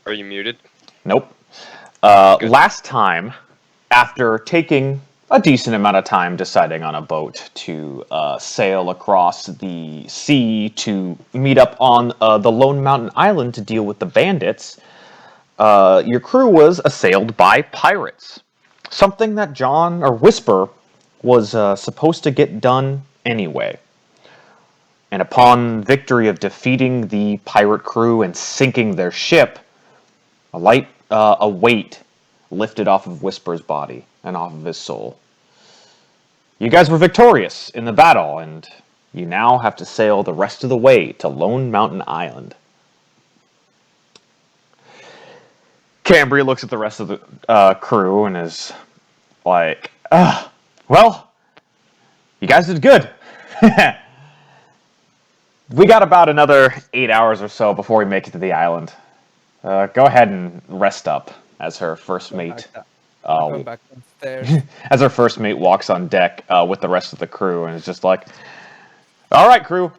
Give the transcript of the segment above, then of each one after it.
Are you muted? Nope. Last time, after taking a decent amount of time deciding on a boat to sail across the sea to meet up on the Lone Mountain Island to deal with the bandits, your crew was assailed by pirates. Something that John, or Whisper, was supposed to get done anyway. And upon victory of defeating the pirate crew and sinking their ship, a weight lifted off of Whisper's body and off of his soul. You guys were victorious in the battle, and you now have to sail the rest of the way to Lone Mountain Island. Cambria looks at the rest of the crew and is like, well, you guys did good. We got about another 8 hours or so before we make it to the island. Go ahead and rest up as her first mate. Going back downstairs. As her first mate walks on deck with the rest of the crew, and is just like, "All right, crew,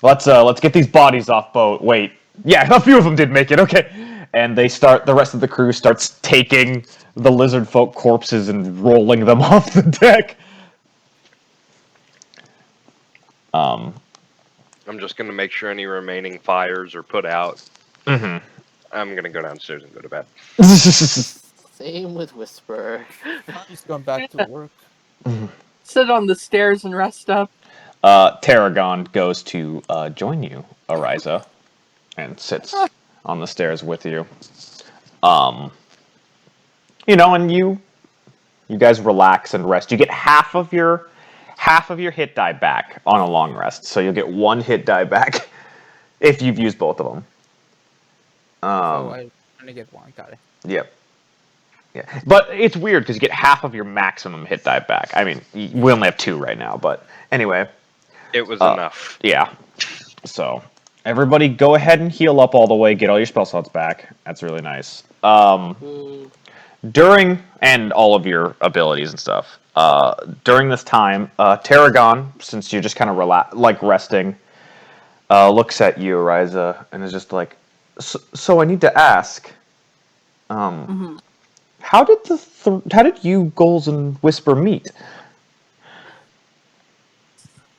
let's get these bodies off boat." Wait, yeah, a few of them did make it. Okay, and the rest of the crew starts taking the lizard folk corpses and rolling them off the deck. I'm just going to make sure any remaining fires are put out. Mm-hmm. I'm going to go downstairs and go to bed. Same with Whisper. I'm just going back to work. Sit on the stairs and rest up. Tarragon goes to join you, Ariza, and sits on the stairs with you. And you guys relax and rest. You get half of your hit die back on a long rest, so you'll get 1 hit die back if you've used both of them. I only get 1. Got it. Yep. Yeah, but it's weird because you get half of your maximum hit die back. I mean, we only have 2 right now, but anyway. It was enough. Yeah. So, everybody go ahead and heal up all the way, get all your spell slots back. That's really nice. During, and all of your abilities and stuff, during this time, Tarragon, since you're just kind of resting, looks at you, Ariza, and is just like, so I need to ask, how did you, Goals, and Whisper meet?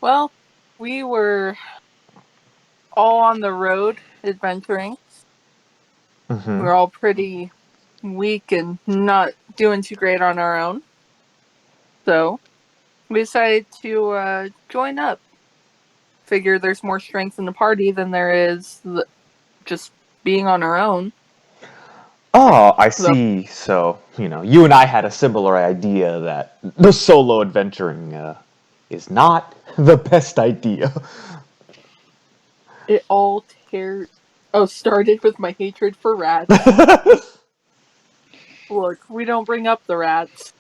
Well, we were all on the road adventuring. Mm-hmm. We were all pretty weak and not doing too great on our own. So, we decided to join up. Figure there's more strength in the party than there is just being on our own. Oh, I see. So, you and I had a similar idea that the solo adventuring is not the best idea. It all started with my hatred for rats. Look, we don't bring up the rats.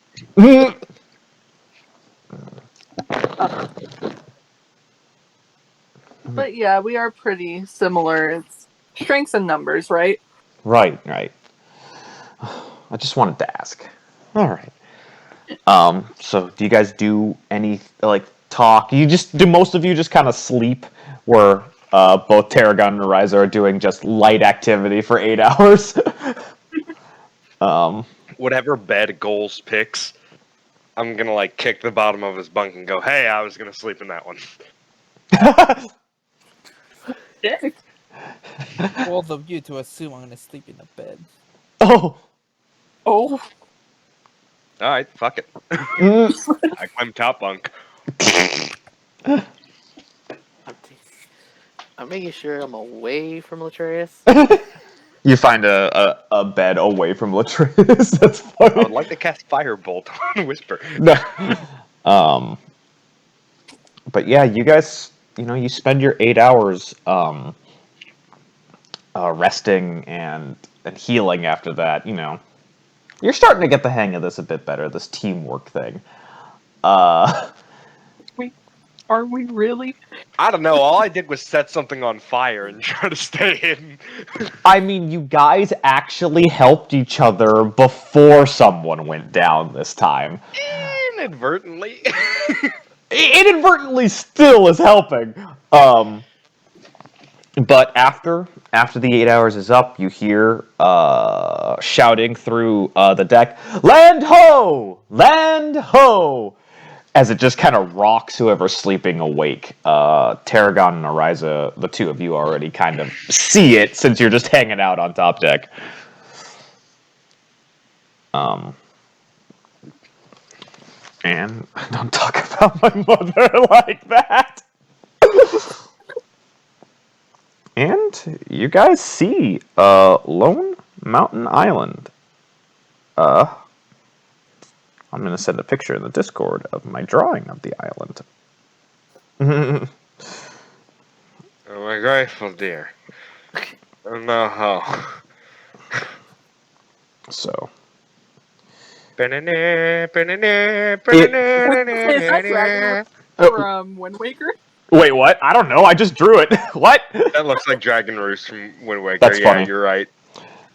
But yeah, we are pretty similar. It's strengths and numbers, right? Right. I just wanted to ask. All right. So do you guys do any, talk? Do most of you just kind of sleep, where both Tarragon and Ariza are doing just light activity for 8 hours? Whatever bed Goals picks, I'm going to, kick the bottom of his bunk and go, hey, I was going to sleep in that one. Yeah. Both of you to assume I'm going to sleep in the bed. Oh. Alright, fuck it. I climb top bunk. I'm making sure I'm away from Latrarius. You find a bed away from Latrice. That's funny. I would like to cast Firebolt on Whisper. No. But yeah, you guys, you spend your 8 hours resting and healing after that. You're starting to get the hang of this a bit better, this teamwork thing. Are we really? I don't know, all I did was set something on fire and try to stay hidden. I mean, you guys actually helped each other before someone went down this time. Inadvertently. Inadvertently still is helping. But after after the 8 hours is up, you hear shouting through the deck, "Land ho! Land ho!" As it just kind of rocks whoever's sleeping awake. Tarragon and Ariza, the two of you already kind of see it since you're just hanging out on top deck. And don't talk about my mother like that. And you guys see Lone Mountain Island. I'm going to send a picture in the Discord of my drawing of the island. Oh, my grateful dear. Oh, no. Oh. So. Is that dragon from Wind Waker? Wait, what? I don't know. I just drew it. What? That looks like Dragon Roost from Wind Waker. That's yeah, funny. You're right.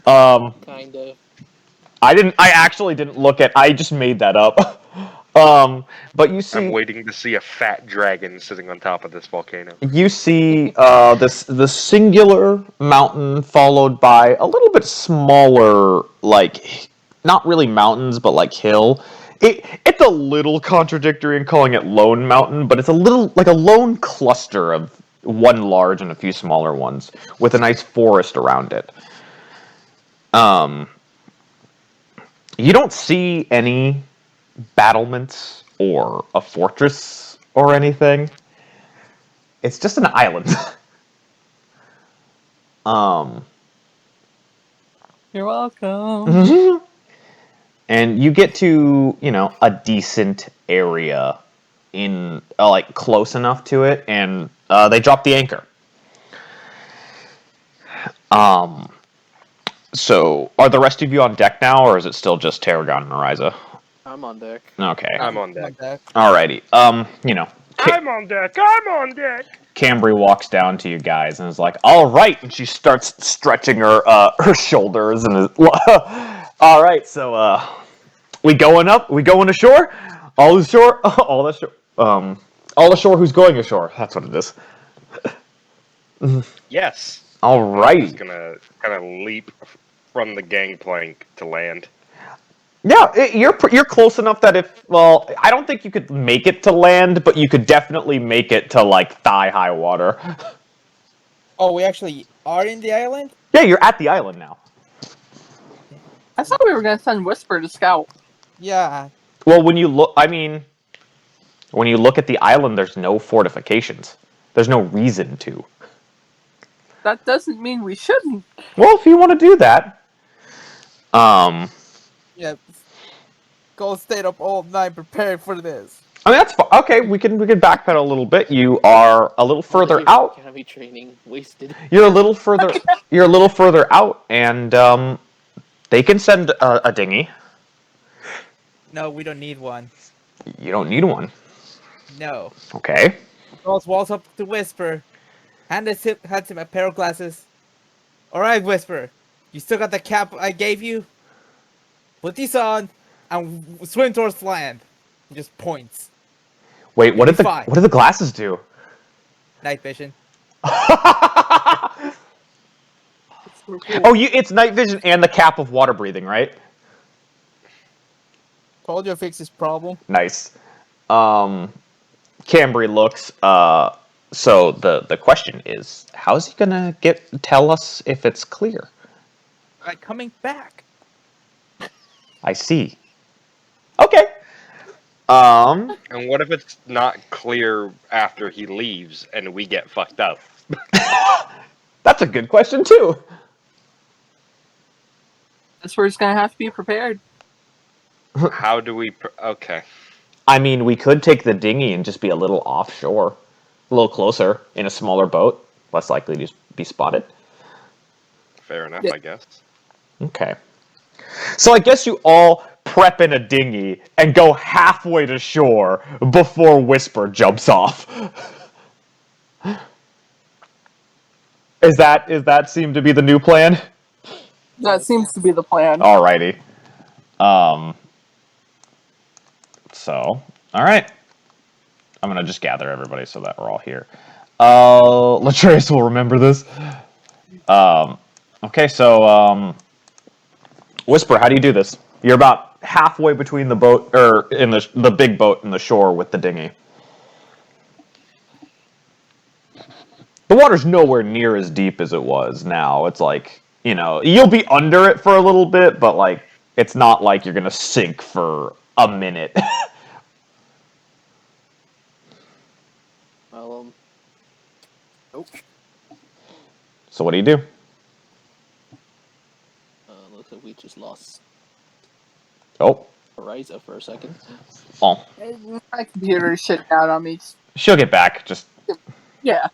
Kind of. I actually didn't look at. I just made that up. But you see, I'm waiting to see a fat dragon sitting on top of this volcano. you see the singular mountain followed by a little bit smaller, like not really mountains, but like hill. It's a little contradictory in calling it Lone Mountain, but it's a little like a lone cluster of one large and a few smaller ones with a nice forest around it. You don't see any battlements or a fortress or anything. It's just an island. You're welcome. And you get to, a decent area in, like, close enough to it, and they drop the anchor. So, are the rest of you on deck now, or is it still just Tarragon and Ariza? I'm on deck. Okay. I'm on deck. Alrighty. I'm on deck. I'm on deck. Cambry walks down to you guys and is like, "All right," and she starts stretching her shoulders and is, "All right, so we going up? We going ashore? All ashore? All ashore? All ashore? Who's going ashore? That's what it is." Yes. All I'm right. just gonna kind of leap from the gangplank to land. Yeah, you're close enough that I don't think you could make it to land, but you could definitely make it to like thigh-high water. Oh, we actually are in the island? Yeah, you're at the island now. I thought we were going to send Whisper to scout. Yeah. Well, when you look at the island, there's no fortifications. There's no reason to. That doesn't mean we shouldn't. Well, if you want to do that, Yeah. Go stayed up all night preparing for this. I mean that's okay. We can backpedal a little bit. You are a little further out. Academy training wasted. You're a little further. You're a little further out, and they can send a dinghy. No, we don't need one. You don't need one. No. Okay. Goes walls up to Whisper. Hands him a pair of glasses. Alright, Whisper. You still got the cap I gave you? Put these on and swim towards land. Just points. Wait, what did Fine. the glasses do? Night vision. Oh, it's night vision and the cap of water breathing, right? Told you I'll fix this problem. Nice. Cambry looks. So the question is, how's he gonna tell us if it's clear? By coming back. I see. Okay. And what if it's not clear after he leaves and we get fucked up? That's a good question too. That's where it's going to have to be prepared. How do we... Okay. I mean, we could take the dinghy and just be a little offshore, a little closer in a smaller boat, less likely to be spotted. Fair enough, Yeah. I guess. Okay. So I guess you all prep in a dinghy and go halfway to shore before Whisper jumps off. Is that seem to be the new plan? That seems to be the plan. Alrighty. So, alright. I'm gonna just gather everybody so that we're all here. Latreus will remember this. Okay, so Whisper, how do you do this? You're about halfway between the boat, or in the big boat and the shore with the dinghy. The water's nowhere near as deep as it was now. It's like, you'll be under it for a little bit, but like it's not like you're gonna sink for a minute. Well, nope. So what do you do? Looks like we just lost Oh, Ariza for a second. well, My computer's shut down on me. she'll get back. Just Yeah,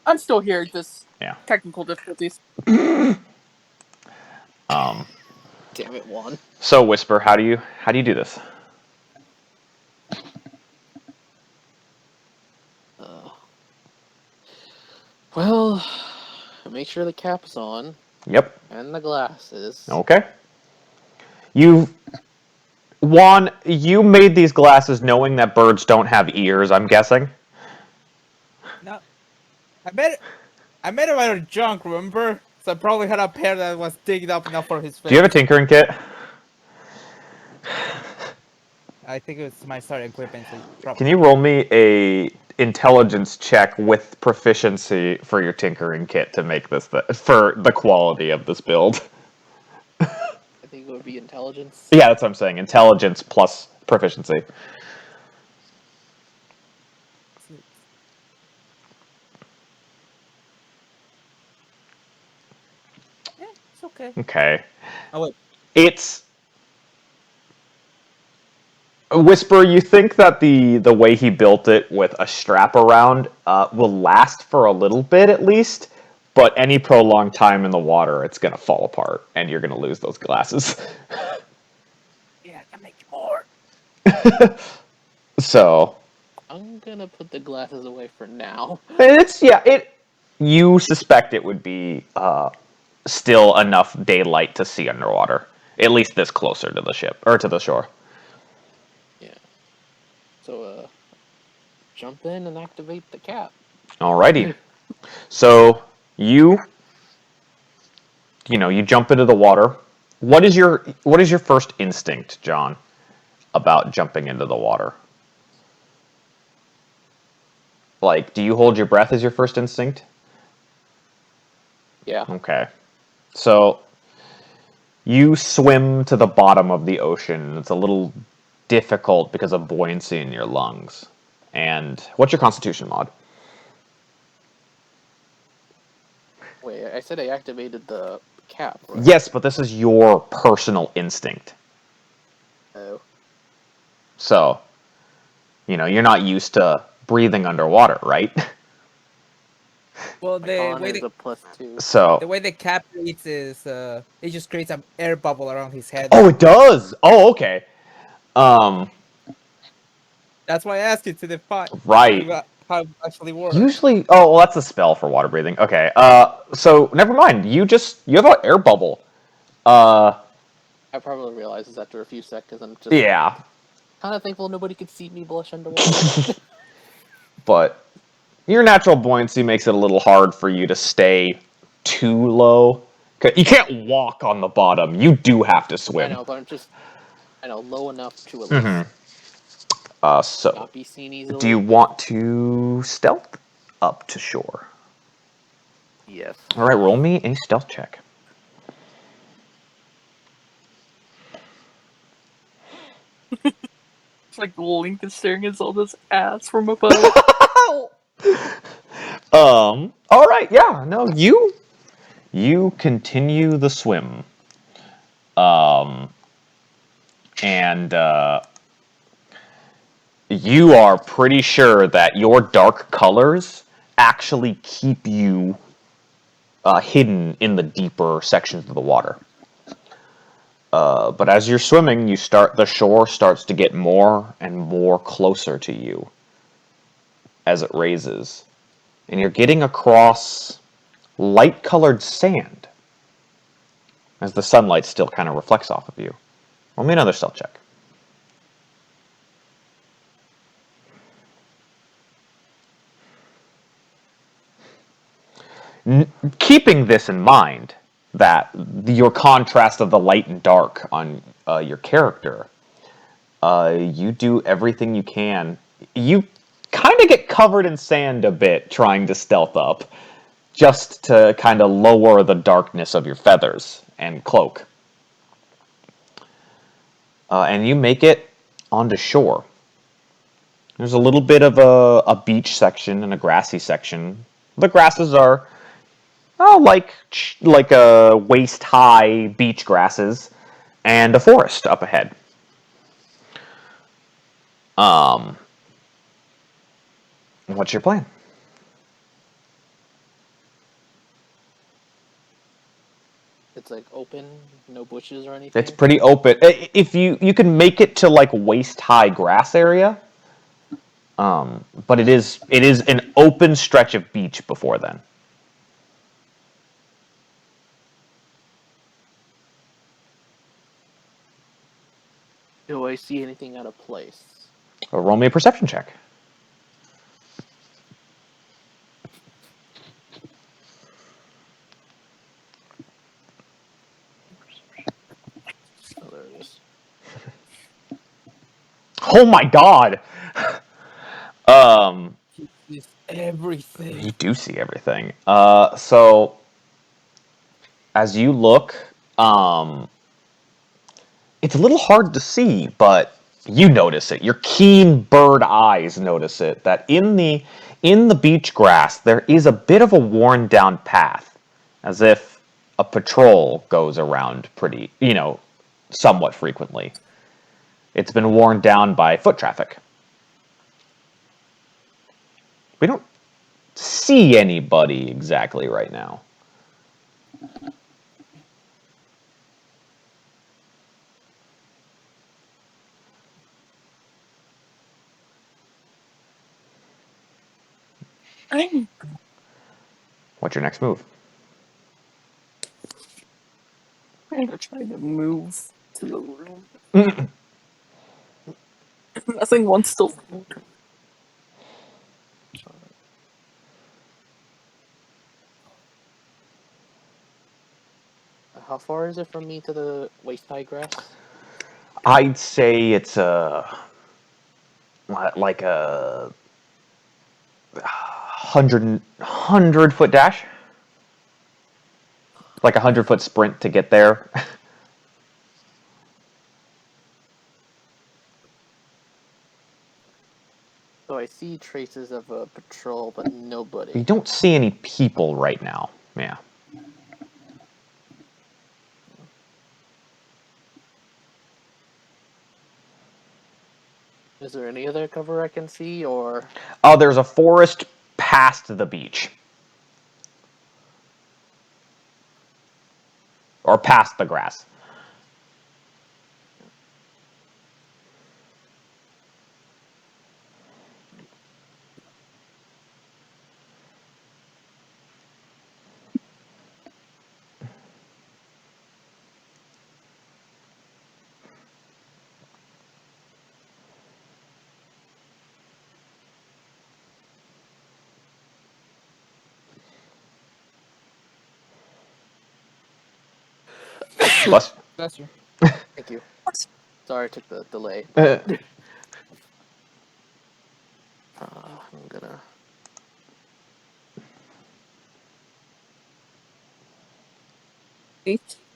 I'm still here. Just yeah. technical difficulties. Damn it, Juan. So Whisper, how do you do this? Well, make sure the cap's on Yep. and the glasses. Okay. Juan, you made these glasses knowing that birds don't have ears, I'm guessing? No, I made it out of junk. Remember? So I probably had a pair that was digged up enough for his face. Do you have a tinkering kit? I think it was my starting equipment. So probably. Can you roll me a intelligence check with proficiency for your tinkering kit to make this for the quality of this build? I think it would be intelligence. Yeah, that's what I'm saying. Intelligence plus proficiency. Yeah, it's okay. Okay. Oh wait. It's Whisper, you think that the way he built it with a strap around will last for a little bit at least, but any prolonged time in the water, it's going to fall apart, and you're going to lose those glasses. Yeah, I can make more. So, I'm gonna put the glasses away for now. you suspect it would be still enough daylight to see underwater, at least this closer to the ship, or to the shore. Yeah. So, jump in and activate the cap. Alrighty. So, you jump into the water. What is your first instinct, John, about jumping into the water? Like, do you hold your breath as your first instinct? Yeah. Okay. So, you swim to the bottom of the ocean. It's a little difficult because of buoyancy in your lungs. And what's your constitution mod? Wait, I said I activated the cap, right? Yes, but this is your personal instinct. Oh. So, you're not used to breathing underwater, right? Well, My the con way is the a +2. So, the way the cap reads is it just creates an air bubble around his head. oh, it does. Oh, okay. That's why I asked you to define Right. how it actually works. Usually, well, that's a spell for water breathing. Okay. So never mind. You have an air bubble. I probably realized this after a few seconds. I'm just Yeah. kind of thankful nobody could see me blush underwater. But your natural buoyancy makes it a little hard for you to stay too low. You can't walk on the bottom. You do have to I swim. know, but I'm just, low enough to at least So not be seen easily. do you want to stealth up to shore? Yes. All right, roll me a stealth check. It's like Link is staring at Zelda's ass from above. All right, yeah, no, you continue the swim. And you are pretty sure that your dark colors actually keep you hidden in the deeper sections of the water. But as you're swimming, the shore starts to get more and more closer to you as it raises. And you're getting across light-colored sand as the sunlight still kind of reflects off of you. Roll me another stealth check. keeping this in mind, that your contrast of the light and dark on your character, you do everything you can. You kind of get covered in sand a bit trying to stealth up, just to kind of lower the darkness of your feathers and cloak. And you make it onto shore. There's a little bit of a beach section and a grassy section. The grasses are like a waist-high beach grasses, and a forest up ahead. What's your plan? It's like open, no bushes or anything. It's pretty open. If you can make it to like waist-high grass area, but it is an open stretch of beach before then. Do I see anything out of place? Roll me a perception check. Oh, there it is. Oh my god! It's everything. You do see everything. So as you look, it's a little hard to see, but you notice it. Your keen bird eyes notice it. That in the beach grass there is a bit of a worn down path, as if a patrol goes around pretty, somewhat frequently. It's been worn down by foot traffic. We don't see anybody exactly right now. I'm What's your next move? gonna try to move to the room. Nothing wants to. How far is it from me to the waist-high grass? I'd say it's like a 100 foot dash, like 100 foot sprint to get there. So I see traces of a patrol, but nobody. You don't see any people right now. Yeah. Is there any other cover I can see, or? Oh, there's a forest past the beach. Or past the grass. Bless. Bless you. Thank you. Sorry, I took the delay. Uh, I'm gonna.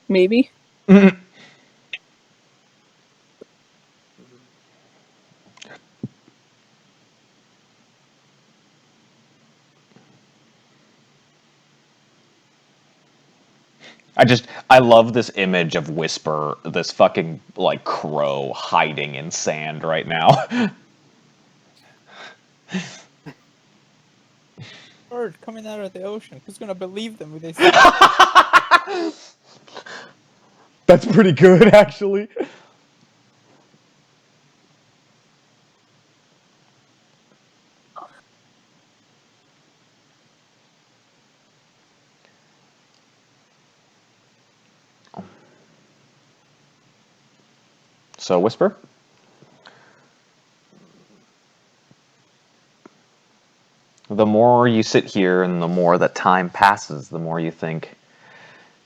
Maybe. I love this image of Whisper, this fucking, like, crow hiding in sand right now. Bird coming out of the ocean. Who's gonna believe them when they say? That's pretty good, actually. So, Whisper? the more you sit here and the more that time passes, the more you think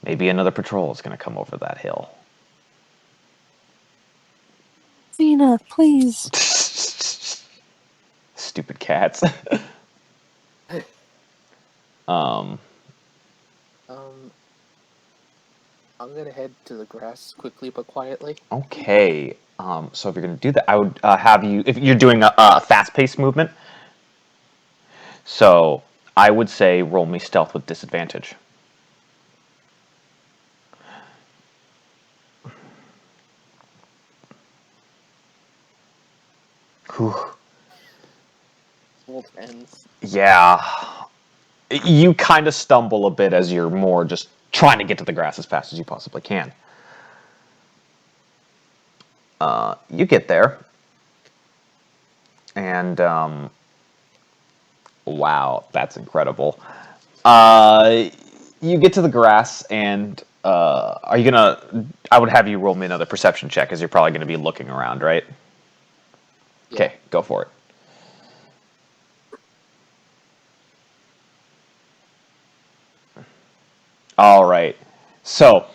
maybe another patrol is going to come over that hill. Xena, please. Stupid cats. I'm gonna head to the grass quickly but quietly. Okay. So if you're going to do that, I would have you, if you're doing a fast-paced movement, so I would say roll me stealth with disadvantage. Whew. Both ends. Yeah. You kind of stumble a bit as you're more just trying to get to the grass as fast as you possibly can. You get there. And, wow, that's incredible. You get to the grass, and are you gonna? I would have you roll me another perception check, as you're probably gonna be looking around, right? Yeah. Okay, go for it. All right. So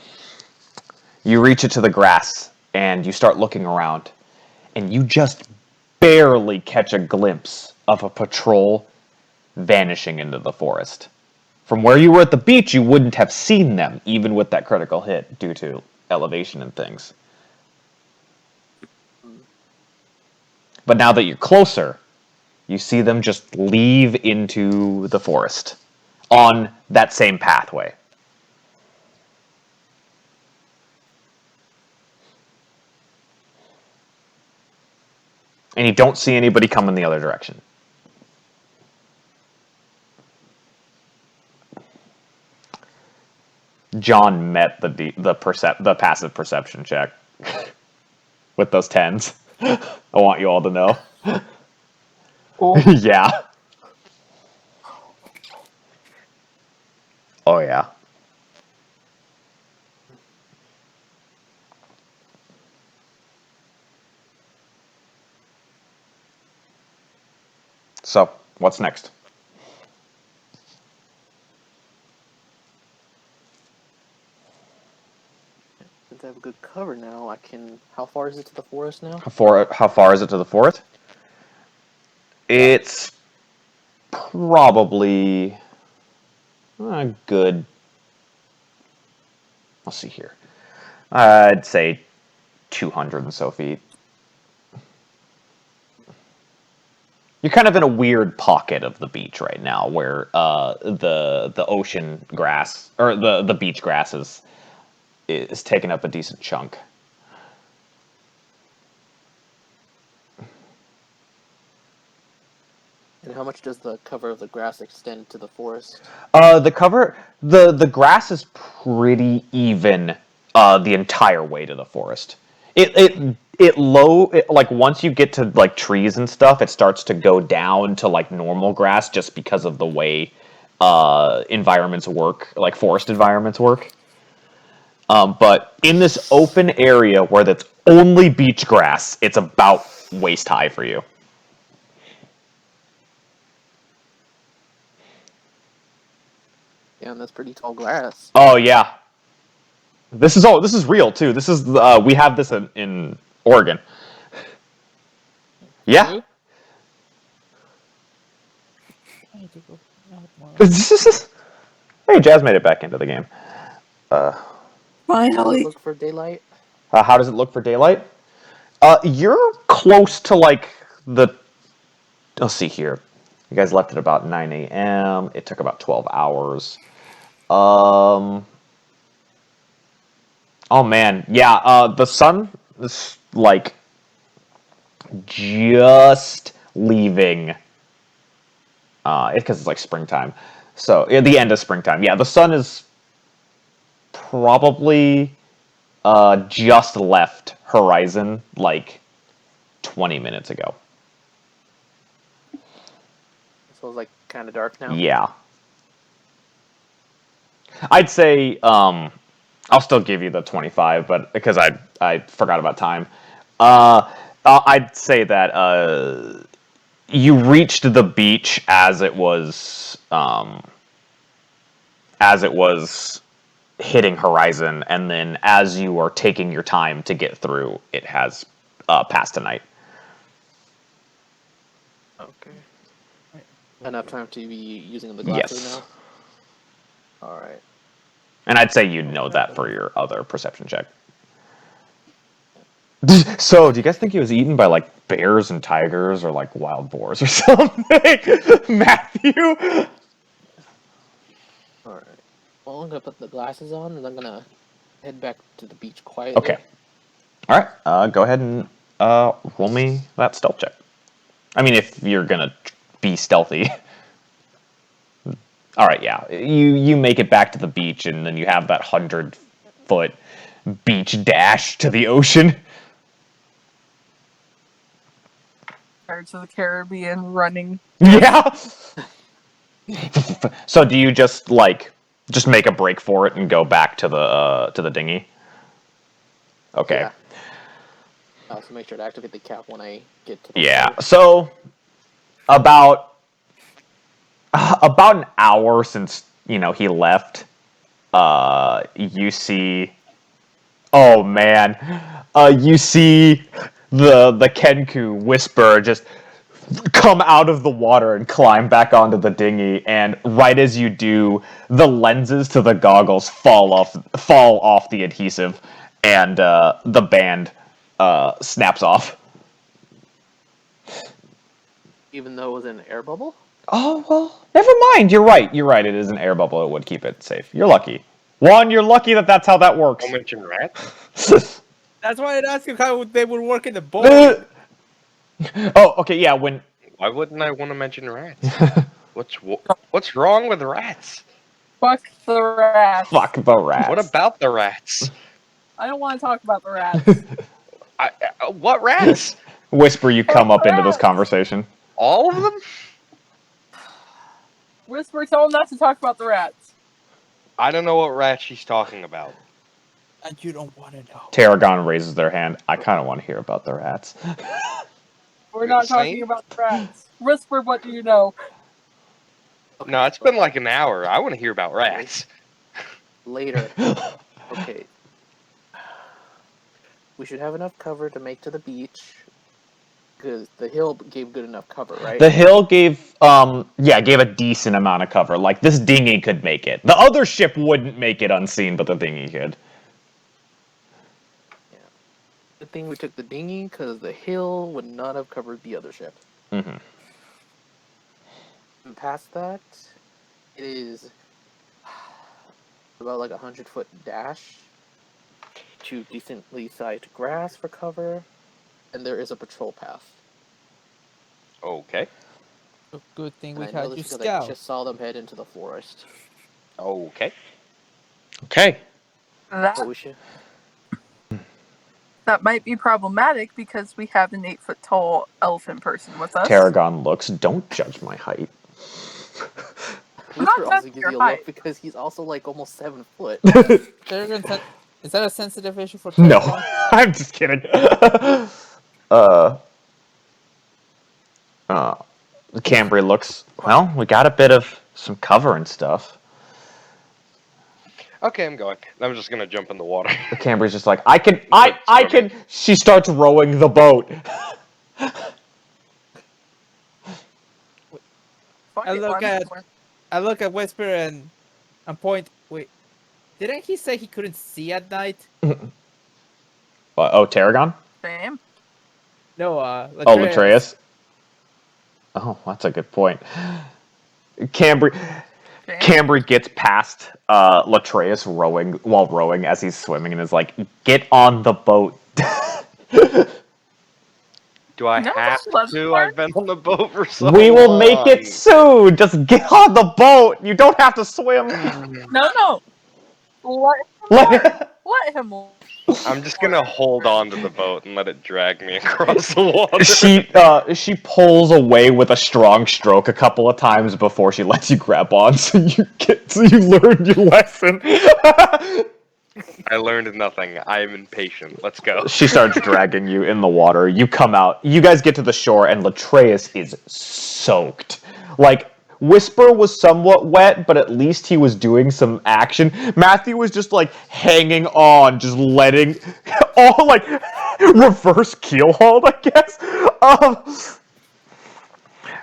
you reach it to the grass, and you start looking around, and you just barely catch a glimpse of a patrol vanishing into the forest. From where you were at the beach, you wouldn't have seen them, even with that critical hit, due to elevation and things. But now that you're closer, you see them just leave into the forest on that same pathway. And you don't see anybody come in the other direction. John met the passive perception check with those 10s. I want you all to know. Cool. Yeah. Oh yeah. So, what's next? Since I have a good cover now, I can. How far is it to the forest now? How far is it to the forest? It's probably a good. Let's see here. I'd say 200 and so feet. You're kind of in a weird pocket of the beach right now, where the ocean grass or the beach grass is taking up a decent chunk. And how much does the cover of the grass extend to the forest? The grass is pretty even the entire way to the forest. Like once you get to like trees and stuff, it starts to go down to like normal grass just because of the way environments work, like forest environments work. But in this open area where that's only beach grass, it's about waist high for you. Yeah, and that's pretty tall grass. Oh yeah, this is real too. This is we have this in Oregon. Yeah. Hey, Jazz made it back into the game. Does it Finally. look for daylight? How does it look for daylight? You're close to like the. Let's see here. You guys left at about 9 a.m. It took about 12 hours. Oh man, yeah. The sun is like just leaving. It's because it's like springtime. So at the end of springtime, yeah. The sun is probably just left horizon like 20 minutes ago. So it's like kind of dark now. Yeah. I'd say I'll still give you the 25, but because I forgot about time. I'd say that you reached the beach as it was hitting horizon, and then as you are taking your time to get through, it has passed tonight. Okay. Enough time to be using the glasses Yes. now? Alright. And I'd say you'd know that for your other perception check. So, do you guys think he was eaten by, like, bears and tigers or, like, wild boars or something? Matthew? Alright. Well, I'm gonna put the glasses on, and I'm gonna head back to the beach quietly. Okay. Alright, go ahead and roll me that stealth check. I mean, if you're gonna be stealthy. Alright, yeah. You make it back to the beach, and then you have that 100-foot beach dash to the ocean. Pirates of the Caribbean running. Yeah! So do you just make a break for it and go back to the dinghy? Okay. Yeah. I'll also make sure to activate the cap when I get to the Yeah. water. So about an hour since he left, you see. Oh man, you see the Kenku Whisper just come out of the water and climb back onto the dinghy, and right as you do, the lenses to the goggles fall off the adhesive, and the band snaps off. Even though it was an air bubble? Oh, well, never mind. You're right. It is an air bubble. It would keep it safe. You're lucky. You're lucky that's how that works. Don't mention rats. That's why I'd ask you how they would work in the boat. Oh, okay, yeah, when... Why wouldn't I want to mention rats? What's wrong with rats? Fuck the rats. Fuck the rats. What about the rats? I don't want to talk about the rats. What rats? Whisper, you come up into this conversation. All of them? Whisper, tell him not to talk about the rats. I don't know what rat she's talking about. And you don't want to know. Tarragon raises their hand. I kind of want to hear about the rats. We're not Same? talking about the rats. Whisper, what do you know? No, it's been like an hour. I want to hear about rats. Later. Okay. We should have enough cover to make to the beach. Because the hill gave good enough cover, right? The hill gave a decent amount of cover. Like, this dinghy could make it. The other ship wouldn't make it unseen, but the dinghy could. Yeah. Good thing we took the dinghy, because the hill would not have covered the other ship. Mm-hmm. And past that, it is about like 100-foot dash to decently sized grass for cover, and there is a patrol path. Okay. Good thing And we I know had you this because I scout. just saw them head into the forest. Okay. Okay. But we should. That might be problematic because we have an 8-foot tall elephant person with us. Tarragon looks. Don't judge my height. I'm not Whisper also judging gives your you a look height. because he's also like almost 7 foot. Is that a sensitive issue for No, Tarragon? I'm just kidding. Cambry looks. Well, we got a bit of some cover and stuff. Okay, I'm going. I'm just gonna jump in the water. Cambry's just like, I can. She starts rowing the boat. Fuck I it, look why at- not? I look at Whisper and point. Wait, didn't he say he couldn't see at night? Oh, Tarragon? Same. No, Oh, Latreus? Oh, that's a good point. Cambry gets past Latreus rowing as he's swimming and is like, get on the boat. Do I No, have let's to? learn. I've been on the boat for so We will long. make it soon. Just get on the boat. You don't have to swim. No. Let him learn. I'm just gonna hold on to the boat and let it drag me across the water. She pulls away with a strong stroke a couple of times before she lets you grab on, so you learn your lesson. I learned nothing. I am impatient. Let's go. She starts dragging you in the water. You come out. You guys get to the shore, and Latreus is soaked. Like, Whisper was somewhat wet, but at least he was doing some action. Matthew was just, like, hanging on, just letting... all, like, reverse keel hauled, I guess.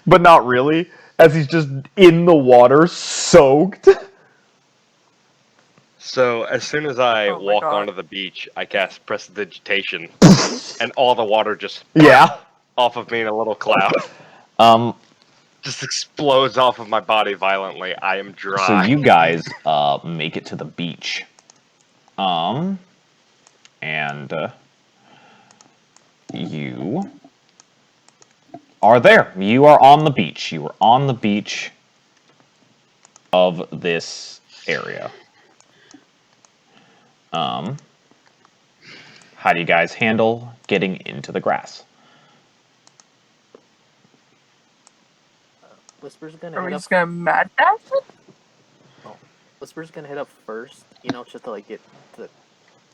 But not really, as he's just in the water, soaked. So as soon as I Oh my walk God. onto the beach, I cast prestidigitation, and all the water just Yeah. off of me in a little cloud. Just explodes off of my body violently. I am So dry. you guys make it to the beach. And you are there. You are on the beach. You are on the beach of this area. How do you guys handle getting into the grass? Whisper's gonna Are we head up. just gonna mad dash it? Whisper's gonna head up first. Just to like get to the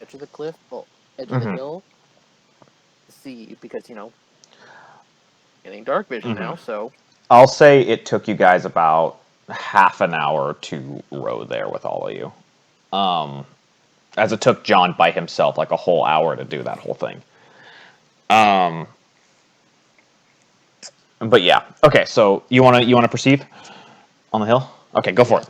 edge of the cliff, well, edge of the Mhm. hill. To see, because getting dark vision Mhm. now. So I'll say it took you guys about half an hour to row there with all of you. As it took John by himself like a whole hour to do that whole thing. But yeah. Okay, so you wanna perceive on the hill? Okay, go for it.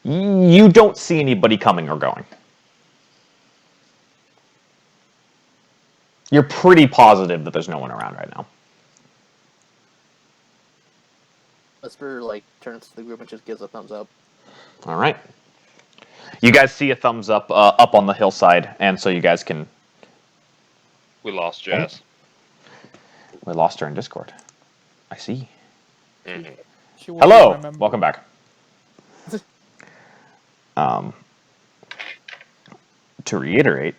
You don't see anybody coming or going. You're pretty positive that there's no one around right now. Whisper turns to the group and just gives a thumbs up. All right. You guys see a thumbs up up on the hillside, and so you guys can... We lost Jess. We lost her in Discord. I see. Mhm. She will be Hello! remembered. Welcome back. To reiterate,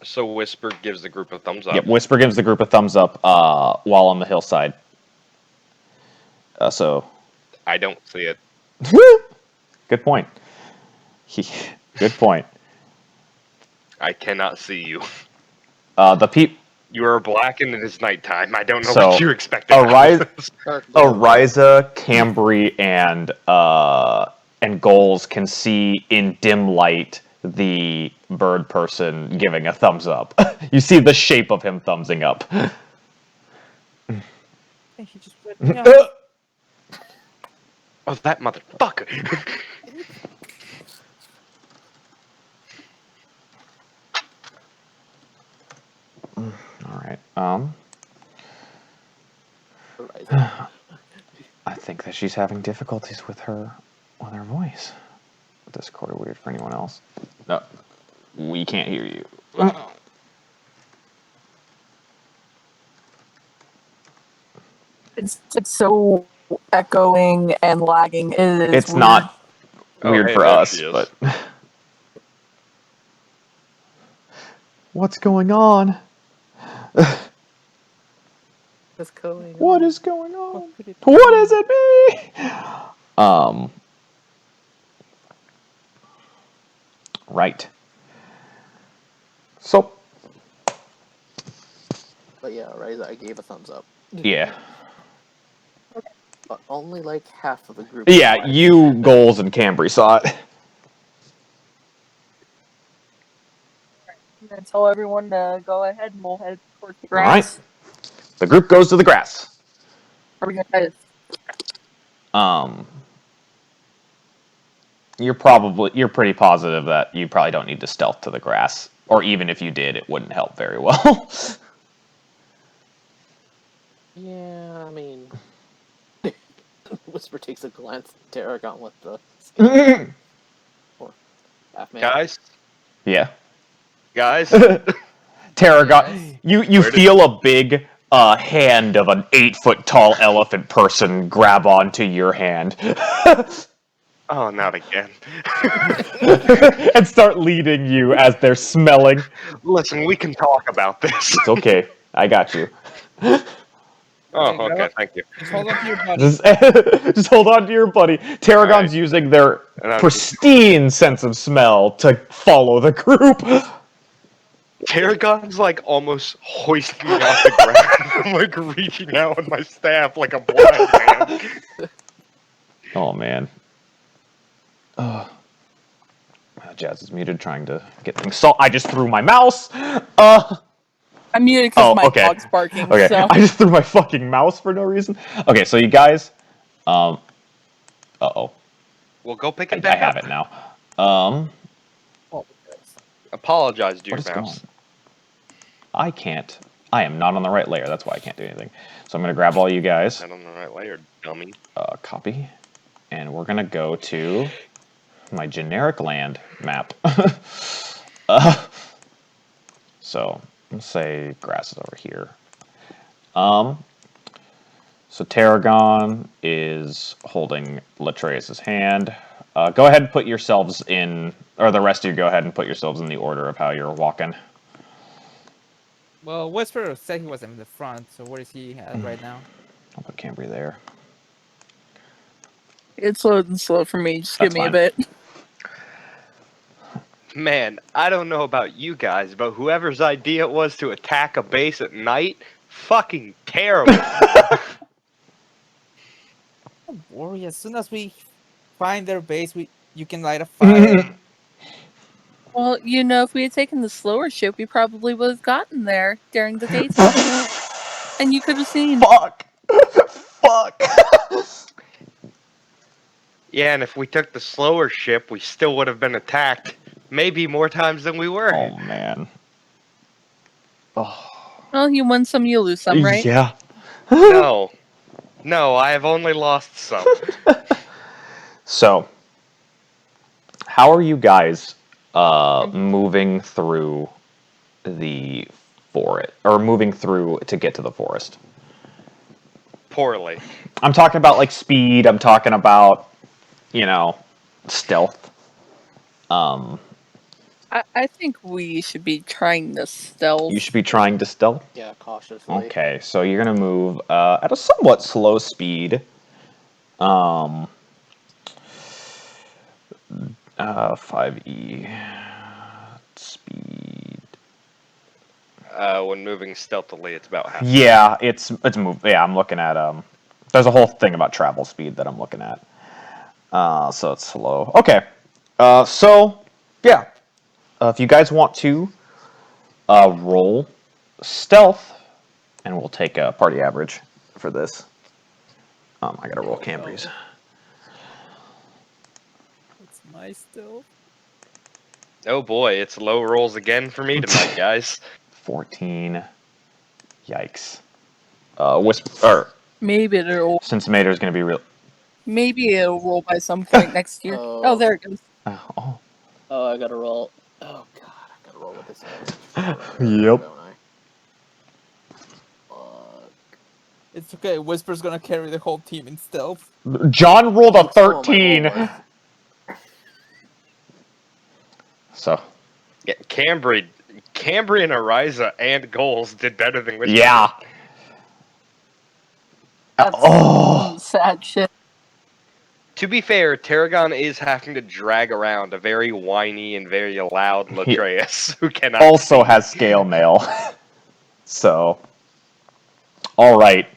So Whisper gives the group a thumbs up. yep, Whisper gives the group a thumbs up while on the hillside. So, I don't see it. good point. Good point. I cannot see you. The peep... You are black and it is nighttime. I don't know So, what you expected. Ariza, Cambry, and Goals can see in dim light the bird person giving a thumbs up. You see the shape of him thumbsing up. He just read me out. Oh, that motherfucker! All right. Horizon. I think that she's having difficulties with her voice. Discord weird for anyone else. No, we can't hear you. It's so echoing and lagging. It's weird. not Oh, weird hey, for there us, she is. but what's going on? What's going on? What is going on? What could it be? What is it be? Right. So, But yeah, Horizon, I gave a thumbs up. yeah. But only half of the group. Yeah, saw it. you, Goals, and Cambry saw it. I'm gonna tell everyone to go ahead and we'll head towards the All right. grass. The group goes to the grass. Are we gonna try to... You're pretty positive that you probably don't need to stealth to the grass. Or even if you did, it wouldn't help very well. Yeah, I mean, Whisper takes a glance at Tarragon with the skin. Or half man. Guys? Yeah. Guys? Tarragon, you Where did- feel a big hand of an 8-foot tall elephant person grab onto your hand Oh, not again. and start leading you as they're smelling. Listen, we can talk about this. It's okay. I got you. Oh, grab okay, it. thank you. Just hold on to your buddy. Just hold on to your buddy. Tarragon's using their And I'm pristine sense of smell to follow the group. Tarragon's like almost hoisting me off the ground. I'm like reaching out with my staff like a blind man. Oh man. Jazz is muted, trying to get things. So I just threw my mouse. I'm muted because my okay. dog's barking. Okay, So I just threw my fucking mouse for no reason. Okay, so you guys, uh-oh, Well, go pick I it back have up. it now. Oh, Apologize to your What is mouse. going? I can't. I am not on the right layer. That's why I can't do anything. So I'm gonna grab all you guys. Not on the right layer, dummy. Copy, and we're gonna go to my generic land map. So let's say grass is over here. So Tarragon is holding Latreus's hand. Go ahead and put yourselves in, or the rest of you go ahead and put yourselves in the order of how you're walking. well, Whisper said he was in the front, so where is he at right now? I'll put Cambry there. it's loading slow for me. Just That's give me fine. a bit. Man, I don't know about you guys, but whoever's idea it was to attack a base at night, fucking terrible. Don't worry, as soon as we find their base, you can light a fire. Well, you know, if we had taken the slower ship, we probably would have gotten there during the daytime, and you could have seen. Fuck! Fuck! Yeah, and if we took the slower ship, we still would have been attacked. Maybe more times than we were. Oh man. Oh. Well, you win some, you lose some, right? Yeah. No. No, I have only lost some. So, how are you guys moving through the forest, or moving through to get to the forest? Poorly. I'm talking about like speed. I'm talking about, you know, stealth. I think we should be trying to stealth. You should be trying to stealth. Yeah, cautiously. Okay, so you're gonna move at a somewhat slow speed. 5e speed. When moving stealthily, it's about half. Yeah, it's move. Yeah, I'm looking at There's a whole thing about travel speed that I'm looking at. So it's slow. Okay. So yeah, if you guys want to roll stealth, and we'll take a party average for this. I gotta roll Cambries. It's my still. Oh boy, it's low rolls again for me tonight, guys. 14. Yikes. Whisper. Maybe it'll Cincinnator's gonna be real. maybe it'll roll by some point next year. Oh, there it goes. Oh. Oh, I gotta roll. Oh god, I gotta roll with this. Yep. Don't I? Fuck. It's okay. Whisper's gonna carry the whole team in stealth. John rolled a Still on my 13. roll, So. Yeah, Cambry and Ariza and Goals did better than Whisper. Yeah. That's Oh. some sad shit. To be fair, Tarragon is having to drag around a very whiny and very loud Latreus who cannot. Also has scale mail. So. Alright.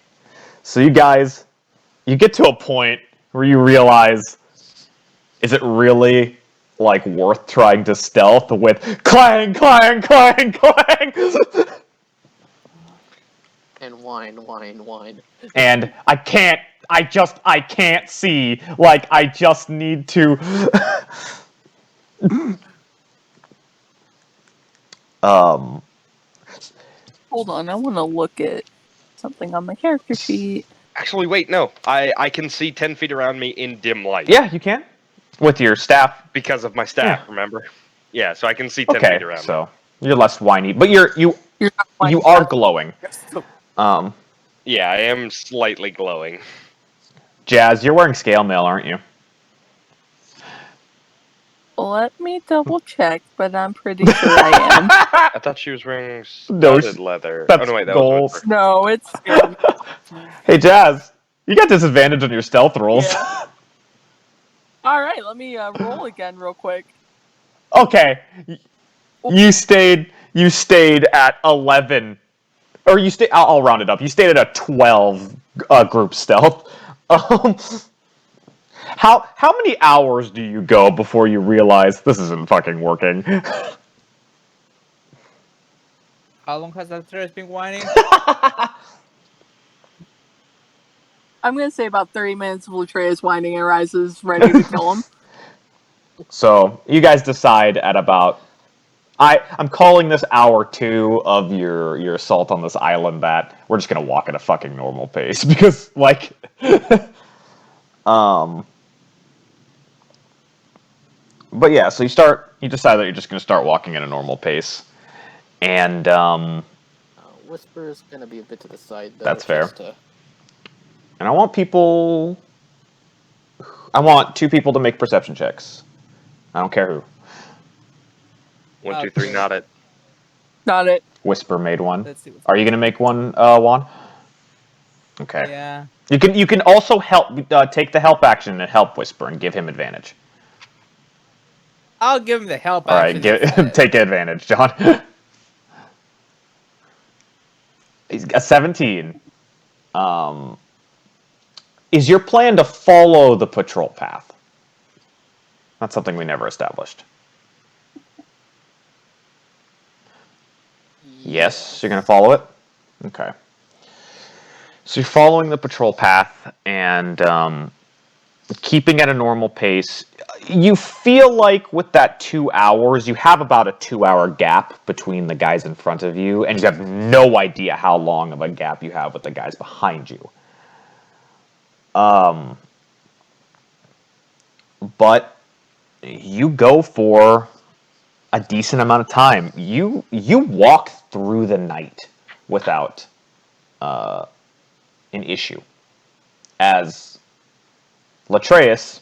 So you guys, you get to a point where you realize, is it really, like, worth trying to stealth with clang, clang, clang, clang? And whine. And I can't see. Like, I just need to. Hold on, I want to look at something on my character sheet. Actually, wait, no. I can see 10 feet around me in dim light. Yeah, you can. With your staff. Because of my staff, Yeah. remember? Yeah, so I can see 10 Okay, feet around me. so you're less whiny, but you You're not whiny. you are glowing. Yeah, I am slightly glowing. Jazz, you're wearing scale mail, aren't you? Let me double check, but I'm pretty sure I am. I thought she was wearing No, studded leather. that's Oh, no, wait, that gold. was Whisper. No, it's Hey, Jazz, you got disadvantage on your stealth rolls. Yeah. All right, let me roll again real quick. Okay, you stayed at 11, or you stay. I'll round it up. You stayed at a 12 group stealth. Um, how many hours do you go before you realize this isn't fucking working? How long has that threat been whining? I'm gonna say about 30 minutes of Latreus whining and rises ready to kill him. So you guys decide at about. I'm calling this hour 2 of your assault on this island that we're just gonna walk at a fucking normal pace because like but yeah, so you decide that you're just gonna start walking at a normal pace. And Whisper is gonna be a bit to the side though. That's fair. Just to... and I want 2 people to make perception checks. I don't care who. 1, 2, 3, not it. Not it. Whisper made one. Let's see. Are you gonna make one, Juan? Okay. Yeah. You can also help take the help action and help Whisper and give him advantage. I'll give him the help. All right, take advantage, John. He's got 17. Is your plan to follow the patrol path? That's something we never established. Yes, you're going to follow it? Okay. So you're following the patrol path and keeping at a normal pace. You feel like with that 2 hours, you have about a 2-hour gap between the guys in front of you, and you have no idea how long of a gap you have with the guys behind you. But you go for a decent amount of time. You walk through the night without an issue. As Latreus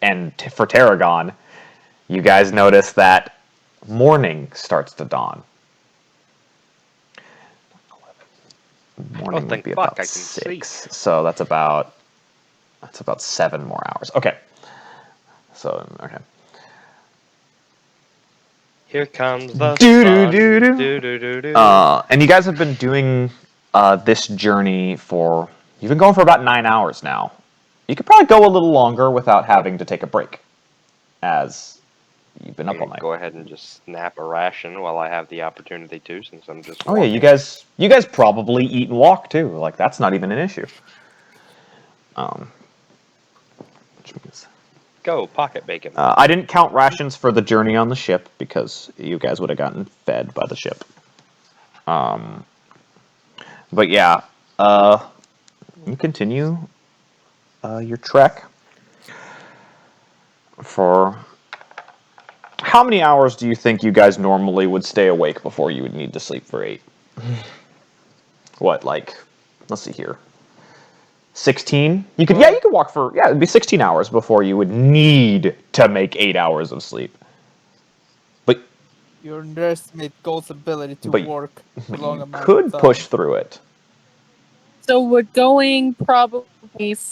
and for Tarragon, you guys notice that morning starts to dawn. Morning would thank be fuck, about I can 6, see. so that's about 7 more hours. Okay. So okay. Here comes the Do-do-do-do. sun. Do-do-do-do. And you guys have been doing this journey for. You've been going for about 9 hours now. You could probably go a little longer without having to take a break, as you've been up all night. Go ahead and just snap a ration while I have the opportunity to, since I'm just. Oh yeah, walking. you guys probably eat and walk too. Like that's not even an issue. Which means. Go pocket bacon. I didn't count rations for the journey on the ship because you guys would have gotten fed by the ship. But yeah, you continue your trek for. How many hours do you think you guys normally would stay awake before you would need to sleep for 8? What, like, let's see here. 16? You could walk for, it'd be 16 hours before you would need to make 8 hours of sleep. But You underestimate Gold's ability to work for long you amount could of time. push through it. So would going probably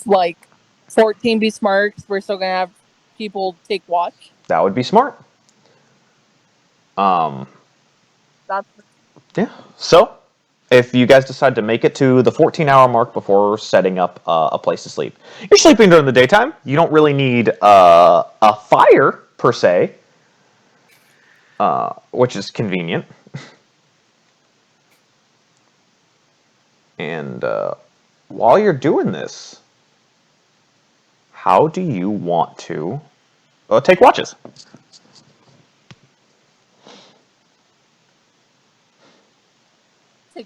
like 14 be smart? 'Cause we're still gonna have people take watch. That would be smart. That's Yeah. So, if you guys decide to make it to the 14-hour mark before setting up a place to sleep, you're sleeping during the daytime. You don't really need a fire per se, which is convenient. And while you're doing this, how do you want to take watches?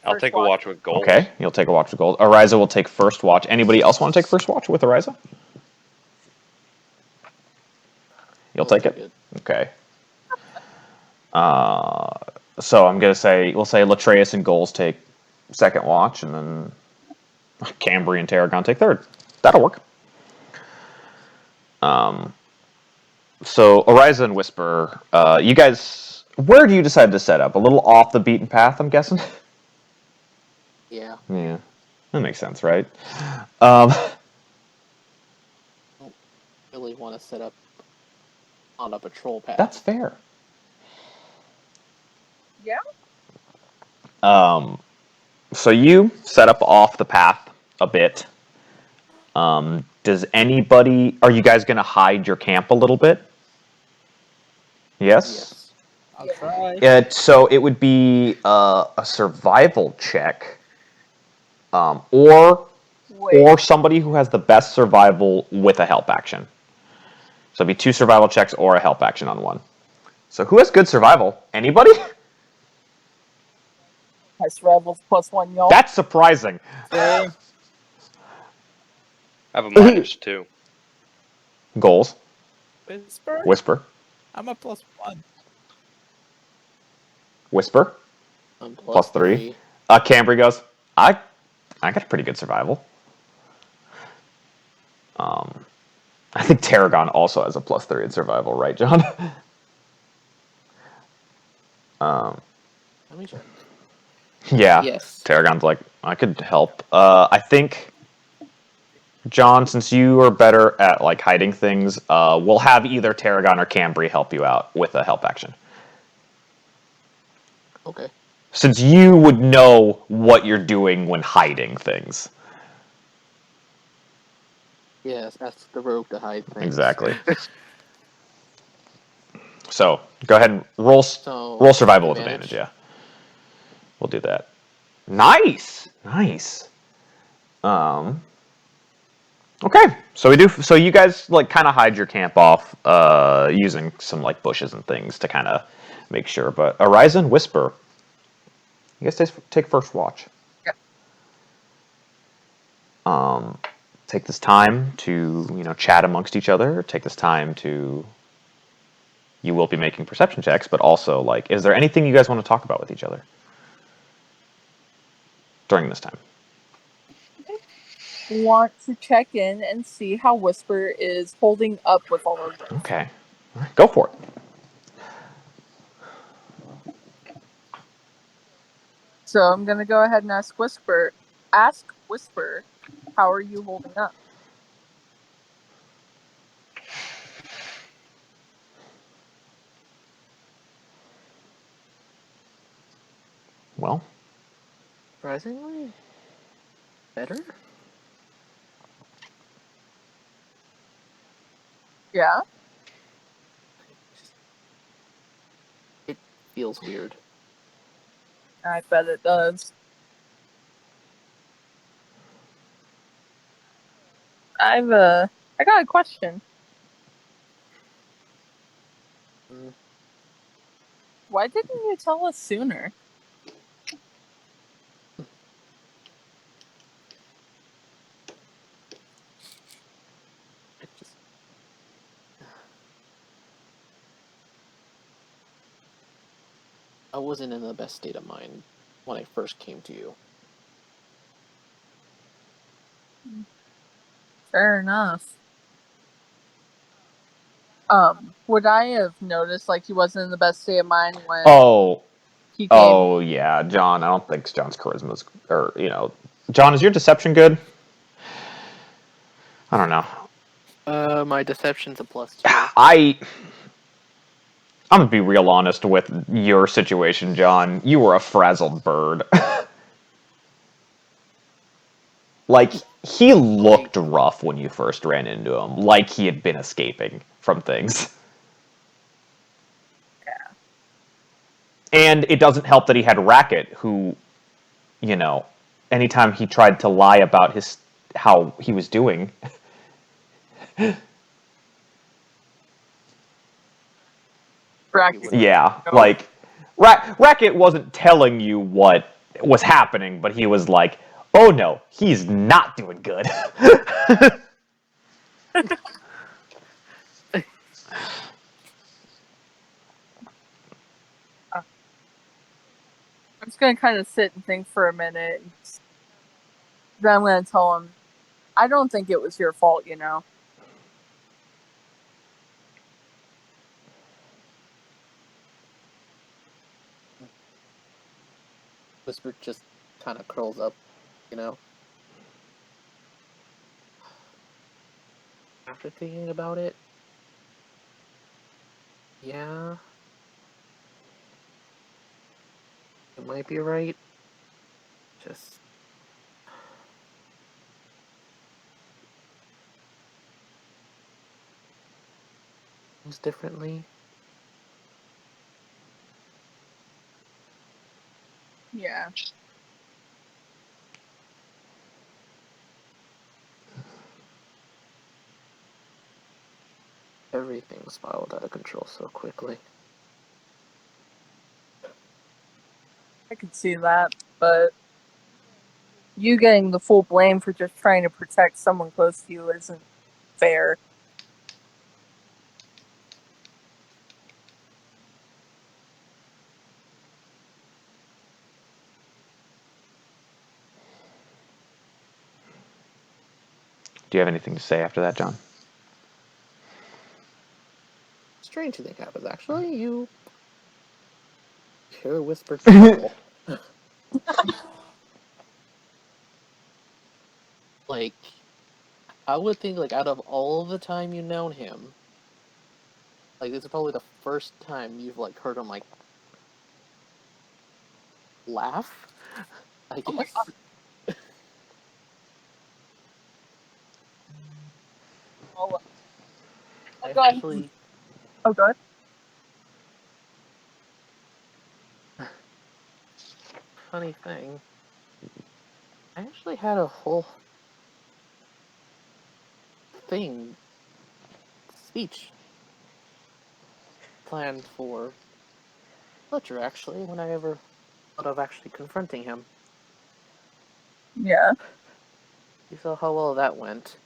I'll take a watch with gold. Okay, you'll take a watch with gold. Ariza will take first watch. Anybody else want to take first watch with Ariza? You'll take it? Okay. So I'm going to say, we'll say Latreus and Goals take second watch, and then Cambry and Tarragon take third. That'll work. So Ariza and Whisper, you guys, where do you decide to set up? A little off the beaten path, I'm guessing? Yeah. Yeah. That makes sense, right? Um, Really want to set up on a patrol path. that's fair. Yeah. So you set up off the path a bit. Does anybody? Are you guys going to hide your camp a little bit? Yes. Yes. I'll Yeah. try. So it would be a survival check, or Wait. somebody who has the best survival with a help action. So it'd be 2 survival checks or a help action on one. So who has good survival? Anybody? My survival's +1, y'all. That's surprising. Same. I have a -2. Goals. Whisper? Whisper. I'm a +1. Whisper. I'm +3. Cambry goes, I got a pretty good survival. I think Tarragon also has a +3 in survival, right, John? Let me check. Yeah. Yes. Tarragon's like, I could help. I think, John, since you are better at like hiding things, we'll have either Tarragon or Cambry help you out with a help action. Okay. Since you would know what you're doing when hiding things. Yes, ask the rogue to hide things. Exactly. So go ahead and roll So, roll survival with advantage. Yeah, we'll do that. Nice. Okay, so we do. So you guys like kind of hide your camp off, using some like bushes and things to kind of make sure. But Horizon, Whisper, you guys take first watch. Yeah. Take this time to chat amongst each other. Take this time to. You will be making perception checks, but also like, is there anything you guys want to talk about with each other during this time? Want to check in and see how Whisper is holding up with all of this. Okay, all right, go for it. So I'm gonna go ahead and ask Whisper. How are you holding up? Well, surprisingly better? Yeah. It feels weird. I bet it does. I got a question. Mm, Why didn't you tell us sooner? it just I wasn't in the best state of mind when I first came to you. Fair enough. Would I have noticed like he wasn't in the best state of mind when he came? Oh yeah, John. I don't think John's charisma's John, is your deception good? I don't know. My deception's a +2. I'm gonna be real honest with your situation, John. You were a frazzled bird. Like, he looked rough when you first ran into him, like he had been escaping from things. Yeah. And it doesn't help that he had Racket, who, anytime he tried to lie about how he was doing. Bracket. Yeah, like, Racket wasn't telling you what was happening, but he was like, oh no, he's not doing good. I'm just gonna kind of sit and think for a minute. Then I'm gonna tell him, I don't think it was your fault, Whisper just kind of curls up, after thinking about it, yeah, you might be right. Just things differently. Yeah. Everything spiraled out of control so quickly. I could see that, but you getting the full blame for just trying to protect someone close to you isn't fair. Do you have anything to say after that, John? Strange to think happens, actually. You hear a whispered chuckle. Like, I would think, like, out of all the time you've known him, like, this is probably the first time you've, like, heard him, like, laugh, I Oh my guess. god. Oh, I God. actually, Oh, God. funny thing, I actually had a whole speech planned for Fletcher, actually, when I ever thought of actually confronting him. Yeah. You saw how well that went.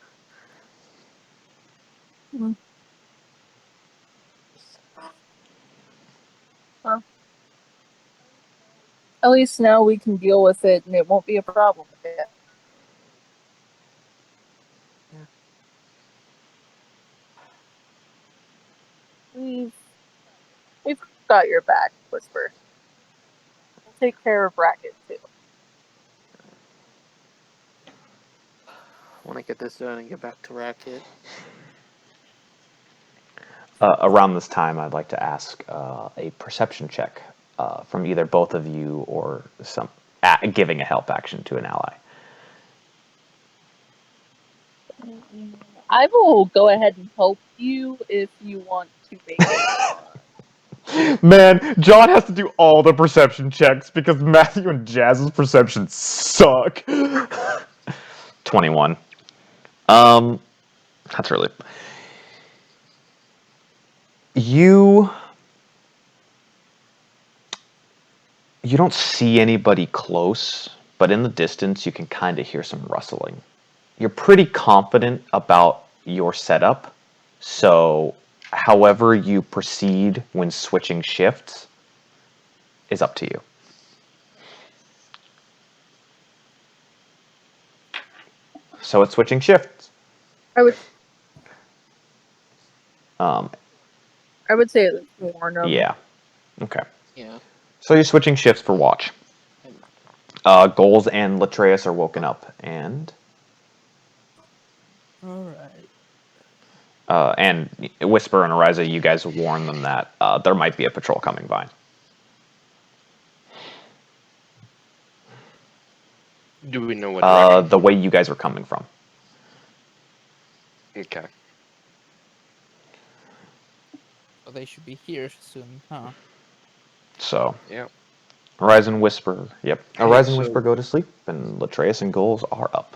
Mm. Well, at least now we can deal with it and it won't be a problem again. Yeah. We've got your back, Whisper. We'll take care of Racket, too. I want to get this done and get back to Racket. Around this time, I'd like to ask a perception check from either both of you or giving a help action to an ally. I will go ahead and help you if you want to make it. Man, John has to do all the perception checks because Matthew and Jazz's perception suck. 21. That's really... You don't see anybody close, but in the distance you can kind of hear some rustling. You're pretty confident about your setup, so however you proceed when switching shifts is up to you. So it's switching shifts. I would Um, say it's warn them. yeah. Okay. Yeah. So you're switching shifts for watch. Goals and Latreus are woken up, and Alright. and Whisper and Ariza, you guys warn them that there might be a patrol coming by. Do we know what direction? The way you guys are coming from. Okay. So they should be here soon, huh? So, Yeah. Arise and Whisper. Yep. Hey, Arise and so- Whisper go to sleep, and Latreus and Goals are up.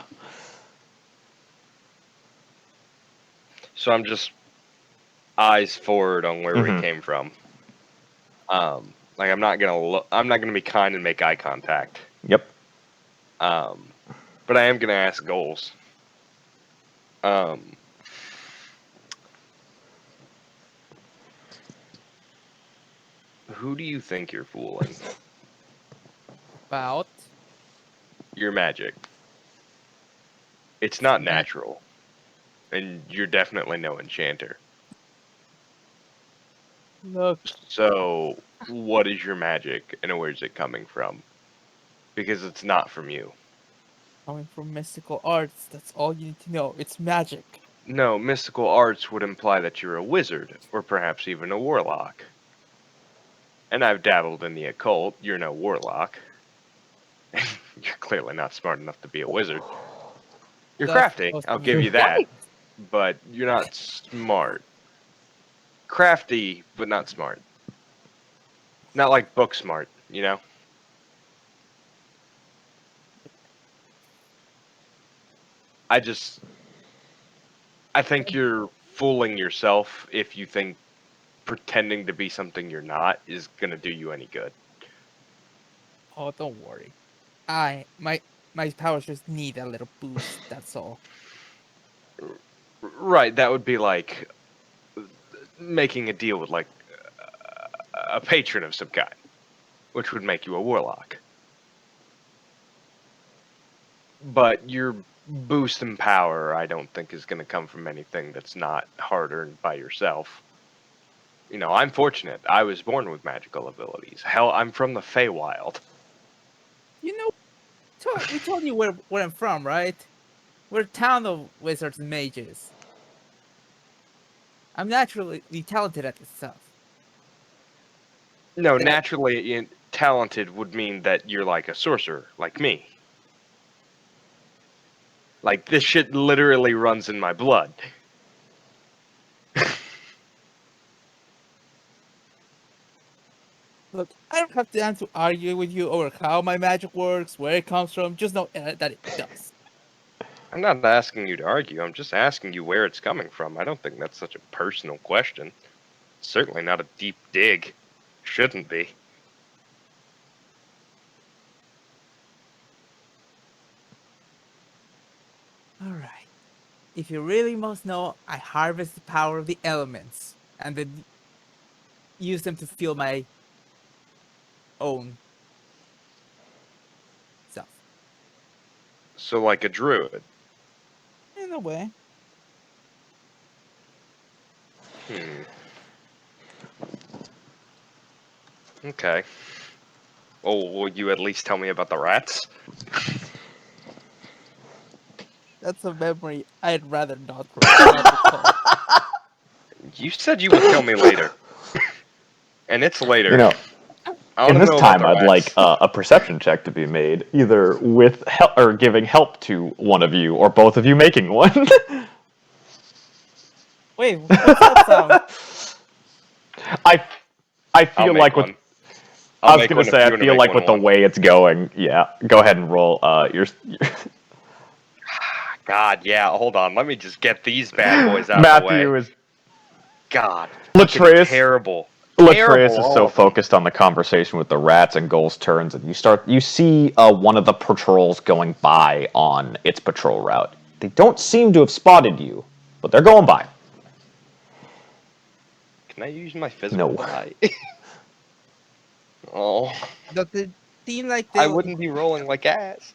So I'm just eyes forward on where Mhm. we came from. Like I'm not gonna look. I'm not gonna be kind and make eye contact. Yep. But I am gonna ask goals. Who do you think you're fooling? About Your magic. It's not natural, and you're definitely no enchanter. look So, what is your magic, and where's it coming from? Because it's not from you. coming from mystical arts. That's all you need to know. It's magic. No, mystical arts would imply that you're a wizard, or perhaps even a warlock. And I've dabbled in the occult. You're no warlock. You're clearly not smart enough to be a wizard. You're That's crafty, supposed I'll to give be you that. right. But you're not smart. Crafty, but not smart. Not like book smart, you know? I think you're fooling yourself if you think pretending to be something you're not is gonna do you any good. Oh, don't worry. My powers just need a little boost. That's all. Right, that would be like making a deal with like a patron of some kind, which would make you a warlock. But your boost in power, I don't think, is going to come from anything that's not hard earned by yourself. You know, I'm fortunate. I was born with magical abilities. Hell, I'm from the Feywild. You know, we told you where I'm from, right? We're a town of wizards and mages. I'm naturally talented at this stuff. No, naturally talented would mean that you're like a sorcerer, like me. Like, this shit literally runs in my blood. Look, I don't have time to argue with you over how my magic works, where it comes from. Just know that it does. I'm not asking you to argue, I'm just asking you where it's coming from. I don't think that's such a personal question. Certainly not a deep dig. Shouldn't be. Alright. If you really must know, I harvest the power of the elements and then use them to fuel my own stuff. So, like a druid. In a way. Okay. Oh, will you at least tell me about the rats? That's a memory I'd rather not recall. You said you would tell me later. And it's later. You know, I want in to this know about time, the I'd rats. like a perception check to be made, either with help or giving help to one of you, or both of you making one. Wait, what's that sound? I I'll feel make like with one. I I'll was make gonna one if say you I want to feel make like one with the one. way it's going, yeah. Go ahead and roll your God, yeah, hold on. Let me just get these bad boys out of the Matthew way. is God, fucking Latreus. terrible. Latreus is All so of them. focused on the conversation with the rats, and Goals turns, and you see one of the patrols going by on its patrol route. They don't seem to have spotted you, but they're going by. Can I use my physical No. die? Oh, Does it seem like I they'll wouldn't be rolling like ass.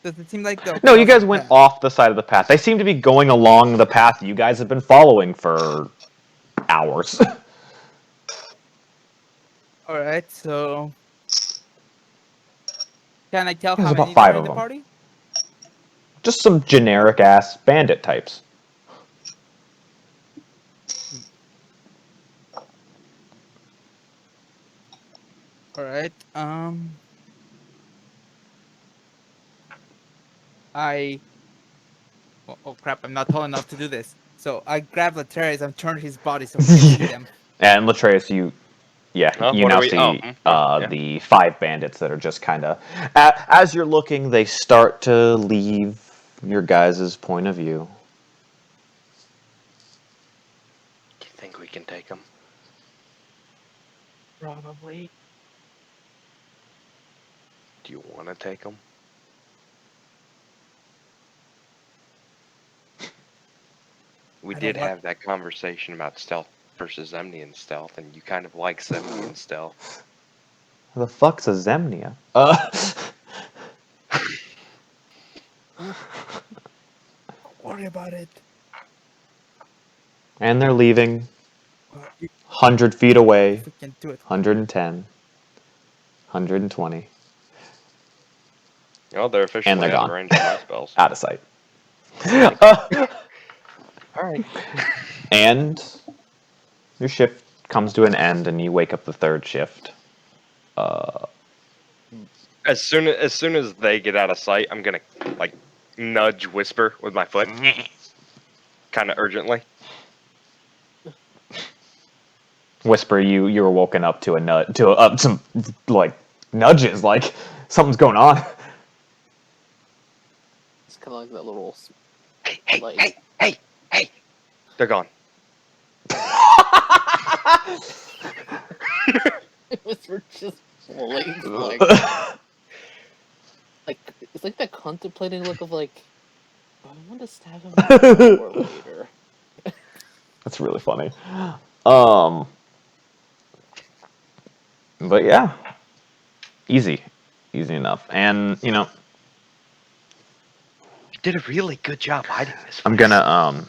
does it seem like they'll No, you cross our guys went path? off the side of the path. They seem to be going along the path you guys have been following for hours. Alright, so can I tell There's how about many there are 5 in of the them. party? Just some generic ass bandit types. Alright, I oh crap, I'm not tall enough to do this. So I grab Laterres and turn his body so he can see them. And Latreus, you Huh? you What are now we? see Yeah. the 5 bandits that are just kind of as you're looking, they start to leave your guys' point of view. Do you think we can take them? Probably. Do you want to take them? We I don't did want- have that conversation about stealth versus Zemnian stealth, and you kind of like Zemnian stealth. The fuck's a Zemnia? Don't worry about it. And they're leaving If 100 feet away, we can do it. 110, 120, Oh, they're and officially they're out of gone. range of my spells. Out of sight. All right. And your shift comes to an end, and you wake up the third shift. As soon as they get out of sight, I'm gonna like nudge Whisper with my foot, kind of urgently. Whisper, you were woken up to some like nudges, like something's going on. It's kind of like that little. Hey, Like- hey! They're gone. Whisper just flames like it's like that contemplating look of like, I want to stab him now or later. That's really funny. But yeah, easy enough. And You did a really good job hiding this. I'm gonna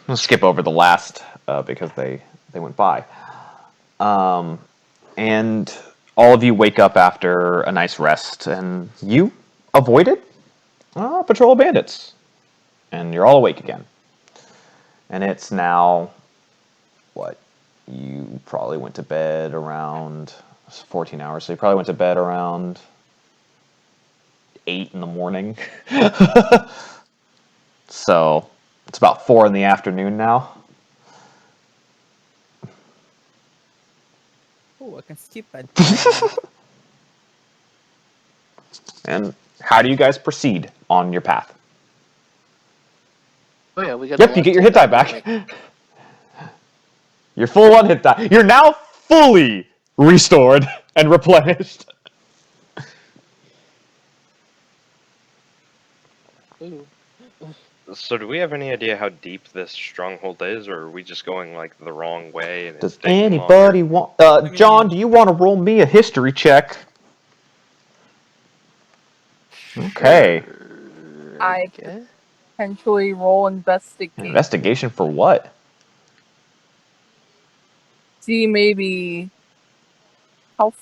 I'll skip over the last because they went by. And all of you wake up after a nice rest, and you avoided a patrol of bandits, and you're all awake again. And it's now what? You probably went to bed around 14 hours, so you probably went to bed around 8 in the morning. So it's about 4 in the afternoon now. Oh, I can skip it. And how do you guys proceed on your path? Oh yeah, we got. Yep, you get your hit die back. You're full on hit die. You're now fully restored and replenished. Ooh. So do we have any idea how deep this stronghold is, or are we just going like the wrong way? And Does it's taking anybody longer? want... John, do you want to roll me a history check? Okay. I Okay. potentially roll investigate. Investigation for what? See maybe how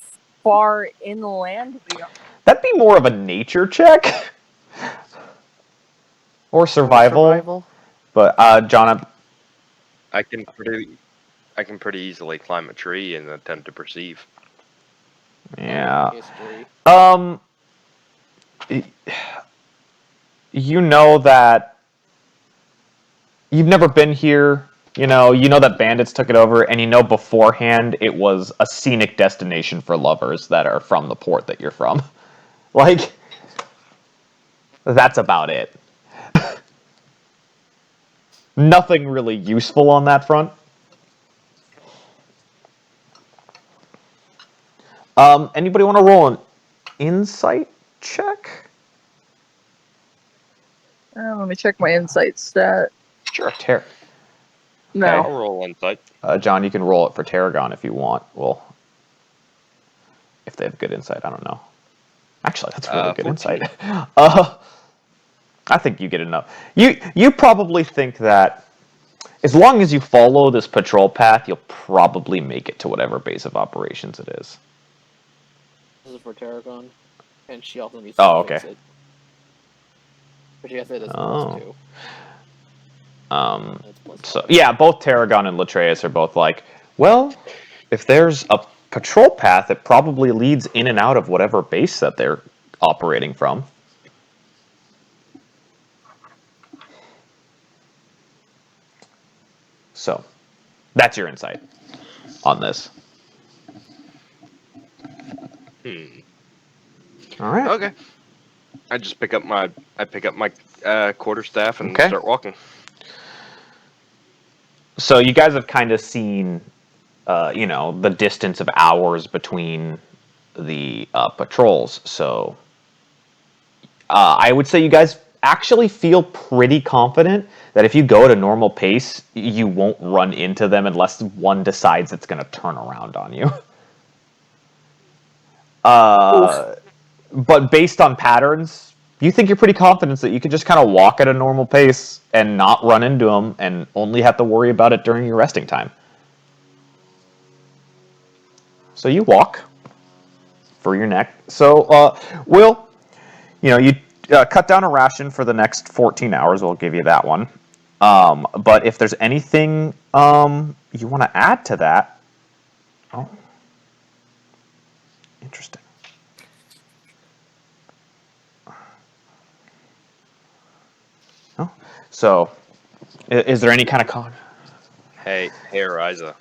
far inland we are. That'd be more of a nature check. Or survival. But, John, I can pretty easily climb a tree and attempt to perceive. yeah. History. You know that you've never been here. You know that bandits took it over, and you know beforehand it was a scenic destination for lovers that are from the port that you're from. Like, that's about it. Nothing really useful on that front. Anybody want to roll an insight check? Let me check my insight stat. Sure. No. I'll roll insight. John, you can roll it for Tarragon if you want. Well, if they have good insight, I don't know. Actually, that's really good 14. insight. I think you get enough. You probably think that as long as you follow this patrol path, you'll probably make it to whatever base of operations it is. This is for Tarragon, and she also needs Oh, to fix okay. it. But she has it as Oh. +2. That's So +5. yeah, both Tarragon and Latreus are both like, well, if there's a patrol path, it probably leads in and out of whatever base that they're operating from. So, that's your insight on this. All right. Okay. I just pick up my quarterstaff and Okay. start walking. So you guys have kind of seen, the distance of hours between the patrols. So I would say you guys actually feel pretty confident that if you go at a normal pace, you won't run into them unless one decides it's going to turn around on you. But based on patterns, you think you're pretty confident that you can just kind of walk at a normal pace and not run into them and only have to worry about it during your resting time. So you walk for your neck. So, you cut down a ration for the next 14 hours. We'll give you that one. But if there's anything you want to add to that, oh, interesting. Oh, so is there any kind of con? Hey, Ariza.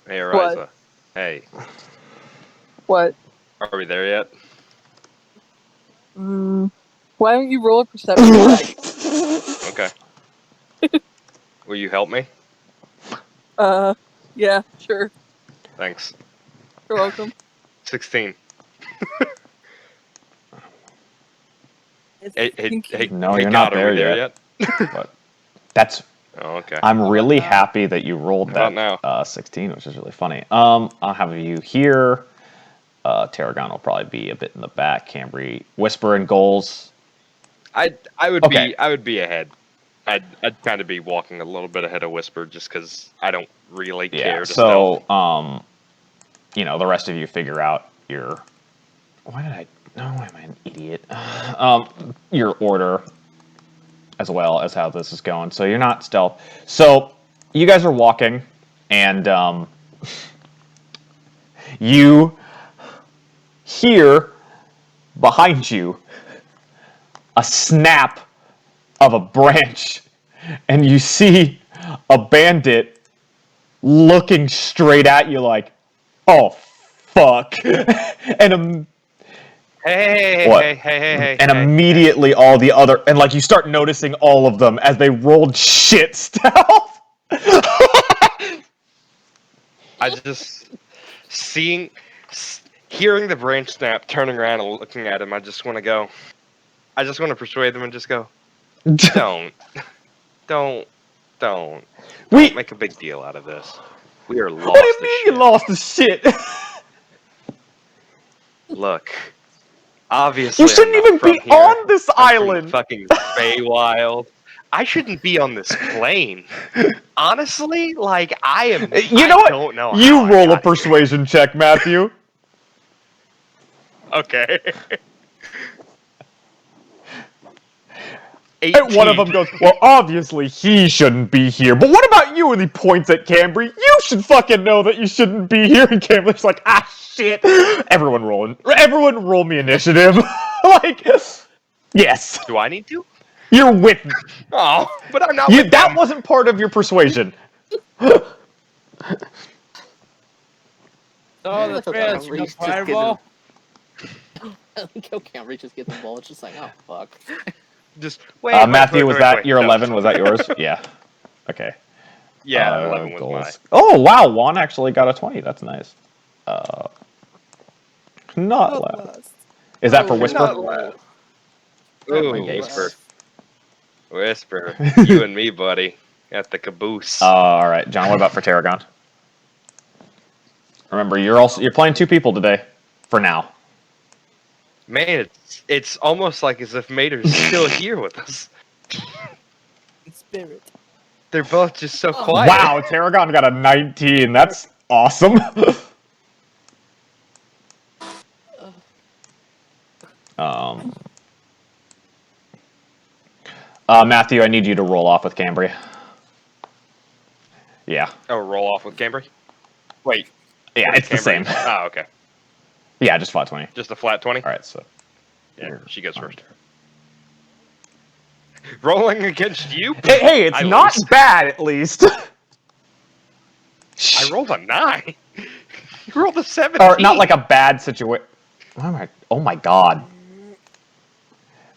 Hey, What? Ariza. Hey, What? are we there yet? Why don't you roll a perception check? Okay. Will you help me? Yeah, sure. Thanks. You're welcome. 16. It's Hey, No, hey, you're God, not are we there there yet. yet? But that's. Oh, okay. I'm about really now? happy that you rolled How that about 16, which is really funny. I'll have you here. Tarragon will probably be a bit in the back. Cambry, Whisper, and Goals. I would Okay. be ahead. I'd kind of be walking a little bit ahead of Whisper just because I don't really care to stealth. So the rest of you figure out your. Why did I? No, am I an idiot? Your order, as well as how this is going. So you're not stealth. So you guys are walking, and you hear behind you a snap of a branch, and you see a bandit looking straight at you like, oh fuck. and what? And Hey. immediately all the other, and like you start noticing all of them as they rolled shit stealth. I just hearing the branch snap, turning around and looking at him. I just want to persuade them and just go, don't We. make a big deal out of this. We are lost What do you as mean shit. you lost the shit? Look, obviously You shouldn't I'm not even from be here. on this I'm from the island. fucking Feywild. I shouldn't be on this plane. Honestly, like I You know what? don't know You how I roll a got here. persuasion check, Matthew. Okay. And one of 18. them goes, well, obviously he shouldn't be here. But what about you? And he points at Cambry. You should fucking know that you shouldn't be here. And Cambry's like, ah, shit. Everyone roll me initiative. like, yes. Do I need to? You're with. Oh, but I'm not with That them. wasn't part of your persuasion. Oh, the That's okay. friends, Reach just fireball. I think how Cam just gets involved. It's just like, oh fuck. Just wait. Matthew, was that your No. 11? Was that yours? Yeah. Okay. Yeah, 11 was goals. mine. Oh, wow. Juan actually got a 20. That's nice. Not left. Is that for Whisper? Not left. Ooh, Yikes. Whisper. You and me, buddy, at the caboose. All right, John. What about for Tarragon? Remember, you're playing 2 people today, for now. Man, it's almost like as if Mater's still here with us. In spirit. They're both just so quiet. Wow, Tarragon got a 19. That's awesome. Matthew, I need you to roll off with Cambria. Yeah. Oh, roll off with Cambry? Wait. Yeah, it's the same. Oh, okay. Yeah, just flat 20. Just a flat 20? All right, so. Yeah, she goes first. Rolling against you? Hey, it's not bad, at least. I rolled a 9. You rolled a 17. Or not like a bad situation. Oh my god.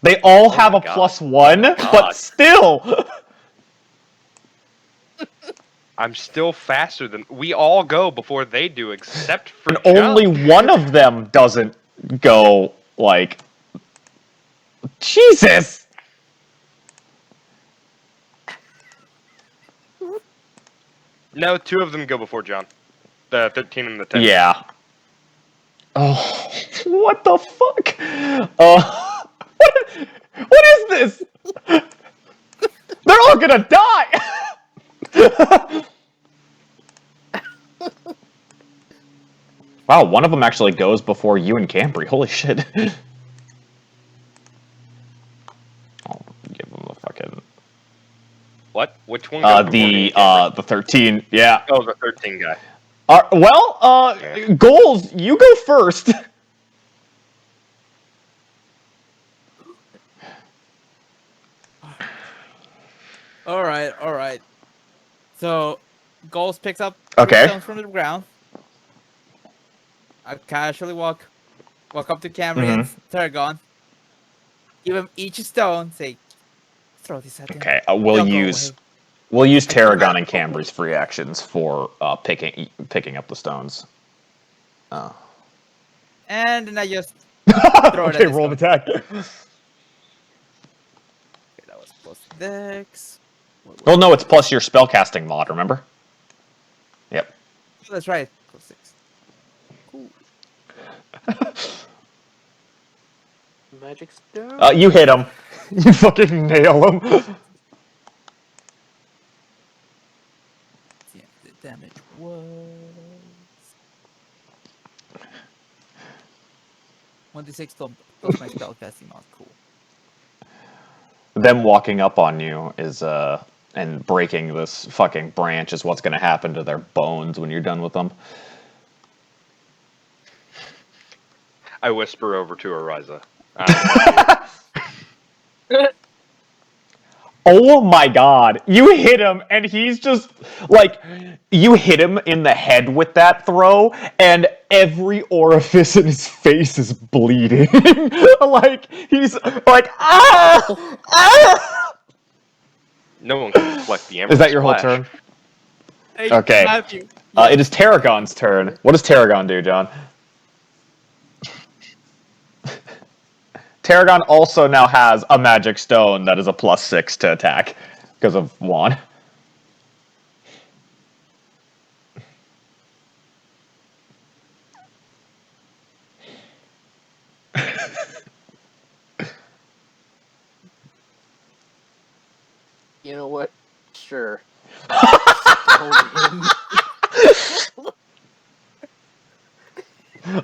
They all have a +1, but still. I'm still faster than we all go before they do, except for And only one of them doesn't go like. Jesus. No, 2 of them go before John. The 13 and the 10. Yeah. Oh, what the fuck? What is this? They're all gonna die! Wow, one of them actually goes before you and Cambry. Holy shit. I'll give them a fucking... What? Which Which one goes before me and Cameron? The 13. Yeah. Oh, the 13 guy. Well, Goals, you go first. All right. So, Goals picks up Okay. 3 stones from the ground. I casually walk up to Cameron and Tarragon. Give him each stone. Say, throw this at them. Okay, They'll we'll go use away. Tarragon and Cambri's free actions for picking up the stones. Oh. And then I just throw it Okay, at this roll an stone. attack. Okay, that was plus Dex. Well, no, it's plus your spellcasting mod. Remember? Yep. Oh, that's right. Plus 6. Cool. Magic stone. You hit him. You fucking nail him. Yeah, the damage was 1d6 plus my spellcasting mod. Cool. Them walking up on you is and breaking this fucking branch is what's going to happen to their bones when you're done with them. I whisper over to Ariza. Oh my god, you hit him and he's just like, you hit him in the head with that throw and every orifice in his face is bleeding. Like, he's like, ah! Ah! No one can deflect the Emerald Is that your whole Splash. turn? Hey, Okay. Matthew. It is Tarragon's turn. What does Tarragon do, John? Tarragon also now has a magic stone that is a +6 to attack because of Juan. You know what? Sure.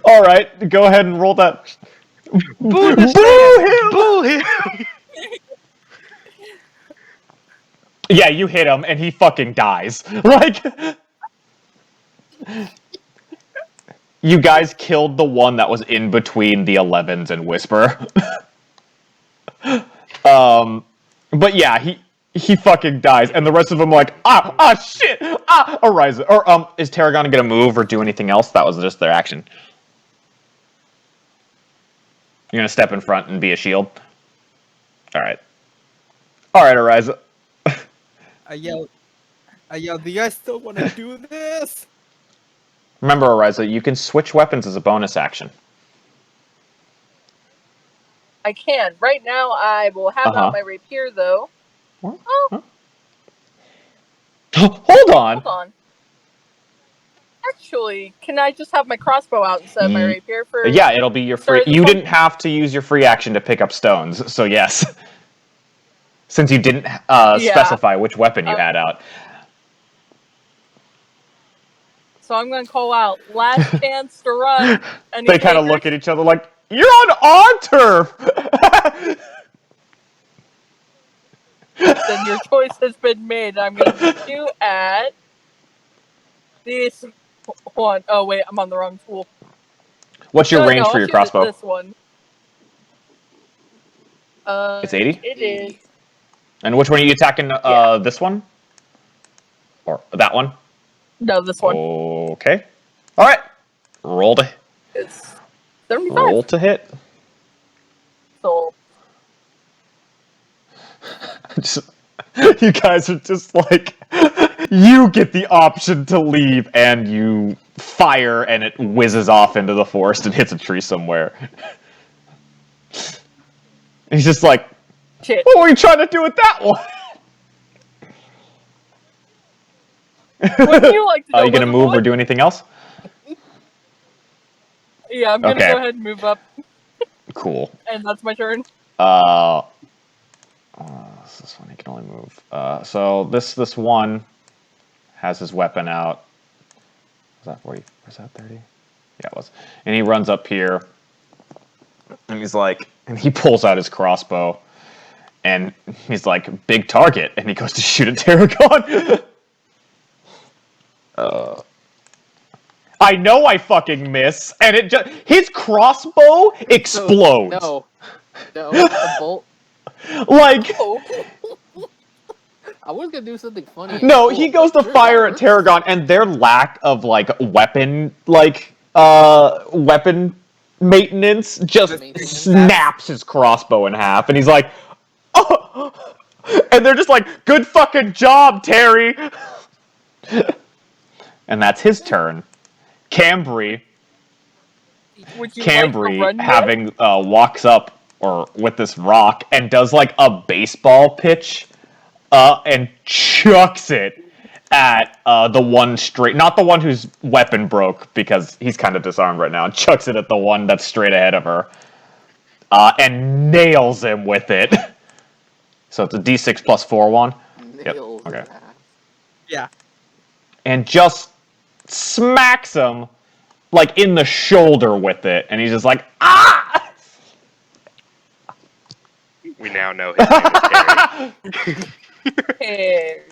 All right, go ahead and roll that. Boo this man! Boo him! Yeah, you hit him and he fucking dies. Like, you guys killed the one that was in between the 11s and Whisper. But yeah, he fucking dies, and the rest of them like, shit, Ariza. Or is Tarragon gonna move or do anything else? That was just their action. You're gonna step in front and be a shield. All right, Ariza. I yelled, do you guys still want to do this? Remember, Ariza, you can switch weapons as a bonus action. I can. Right now, I will have out my rapier, though. What? Oh. Huh? Hold on. Hold on. Actually, can I just have my crossbow out instead of my rapier for... Yeah, it'll be your free... You didn't have to use your free action to pick up stones, so yes. Since you didn't specify which weapon you had out. So I'm going to call out, last chance to run. They kind of look at each other like, you're on our turf! Then your choice has been made. I'm going to put you at this one. Oh, wait, I'm on the wrong tool. What's your range for your crossbow? This one. It's 80? It is. And which one are you attacking? This one? Or that one? No, this one. Okay. Alright. Roll to... It's 75. Roll to hit. So... You guys are just like, you get the option to leave, and you fire, and it whizzes off into the forest and hits a tree somewhere. He's just like, shit. What were you trying to do with that one? Wouldn't you like to know? Are you gonna move or do anything else? Yeah, I'm gonna go ahead and move up. Cool. And that's my turn. This one he can only move. So this one has his weapon out. Was that 40? Was that 30? Yeah, it was. And he runs up here, and he's like, and he pulls out his crossbow, And he's like, big target, and he goes to shoot at Tarragon. I know I fucking miss, and it just his crossbow explodes. No, the bolt. Like, Oh, I was gonna do something funny. and no, cool, he goes but to sure, fire that at works. Tarragon, and their lack of weapon maintenance just Maintenance. snaps his crossbow in half, and he's like, oh! And they're just like, good fucking job, Terry. And that's his turn. Cambry would you like to run having walks up with this rock and does like a baseball pitch and chucks it at the one straight, not the one whose weapon broke because he's kind of disarmed right now, chucks it at the one that's straight ahead of her and nails him with it. So it's a d6 plus 4 one. Nails Okay. his ass. Yeah. And just smacks him like in the shoulder with it, and he's just like, ah! We now know his name is Terry. Harry?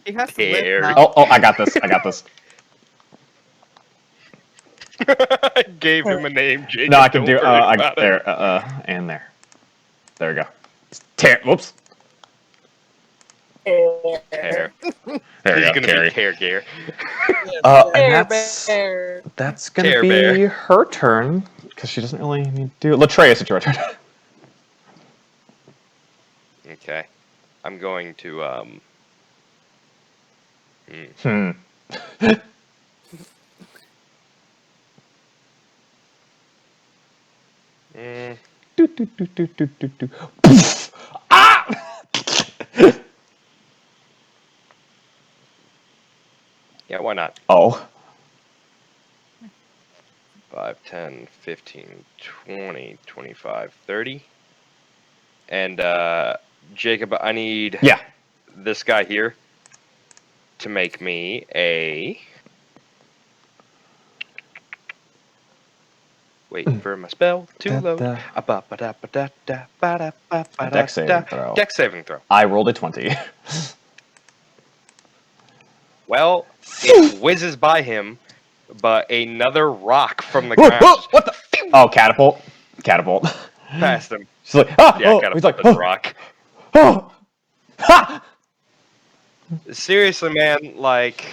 He has to live Terry. now. Oh, I got this. I gave him a name, Jacob. No, I can don't do. worry about it. There, and there. There we go. Whoops. Hair. There we He's go. gonna Carrie. be Care Gear. And Bear, that's bear. gonna Care be Bear. her turn because she doesn't really need to. Latreus, it's your turn. Okay. I'm going to Hmm. Do, do, do, do, do, do, do. Poof! Ah! yeah, why not? Oh. 5, 10, 15, 20, 25, 30. And Jacob, I need Yeah. this guy here to make me a waiting for my spell to load. A dex saving throw. Dex saving throw. I rolled a 20. Well, it whizzes by him, but another rock from the ground just What the? Oh, catapult. Catapult. past him. She's like, ah! Yeah, Oh. got He's a like, the oh, rock. oh, ha! Seriously, man, like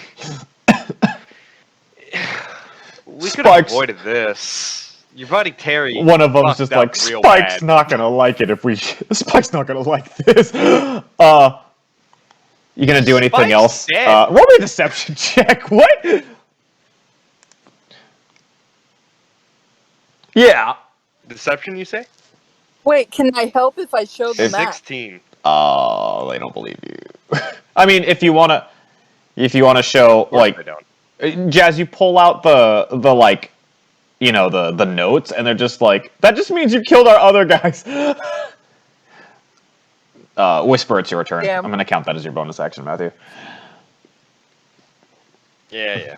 we could have Spikes. avoided this. Your buddy Terry. One of them's fucked just up like, real Spike's bad. not gonna like it if we. Spike's not gonna like this. You gonna do anything Spike's else? dead. Roll me a deception check. What? Yeah. Deception, you say? Wait, can I help if I show the map? 16. Oh, they don't believe you. I mean, if you wanna show Of course they don't. Jazz, you pull out the like, you know, the notes, and they're just like, that just means you killed our other guys. Whisper, it's your turn. Damn. I'm gonna count that as your bonus action, Matthew. Yeah.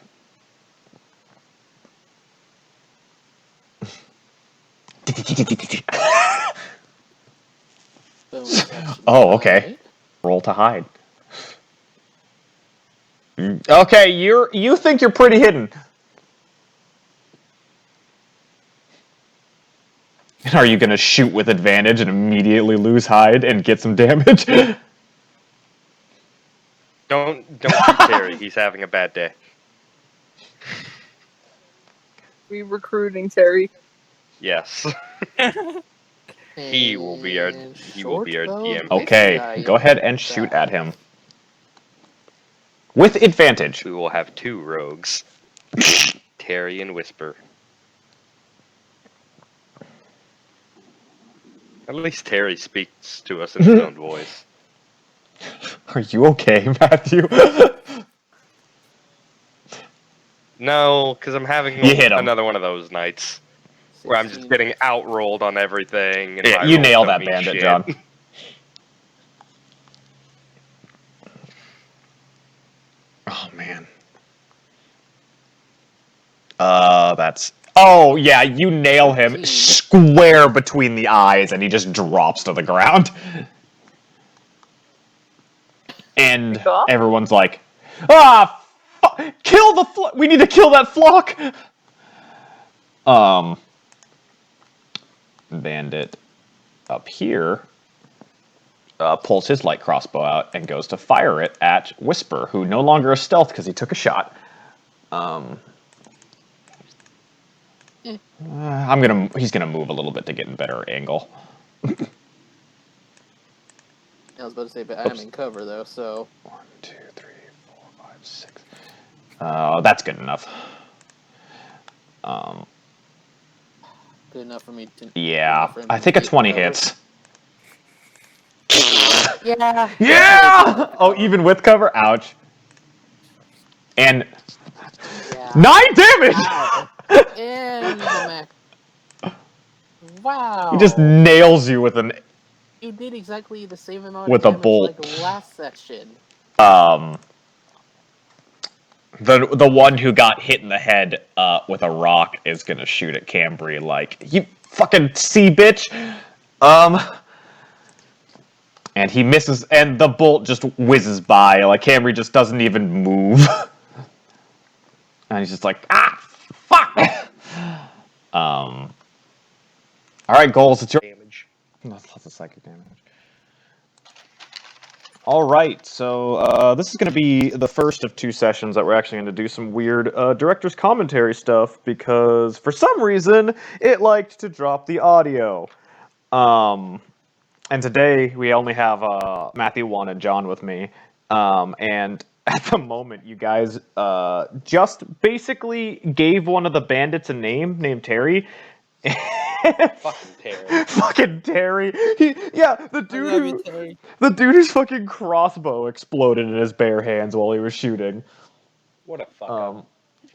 Oh, okay. Roll to hide. Okay, you think you're pretty hidden. Are you gonna shoot with advantage and immediately lose hide and get some damage? Don't shoot Terry. He's having a bad day. We recruiting Terry. Yes. He will be our DM. Okay, go ahead and shoot at him. With advantage. We will have 2 rogues. Terry and Whisper. At least Terry speaks to us in his own voice. Are you okay, Matthew? No, because I'm having You hit him. another one of those nights where I'm just getting outrolled on everything. And Yeah, my you rolls nail don't that mean bandit, shit. John. Oh, man. That's... Oh, yeah, you nail him square between the eyes, and he just drops to the ground. And Go. everyone's like, kill the flock! We need to kill that flock! Bandit up here pulls his light crossbow out and goes to fire it at Whisper, who no longer is stealth because he took a shot. He's gonna move a little bit to get in better angle. I was about to say, but I'm in cover though, so 1, 2, 3, 4, 5, 6. That's good enough. good enough for me to. Yeah, for him I to think a get 20 covered. hits. Yeah. Yeah! Oh, even with cover? Ouch. And Yeah. 9 damage! Ow. And the max. Wow. He just nails you with You did exactly the same amount with of a damage bolt. like last session. The one who got hit in the head with a rock is gonna shoot at Cambry like, you fucking sea bitch! And he misses, and the bolt just whizzes by, like Cambry just doesn't even move. And he's just like, fuck! Alright, Goals, it's your Damage. That's lots of psychic damage. Alright, so this is going to be the first of 2 sessions that we're actually going to do some weird director's commentary stuff, because for some reason, it liked to drop the audio. And today, we only have Matthew, Juan, and John with me. And at the moment, you guys just basically gave one of the bandits a name, named Terry. Fucking Terry. Fucking Terry. The dude whose fucking crossbow exploded in his bare hands while he was shooting. What a fuck up.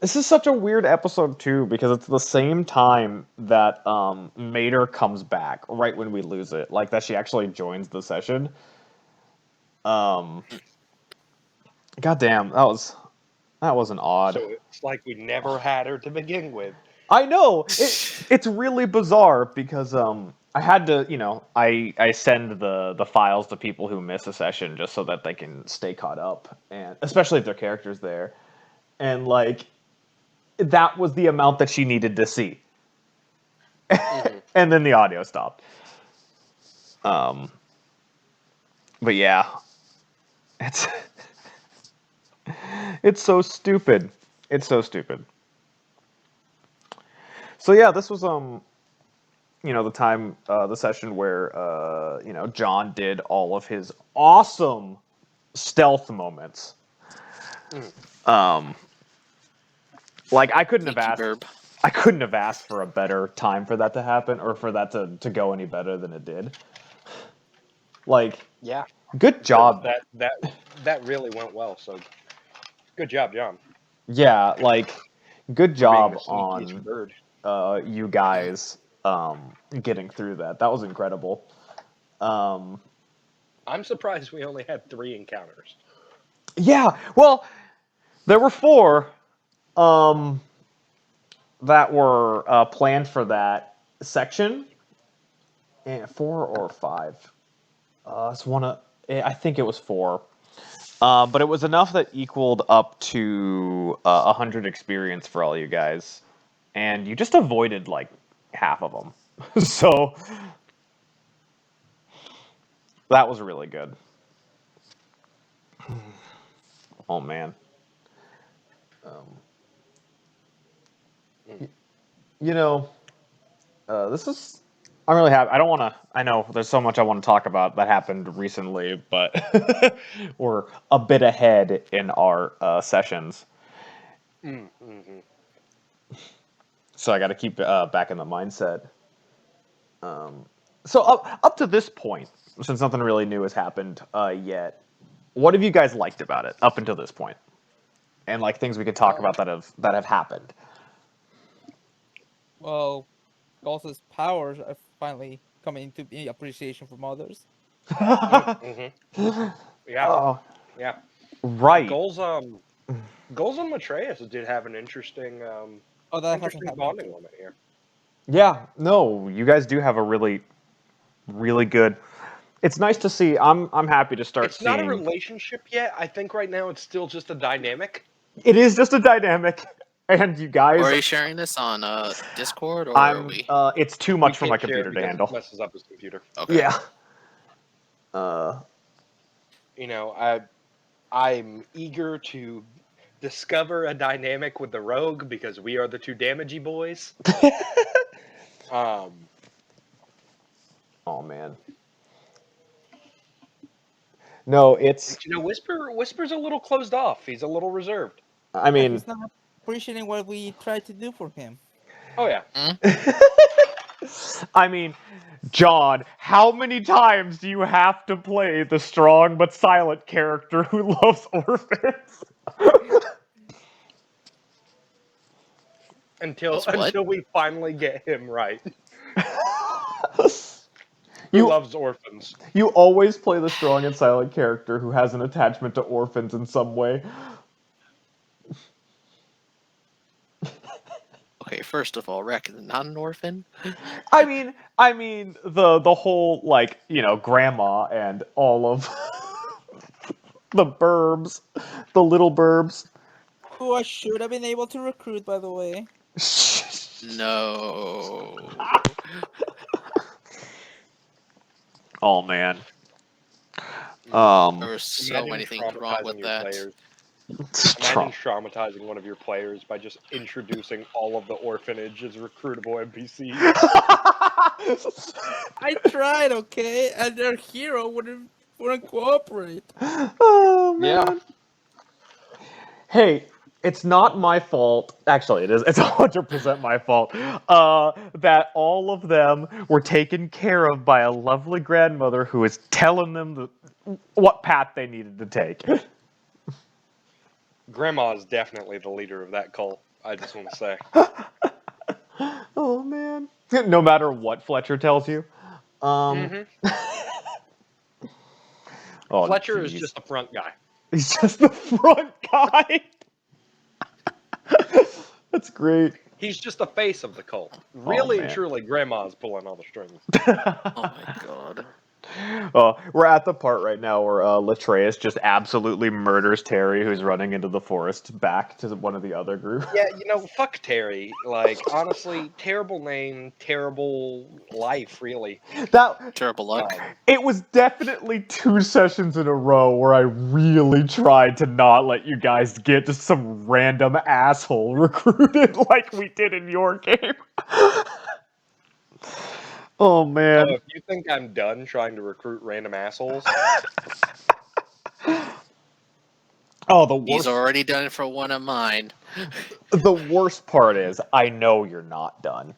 This is such a weird episode too, because it's the same time that Mater comes back, right when we lose it. Like that she actually joins the session. Goddamn, that wasn't odd. So it's like we never had her to begin with. I know! It's really bizarre because I had to, I send the files to people who miss a session just so that they can stay caught up, and especially if their character's there. And like that was the amount that she needed to see. Mm-hmm. And then the audio stopped. But yeah. It's so stupid. It's so stupid. So yeah, this was the time, the session where John did all of his awesome stealth moments. Like I couldn't have asked for a better time for that to happen, or for that to go any better than it did. Like, yeah, good job. That really went well. So, good job, John. Yeah, like, good job on bird. You guys getting through that. That was incredible. I'm surprised we only had 3 encounters. Yeah, well, there were 4 that were planned for that section. And 4 or 5. It's I think it was 4. But it was enough that equaled up to 100 experience for all you guys. And you just avoided, like, half of them. So, that was really good. Oh, man. This is... I'm really happy. I don't want to... I know there's so much I want to talk about that happened recently, but we're a bit ahead in our sessions. Mm-hmm. So I got to keep back in the mindset. So up to this point, since nothing really new has happened yet, what have you guys liked about it up until this point? And like things we could talk about that have happened. Well, Gauss's powers are finally coming into appreciation from others. Mm-hmm. Yeah. Yeah. Right. Goals on Matreus did have an interesting bonding moment here. Yeah, no, you guys do have a really, really good It's nice to see. I'm happy to start It's seeing. not a relationship yet. I think right now it's still just a dynamic. It is just a dynamic, and you guys. Or are you sharing this on Discord, or are we? It's too We much for can't my share it computer to because handle. it messes up his computer. Okay. Yeah. You know, I'm eager to discover a dynamic with the rogue because we are the two damagey boys. Oh man. No, it's. You know, Whisper's a little closed off. He's a little reserved. I mean, He's not appreciating what we tried to do for him. Oh yeah. I mean, John, how many times do you have to play the strong but silent character who loves orphans? Until What? we finally get him right. Who You loves orphans? you always play the strong and silent character who has an attachment to orphans in some way. Okay, first of all, Rek is not an orphan. I mean the whole like, grandma and all of the burbs, the little burbs. Who I should have been able to recruit, by the way. No. Oh man. There were so Imagine many things wrong traumatizing with your that. players. Imagine traumatizing one of your players by just introducing all of the orphanage as recruitable NPCs. I tried, okay, and their hero wouldn't cooperate. Oh man. Yeah. Hey, it's not my fault. Actually, it is. It's 100% my fault. That all of them were taken care of by a lovely grandmother who is telling them what path they needed to take. Grandma is definitely the leader of that cult. I just want to say. Oh man. No matter what Fletcher tells you. Mhm. Oh, Fletcher is geez. just the front guy. He's just the front guy. That's great. He's just the face of the cult. Really and man. truly, Grandma's pulling all the strings. Oh my god. We're at the part right now where Latreus just absolutely murders Terry, who's running into the forest, back to one of the other group. Yeah, fuck Terry. Like, honestly, terrible name, terrible life, really. Terrible luck. It was definitely 2 sessions in a row where I really tried to not let you guys get just some random asshole recruited like we did in your game. Oh man. So if you think I'm done trying to recruit random assholes, Oh, the worst. He's already done it for one of mine. The worst part is, I know you're not done.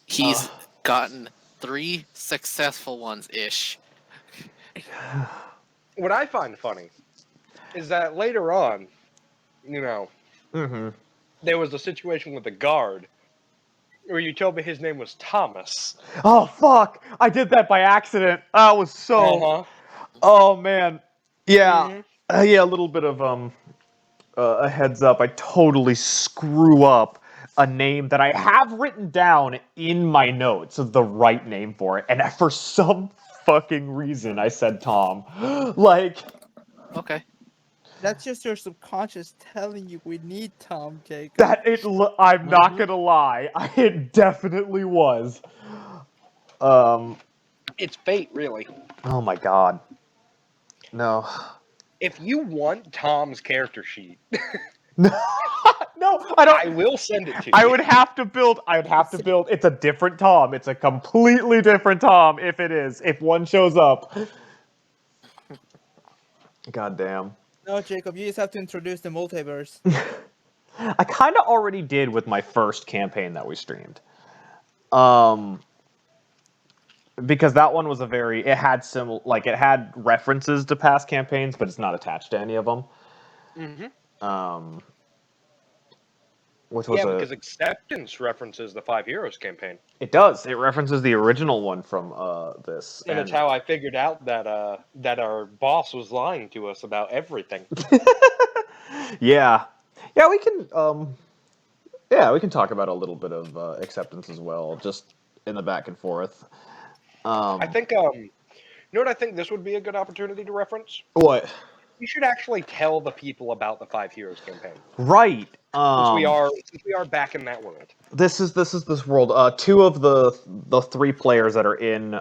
He's gotten 3 successful ones-ish. what I find funny is that later on, Mm-hmm. there was a situation with the guard where you told me his name was Thomas. Oh fuck! I did that by accident. That was so. Uh-huh. Oh man. Yeah. Mhm. Yeah. A little bit of a heads up. I totally screw up a name that I have written down in my notes of the right name for it, and for some fucking reason I said Tom. Like. Okay. That's just your subconscious telling you we need Tom, Jacob. I'm not gonna lie. It definitely was. It's fate, really. Oh my god. No. If you want Tom's character sheet, No, I don't. I will send it to you. I would have to build. It's a different Tom. It's a completely different Tom. If it is, if one shows up. God damn. No, Jacob, you just have to introduce the multiverse. I kind of already did with my first campaign that we streamed. Because that one was it had references to past campaigns, but it's not attached to any of them. Mm-hmm. Which was because Acceptance references the Five Heroes campaign. It does. It references the original one from this. And it's how I figured out that our boss was lying to us about everything. Yeah, we can. We can talk about a little bit of Acceptance as well, just in the back and forth. I think you know what I think this would be a good opportunity to reference. What? You should actually tell the people about the Five Heroes campaign. Right. Since we are back in that world. This world. Two of the three players that are in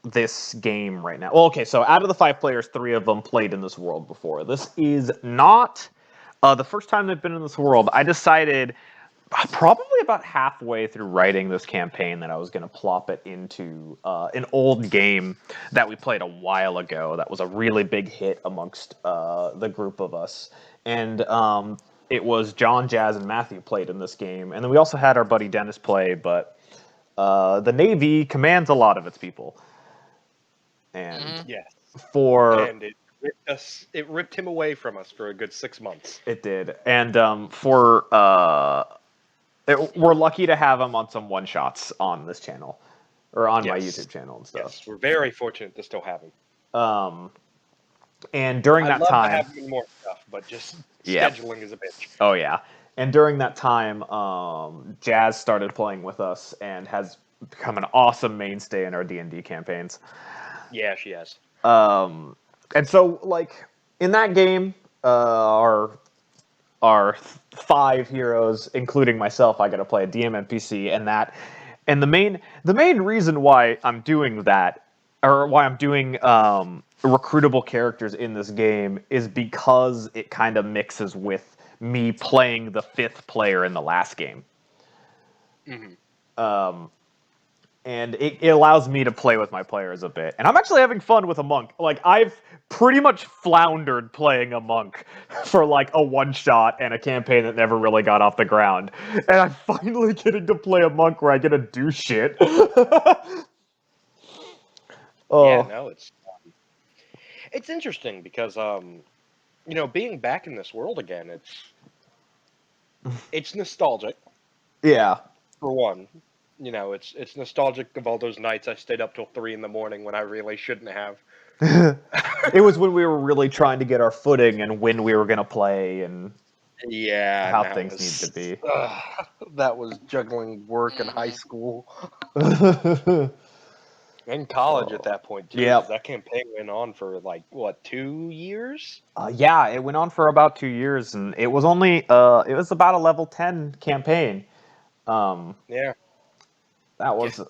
this game right now. Well, okay, so out of the 5 players, 3 of them played in this world before. This is not the first time they've been in this world. I decided probably about halfway through writing this campaign that I was going to plop it into an old game that we played a while ago that was a really big hit amongst the group of us. And it was John, Jazz, and Matthew played in this game. And then we also had our buddy Dennis play, but the Navy commands a lot of its people. And yes, and it ripped him away from us for a good 6 months. It did. And we're lucky to have him on some one-shots on this channel. Or on my YouTube channel and stuff. Yes, we're very fortunate to still have him. And during that time... I'd love to have him in more stuff, but just scheduling is a bitch. Oh, yeah. And during that time, Jazz started playing with us and has become an awesome mainstay in our D&D campaigns. Yeah, she has. And so, like, in that game, our 5 heroes, including myself, I got to play a DM NPC, and the main reason why I'm doing that, or why I'm doing recruitable characters in this game, is because it kind of mixes with me playing the 5th player in the last game. Mm-hmm. And it allows me to play with my players a bit. And I'm actually having fun with a monk. Like, I've pretty much floundered playing a monk for, like, a one-shot and a campaign that never really got off the ground. And I'm finally getting to play a monk where I get to do shit. Yeah, no, it's interesting because, being back in this world again, it's nostalgic. Yeah. For one. It's nostalgic of all those nights I stayed up till 3 in the morning when I really shouldn't have. It was when we were really trying to get our footing and when we were going to play and how things need to be. That was juggling work in high school. And college at that point, too. Yeah. That campaign went on for, 2 years? Yeah, it went on for about 2 years, and it was only, it was about a level 10 campaign. Yeah. That was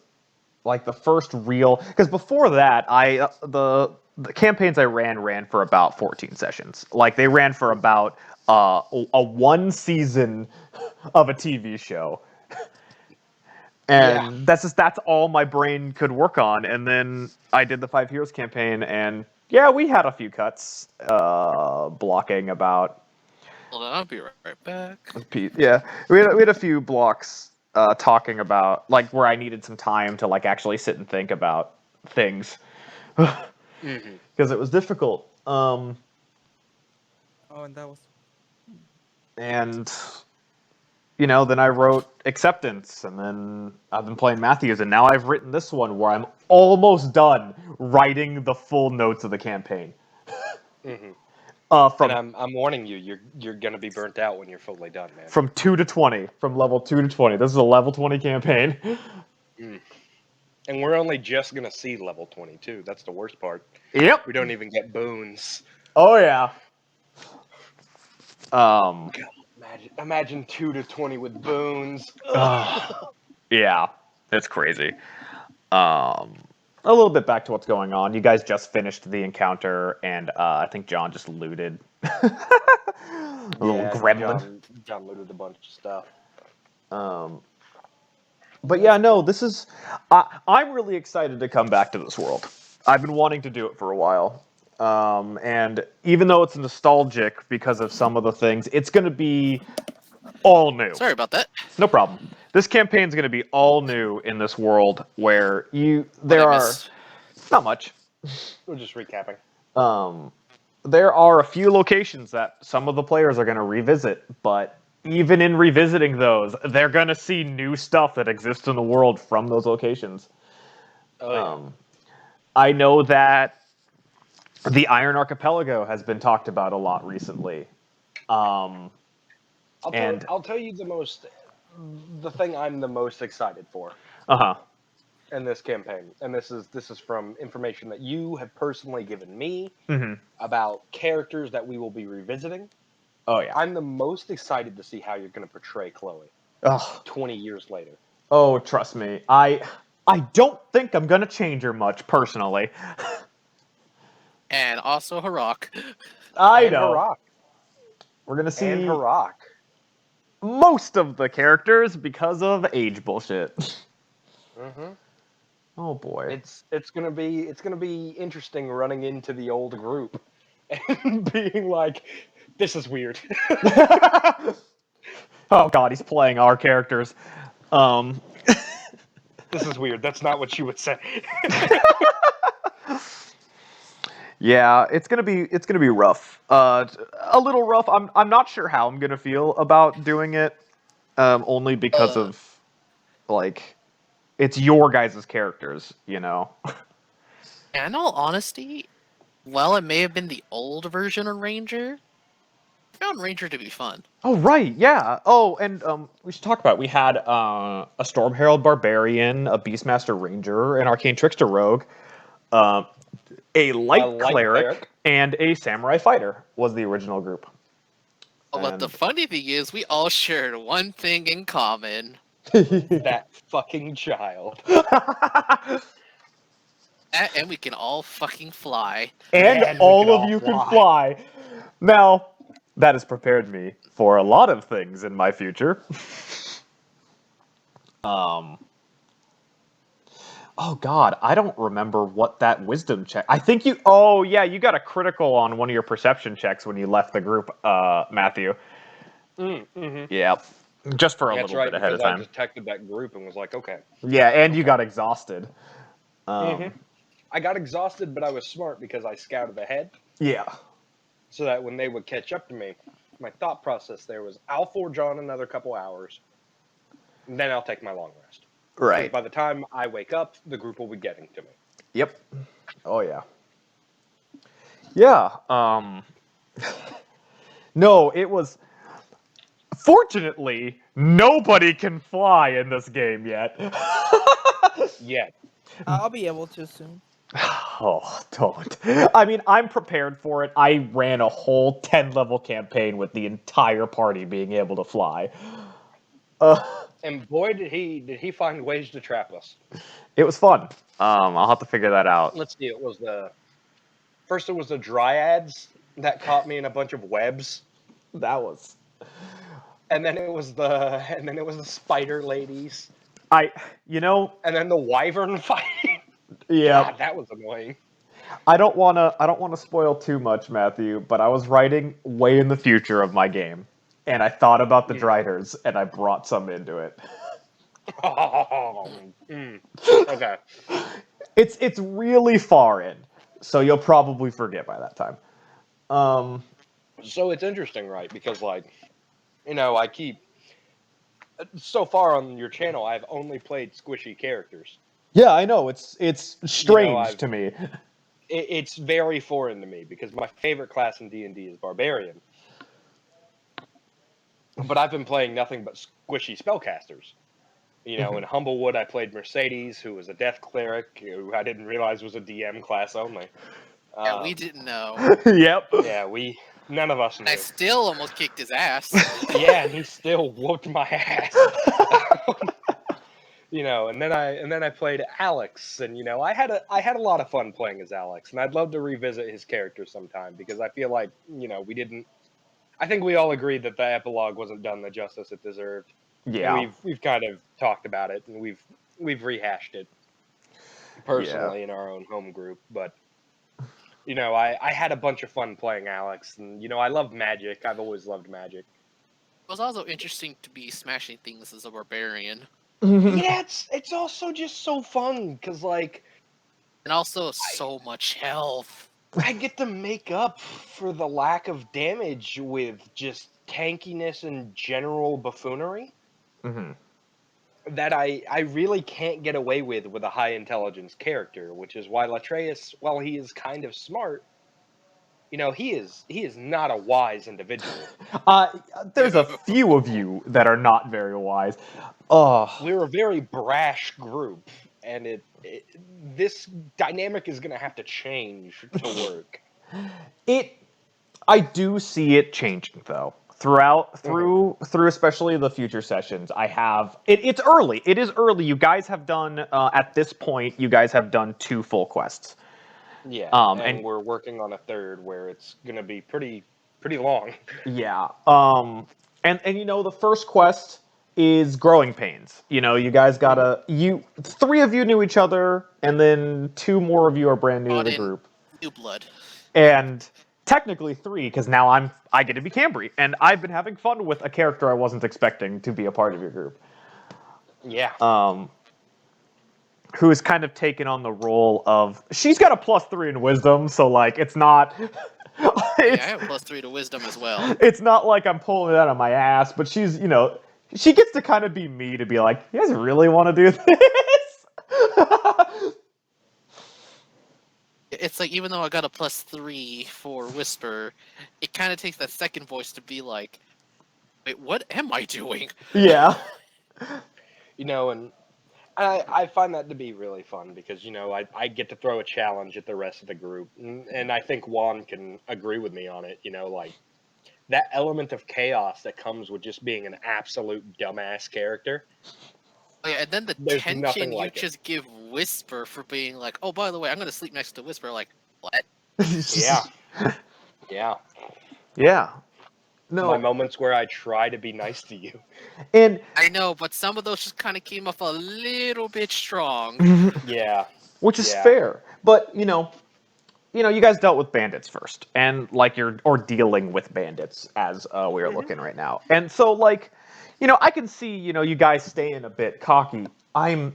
like the first real, because before that, the campaigns I ran for about 14 sessions. Like, they ran for about a 1 season of a TV show. And that's all my brain could work on. And then I did the 5 Heroes campaign, and yeah, we had a few cuts blocking about. Hold on, I'll be right back. Yeah, we had a few blocks talking about, like, where I needed some time to, like, actually sit and think about things because it was difficult. Oh, and that was. And then I wrote Acceptance, and then I've been playing Matthews, and now I've written this one where I'm almost done writing the full notes of the campaign. And I'm warning you, you're gonna be burnt out when you're fully done, man. From 2 to 20, from level 2 to 20. This is a level 20 campaign. And we're only just gonna see level 22. That's the worst part. Yep. We don't even get boons. Oh yeah. God, imagine 2 to 20 with boons. Yeah, it's crazy. A little bit back to what's going on. You guys just finished the encounter, and I think John just looted. A little gremlin. John looted a bunch of stuff. But yeah, no, this is... I'm really excited to come back to this world. I've been wanting to do it for a while. And even though it's nostalgic because of some of the things, it's going to be all new. Sorry about that. No problem. This campaign's going to be all new in this world where there are... Not much. We're just recapping. There are a few locations that some of the players are going to revisit, but even in revisiting those, they're going to see new stuff that exists in the world from those locations. I know that the Iron Archipelago has been talked about a lot recently. I'll tell you the thing I'm the most excited for. in this campaign, and this is from information that you have personally given me about characters that we will be revisiting. Oh yeah. I'm the most excited to see how you're going to portray Chloe Ugh. 20 years later. Oh, trust me. I don't think I'm gonna change her much personally. And also Harok. I And know. Harok. We're gonna see And Harok. most of the characters because of age bullshit. Mm-hmm. Oh boy. It's gonna be interesting running into the old group and being like, this is weird. Oh god, he's playing our characters. This is weird. That's not what you would say. Yeah, it's gonna be rough. A little rough. I'm not sure how I'm gonna feel about doing it. Only because of like it's your guys' characters, you know. And in all honesty, while it may have been the old version of Ranger, I found Ranger to be fun. Oh right, yeah. Oh, and we should talk about it. We had a Storm Herald Barbarian, a Beastmaster Ranger, an Arcane Trickster Rogue, a light cleric, and a Samurai Fighter was the original group. But the funny thing is, we all shared one thing in common. That fucking child. And we can all fucking fly. And all of you can fly. Now, that has prepared me for a lot of things in my future. Oh god, I don't remember what that wisdom check. I think you. Oh yeah, you got a critical on one of your perception checks when you left the group, Matthew. Mm-hmm. Yeah, just for a little bit ahead of time. I detected that group and was like, okay. Yeah, and you got exhausted. I got exhausted, but I was smart because I scouted ahead. Yeah. So that when they would catch up to me, my thought process there was, I'll forge on another couple hours, and then I'll take my long rest. Right. By the time I wake up, the group will be getting to me. Yep. Oh yeah. Yeah. No, it was. Fortunately, nobody can fly in this game yet. Yet. I'll be able to soon. Oh, don't. I mean, I'm prepared for it. I ran a whole 10-level campaign with the entire party being able to fly. And boy, did he find ways to trap us. It was fun. I'll have to figure that out. Let's see. It was the dryads that caught me in a bunch of webs. That was. And then it was the spider ladies. And then the wyvern fight. Yeah. God, that was annoying. I don't wanna spoil too much, Matthew, but I was writing way in the future of my game, and I thought about the Driders, and I brought some into it. Okay. It's really far in, so you'll probably forget by that time. So it's interesting, right? Because I keep so far on your channel, I've only played squishy characters. Yeah, I know. It's strange to me. It's very foreign to me because my favorite class in D&D is Barbarian. But I've been playing nothing but squishy spellcasters. In Humblewood, I played Mercedes, who was a death cleric, who I didn't realize was a DM class only. Yeah, we didn't know. Yep. Yeah, none of us knew. I still almost kicked his ass. Yeah, and he still whooped my ass. And then I played Alex, and I had a lot of fun playing as Alex, and I'd love to revisit his character sometime because I feel like we didn't. I think we all agreed that the epilogue wasn't done the justice it deserved. Yeah, and we've kind of talked about it, and we've rehashed it personally in our own home group, but. I had a bunch of fun playing Alex, and I love magic. I've always loved magic. It was also interesting to be smashing things as a barbarian. Yeah, it's also just so fun because and also so much health. I get to make up for the lack of damage with just tankiness and general buffoonery that I really can't get away with a high intelligence character, which is why Latreus, while he is kind of smart, he is not a wise individual. There's a few of you that are not very wise. We're a very brash group, and this dynamic is gonna have to change to work. I do see it changing though. Through especially the future sessions, I have it's early. It is early. You guys have done at this point. You guys have done 2 full quests. Yeah, And and we're working on a third where it's gonna be pretty long. yeah. And the first quest is growing pains. You guys gotta 3 of you knew each other, and then 2 more of you are brand new to Brought the in group. new blood. And technically 3, because now I get to be Cambry, and I've been having fun with a character I wasn't expecting to be a part of your group. Yeah. Who has kind of taken on the role of she's got a +3 in wisdom, so like it's not Yeah, I have +3 to wisdom as well. it's not like I'm pulling it out of my ass, but she's she gets to kind of be me to be like, you guys really want to do this? It's like, even though I got a +3 for Whisper, it kind of takes that second voice to be like, wait, what am I doing? Yeah. And I find that to be really fun because, I get to throw a challenge at the rest of the group. And I think Juan can agree with me on it. Like that element of chaos that comes with just being an absolute dumbass character. Oh, yeah, and then the There's tension nothing you like it. just give Whisper for being like, oh, by the way, I'm going to sleep next to Whisper. Like, what? Yeah. Yeah. Yeah. No. My moments where I try to be nice to you. And I know, but some of those just kind of came off a little bit strong. Yeah. which is Yeah. fair. But, you guys dealt with bandits first, and like or dealing with bandits as we are looking right now. And so like, I can see, you guys staying a bit cocky. I'm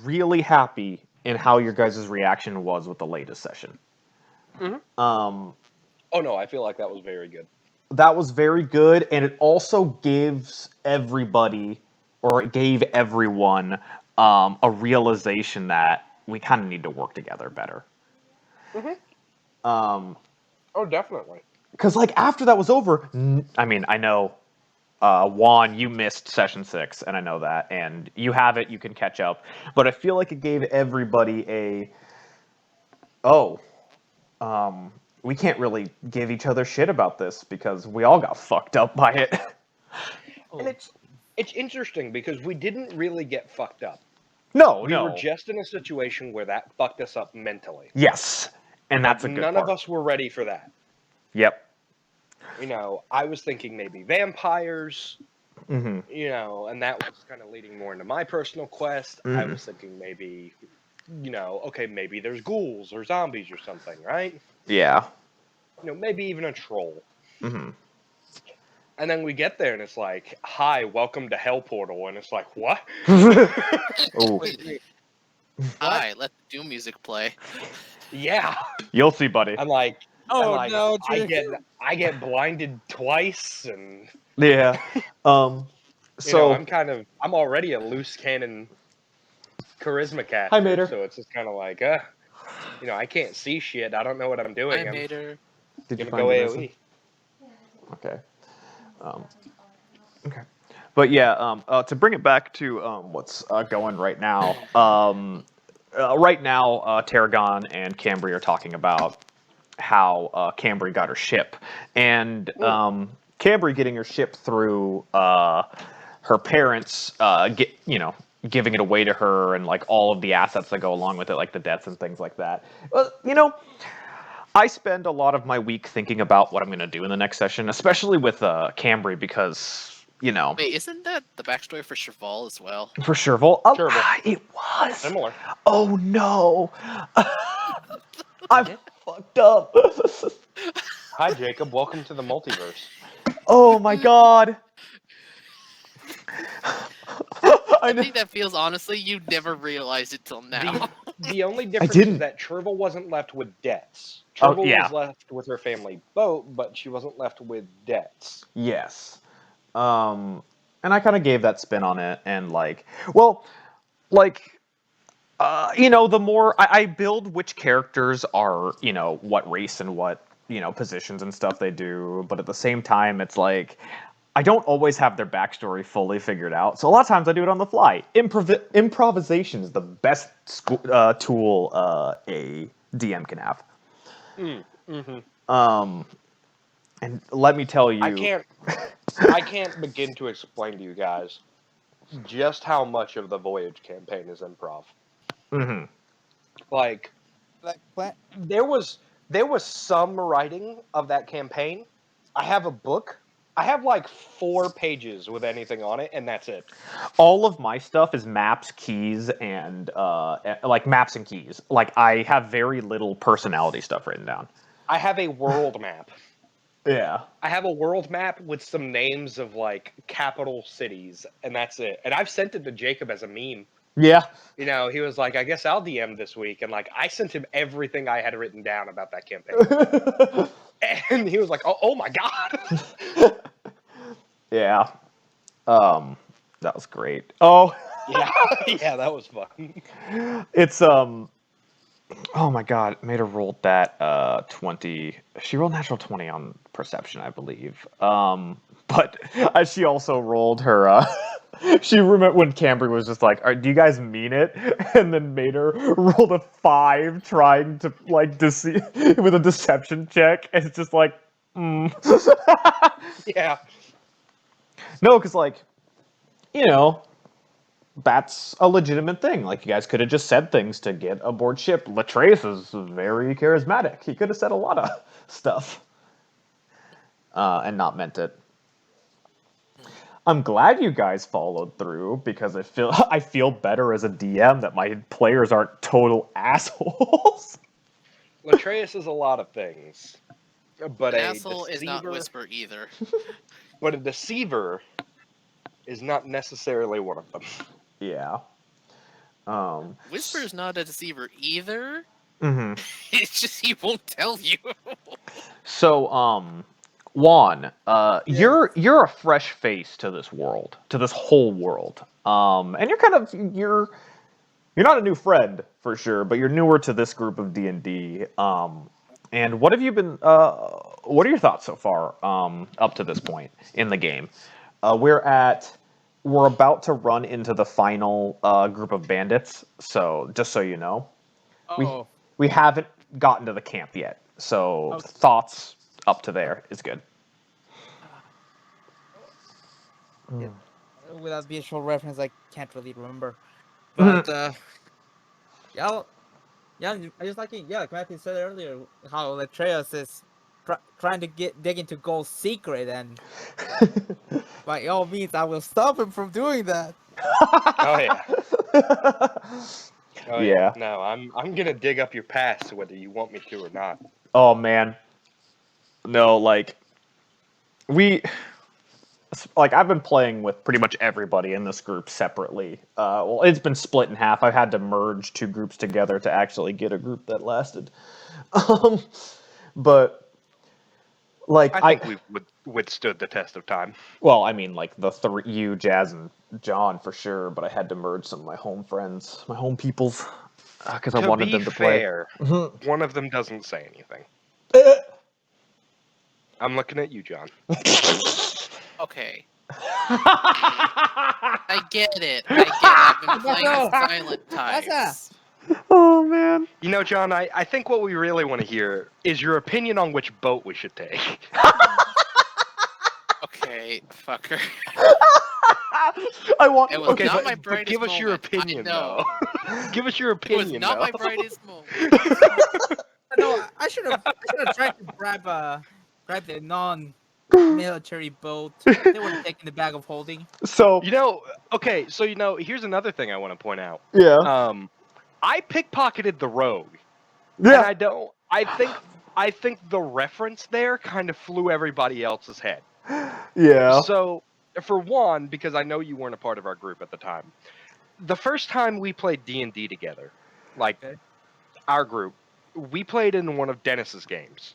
really happy in how your guys' reaction was with the latest session. Oh no, I feel like that was very good. That was very good, and it also gives everybody, or it gave everyone, a realization that we kind of need to work together better. Oh, definitely. Because like after that was over, I mean, I know, Juan, you missed session 6, and I know that, and you have it, you can catch up. But I feel like it gave everybody we can't really give each other shit about this because we all got fucked up by it. And it's interesting because we didn't really get fucked up. No, We were just in a situation where that fucked us up mentally. Yes, and that's a good None part. of us were ready for that. Yep. I was thinking maybe vampires, Mm-hmm. and that was kind of leading more into my personal quest. I was thinking maybe, okay, maybe there's ghouls or zombies or something, right? Yeah. Maybe even a troll. Mm-hmm. And then we get there and it's like, hi, welcome to Hell Portal. And it's like, what? Oh, Hi, let the Doom music play. Yeah. you'll see, buddy. I'm like, Oh no, I get blinded twice, and Yeah. So I'm already a loose cannon charisma caster. Hi, Mater. So it's just kind of like, I can't see shit. I don't know what I'm doing. I I'm made her. did you gonna find go the AOE. medicine? Okay. Okay. But yeah, to bring it back to what's going right now. Right now, Tarragon and Cambry are talking about how Cambry got her ship, and Cambry getting her ship through her parents, giving it away to her, and like all of the assets that go along with it, like the debts and things like that. I spend a lot of my week thinking about what I'm going to do in the next session, especially with Cambry, because Wait, isn't that the backstory for Cheval as well? for Sherval, Sherval. it was Similar. Oh no, I'm fucked up. Hi, Jacob. Welcome to the multiverse. Oh my god. I think that feels, honestly, you never realized it till now. The only difference didn't. is that Chervil wasn't left with debts. Oh, Chervil yeah. was left with her family boat, but she wasn't left with debts. Yes. And I kind of gave that spin on it, and the more I build which characters are, what race and what, positions and stuff they do, but at the same time, it's like, I don't always have their backstory fully figured out, so a lot of times I do it on the fly. Improvisation is the best tool a DM can have. And let me tell you, I can't begin to explain to you guys just how much of the Voyage campaign is improv. Mhm. Like, Like, there was some writing of that campaign. I have a book. I have like 4 pages with anything on it, and that's it. all of my stuff is maps, keys, and like maps and keys. Like I have very little personality stuff written down. I have a world map. Yeah. I have a world map with some names of like capital cities, and that's it. And I've sent it to Jacob as a meme. Yeah. You know, he was like, "I guess I'll DM this week," and like I sent him everything I had written down about that campaign, and he was like, "Oh my god!" Yeah. That was great. Oh, Yeah, yeah, that was fun. it's oh my god, Maida rolled that 20. She rolled natural 20 on perception, I believe. But she also rolled her she remembered when Cambry was just like, do you guys mean it? And then Maida rolled a 5 trying to like deceive with a deception check, and it's just like Yeah, no, because like, you know, that's a legitimate thing. Like, you guys could have just said things to get aboard ship. Latreus is very charismatic. He could have said a lot of stuff and not meant it. I'm glad you guys followed through because I feel better as a DM that my players aren't total assholes. Latreus is a lot of things, but An a asshole is not deceiver, Whisper either. but a deceiver is not necessarily one of them. Yeah. Whisper is not a deceiver either. Mhm. It's just he won't tell you. So, Juan, you're a fresh face to this world, to this whole world. And you're not a new friend for sure, but you're newer to this group of D&D. And what have you been? What are your thoughts so far up to this point in the game? We're about to run into the final group of bandits. So just so you know, oh, we haven't gotten to the camp yet. So Okay. thoughts up to there is good. yeah, without visual reference, I can't really remember. Mhm. But yeah, I just like like Matthew said earlier, how Latreus is trying to dig into Gold's secret, and by all means, I will stop him from doing that. Oh yeah, oh yeah. Yeah. No, I'm gonna dig up your past whether you want me to or not. Oh man. No, I've been playing with pretty much everybody in this group separately. Well, it's been split in half. I've had to merge 2 groups together to actually get a group that lasted. But like I think we've withstood the test of time. well, I mean, like the 3, you, Jazz, and John for sure. But I had to merge some of my home friends, my home peoples, because I To wanted be them to play. fair, one of them doesn't say anything. I'm looking at you, John. Okay. I get it. I've been playing No. silent That's types. Oh man. You know, John, I think what we really want to hear is your opinion on which boat we should take. Okay, fucker. I want. It was Okay, not but, my but brightest give us your moment, I opinion, know. though. Give us your It was opinion, not though. my brightest moment. No, I should have tried to grab the non-military boat. They would have taken the bag of holding. So You know, okay, so here's another thing I want to point out. yeah, I pickpocketed the rogue, and yeah, I think the reference there kind of flew everybody else's head. yeah. So, for one, because I know you weren't a part of our group at the time, the first time we played D&D together, like Okay. our group, we played in one of Dennis's games.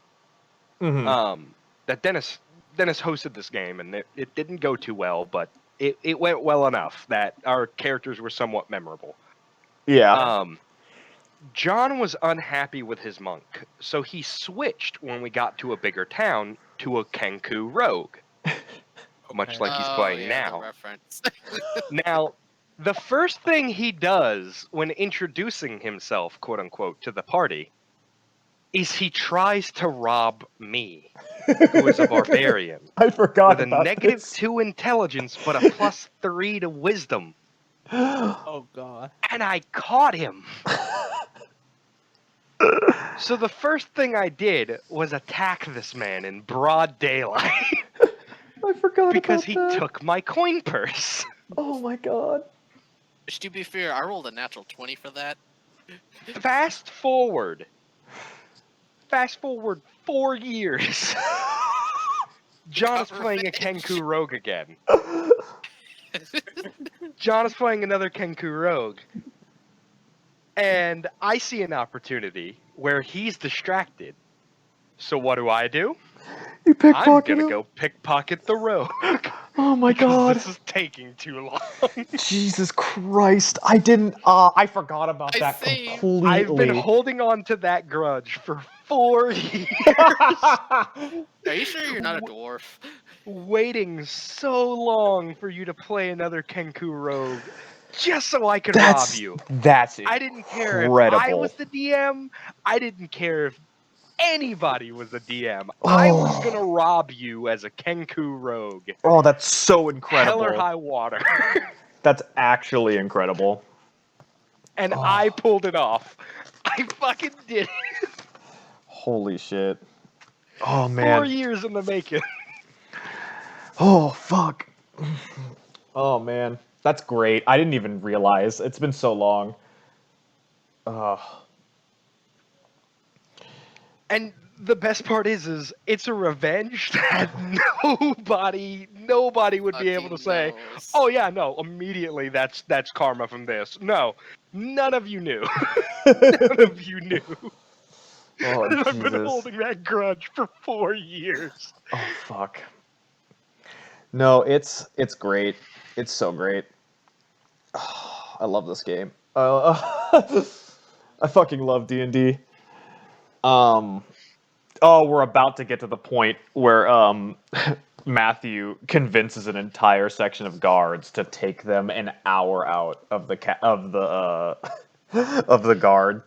That Dennis hosted this game, and it didn't go too well, but it went well enough that our characters were somewhat memorable. Yeah. John was unhappy with his monk, so he switched when we got to a bigger town to a Kenku rogue. much Okay. like he's Oh, playing yeah, the now. reference. Now, the first thing he does when introducing himself, quote unquote, to the party is he tries to rob me, who is a barbarian, I forgot with a about this. -2 intelligence but a +3 to wisdom. Oh god. And I caught him. So the first thing I did was attack this man in broad daylight I forgot because about he that. took my coin purse. Oh my god. Which, to be fair, I rolled a natural 20 for that. Fast forward 4 years. John is Got playing a revenge. Kenku rogue again. John is playing another Kenku rogue. And I see an opportunity where he's distracted. So what do? You I'm pickpocket gonna him? go pickpocket the rogue. Oh my because god. this is taking too long. Jesus Christ. I didn't I forgot about I that saved. completely. I've been holding on to that grudge for 4 years. Are you sure you're not a dwarf? Waiting so long for you to play another Kenku rogue just so I could rob you. That's I didn't care if incredible. I was the DM. I didn't care if anybody was the DM. I was Oh. gonna rob you as a Kenku rogue. Oh, that's so incredible. Hell or high water. That's actually incredible. And Oh. I pulled it off. I fucking did it. Holy shit. Oh 4 man. years in the making. Oh fuck. Oh man. That's great. I didn't even realize. It's been so long. And the best part is it's a revenge that nobody would be able to say, knows. "Oh yeah, no, immediately that's karma from this." No, none of you knew. None of you knew. Oh And I've been Jesus. holding that grudge for 4 years. Oh fuck. No, it's great. It's so great. I love this game. I fucking love D&D. Oh, we're about to get to the point where Matthew convinces an entire section of guards to take them an hour out of the of the guard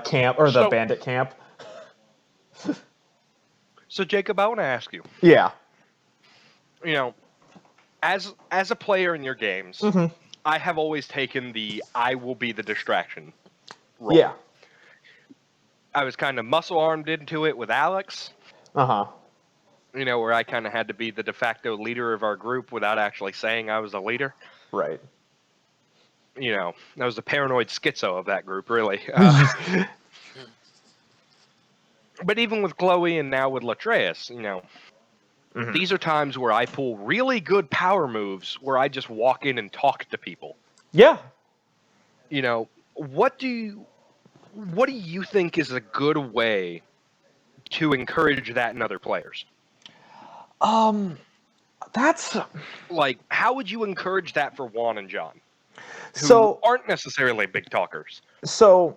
camp or the So- bandit camp. So Jacob, I want to ask you. Yeah. You know, as a player in your games, I have always taken the I will be the distraction role. Yeah. I was kind of muscle armed into it with Alex. Uh-huh. You know, where I kind of had to be the de facto leader of our group without actually saying I was a leader. Right. You know, I was the paranoid schizo of that group, really. But even with Chloe and now with Latreus, you know, these are times where I pull really good power moves where I just walk in and talk to people. Yeah. You know, what do you think is a good way to encourage that in other players? That's Like, how would you encourage that for Juan and John, who so aren't necessarily big talkers, so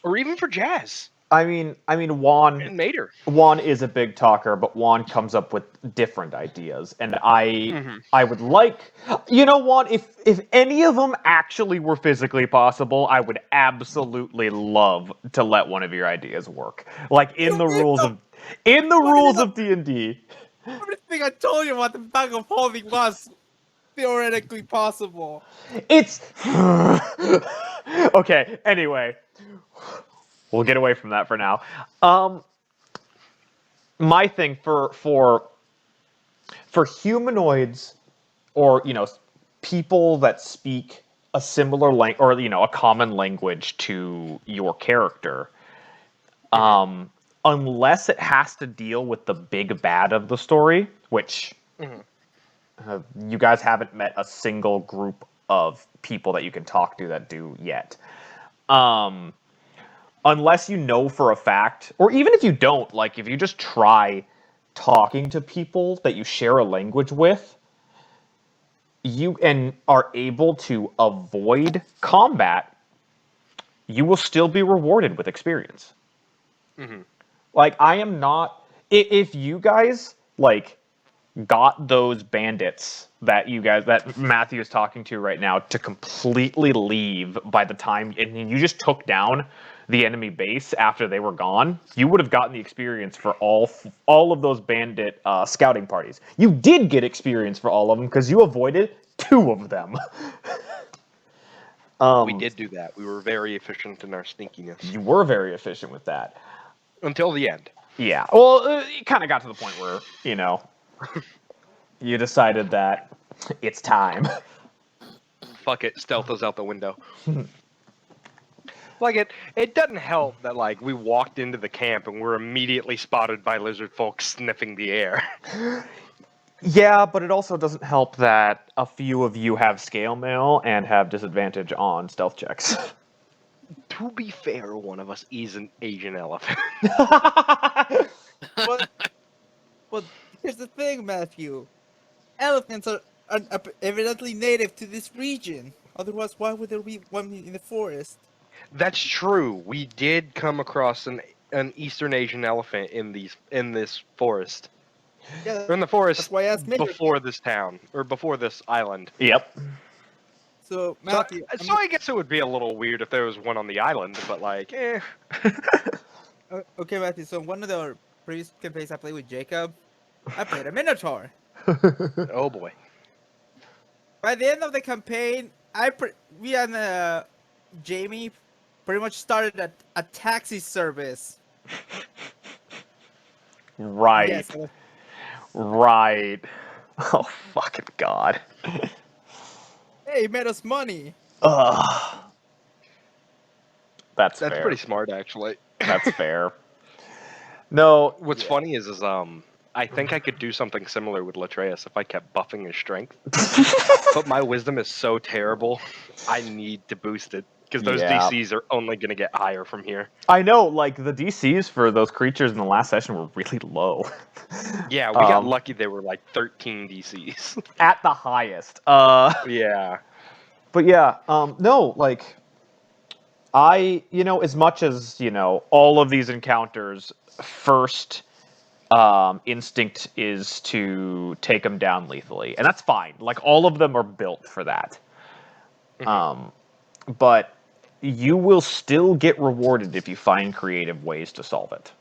or even for Jazz I mean Juan and Mater? Juan is a big talker, but Juan comes up with different ideas, and I would like, you know, Juan, if any of them actually were physically possible, I would absolutely love to let one of your ideas work, like in the rules of D&D. Everything I told you about the bag of holding was theoretically possible. It's okay. Anyway, we'll get away from that for now. My thing for humanoids, or people that speak a similar language, or a common language to your character, unless it has to deal with the big bad of the story, which you guys haven't met a single group of people that you can talk to that do yet. Unless you know for a fact, or even if you don't, like if you just try talking to people that you share a language with, you and are able to avoid combat, you will still be rewarded with experience. Like, I am not, if you guys like got those bandits that Matthew is talking to right now to completely leave by the time, and you just took down the enemy base after they were gone, you would have gotten the experience for all of those bandit scouting parties. You did get experience for all of them because you avoided 2 of them. We did do that. We were very efficient in our sneakiness. You were very efficient with that. Until the end. Yeah. Well, it kind of got to the point where, you decided that it's time. Fuck it, stealth is out the window. Like, it doesn't help that, like, we walked into the camp and we're immediately spotted by lizard folk sniffing the air. Yeah, but it also doesn't help that a few of you have scale mail and have disadvantage on stealth checks. To be fair, one of us is an Asian elephant. Well, here's the thing, Matthew. Elephants are evidently native to this region. Otherwise, why would there be one in the forest? That's true. We did come across an Eastern Asian elephant in this forest. Yeah, Or in the forest that's why I asked Major. before this town, or before this island. Yep. So, Matthew, So I guess it would be a little weird if there was one on the island, but like, okay, Matthew. So one of the previous campaigns I played with Jacob, I played a Minotaur. Oh boy. By the end of the campaign, we and Jamie pretty much started a taxi service. Right. Yes. Right. Oh, fucking God. Hey, he made us money. Ugh. That's fair. Pretty smart, actually. That's fair. No. What's funny is I think I could do something similar with Latreus if I kept buffing his strength. But my wisdom is so terrible, I need to boost it. Because those DCs are only going to get higher from here. I know, like, the DCs for those creatures in the last session were really low. Yeah, we got lucky they were like 13 DCs. At the highest. Yeah. But yeah, no, like, as much as, all of these encounters, first instinct is to take them down lethally. And that's fine. Like, all of them are built for that. But you will still get rewarded if you find creative ways to solve it.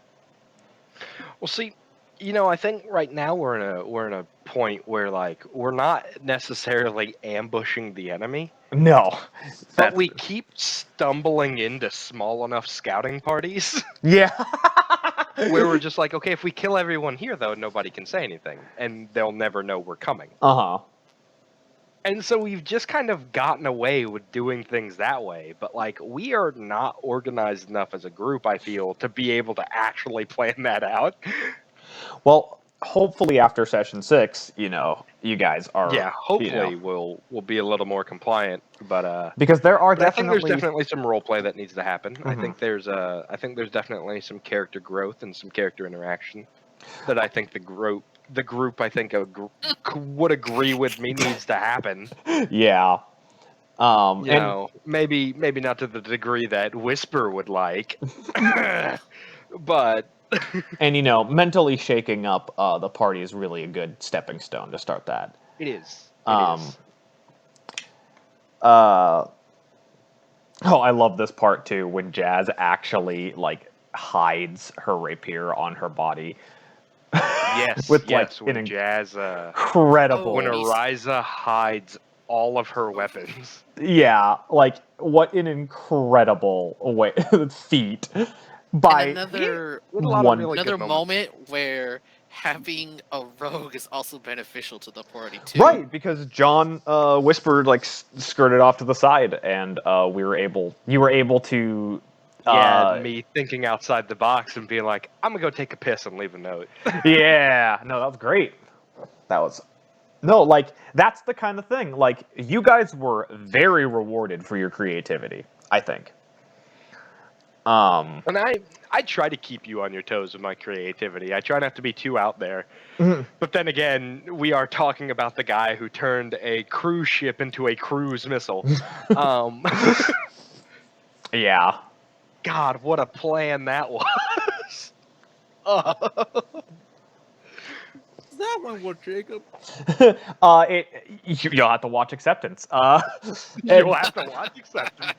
Well, see, I think right now we're in a point where like we're not necessarily ambushing the enemy. No. But we keep stumbling into small enough scouting parties. Yeah. Where we're just like, okay, if we kill everyone here, though, nobody can say anything, and they'll never know we're coming. Uh-huh. And so we've just kind of gotten away with doing things that way, but like we are not organized enough as a group, I feel, to be able to actually plan that out. Well, hopefully after session 6, you guys are. Yeah, hopefully we'll be a little more compliant, but because there are I think definitely there's definitely some role play that needs to happen. I think there's definitely some character growth and some character interaction that I think the group I think would agree with me needs to happen. Yeah. Maybe not to the degree that Whisper would like, but. And mentally shaking up the party is really a good stepping stone to start that. It is. I love this part too when Jazz actually hides her rapier on her body. Yes, with when Jazz incredible. When Ariza hides all of her weapons. Yeah, what an incredible feat. By another moment where having a rogue is also beneficial to the party too. Right, because John whispered skirted off to the side, and you were able to. Me thinking outside the box and being like, I'm gonna go take a piss and leave a note. Yeah, no, that was great. That's the kind of thing. You guys were very rewarded for your creativity, I think. And I try to keep you on your toes with my creativity. I try not to be too out there. But then again, we are talking about the guy who turned a cruise ship into a cruise missile. Yeah. God, what a plan that was. that one work, Jacob? You'll have to watch Acceptance. You'll have to watch Acceptance.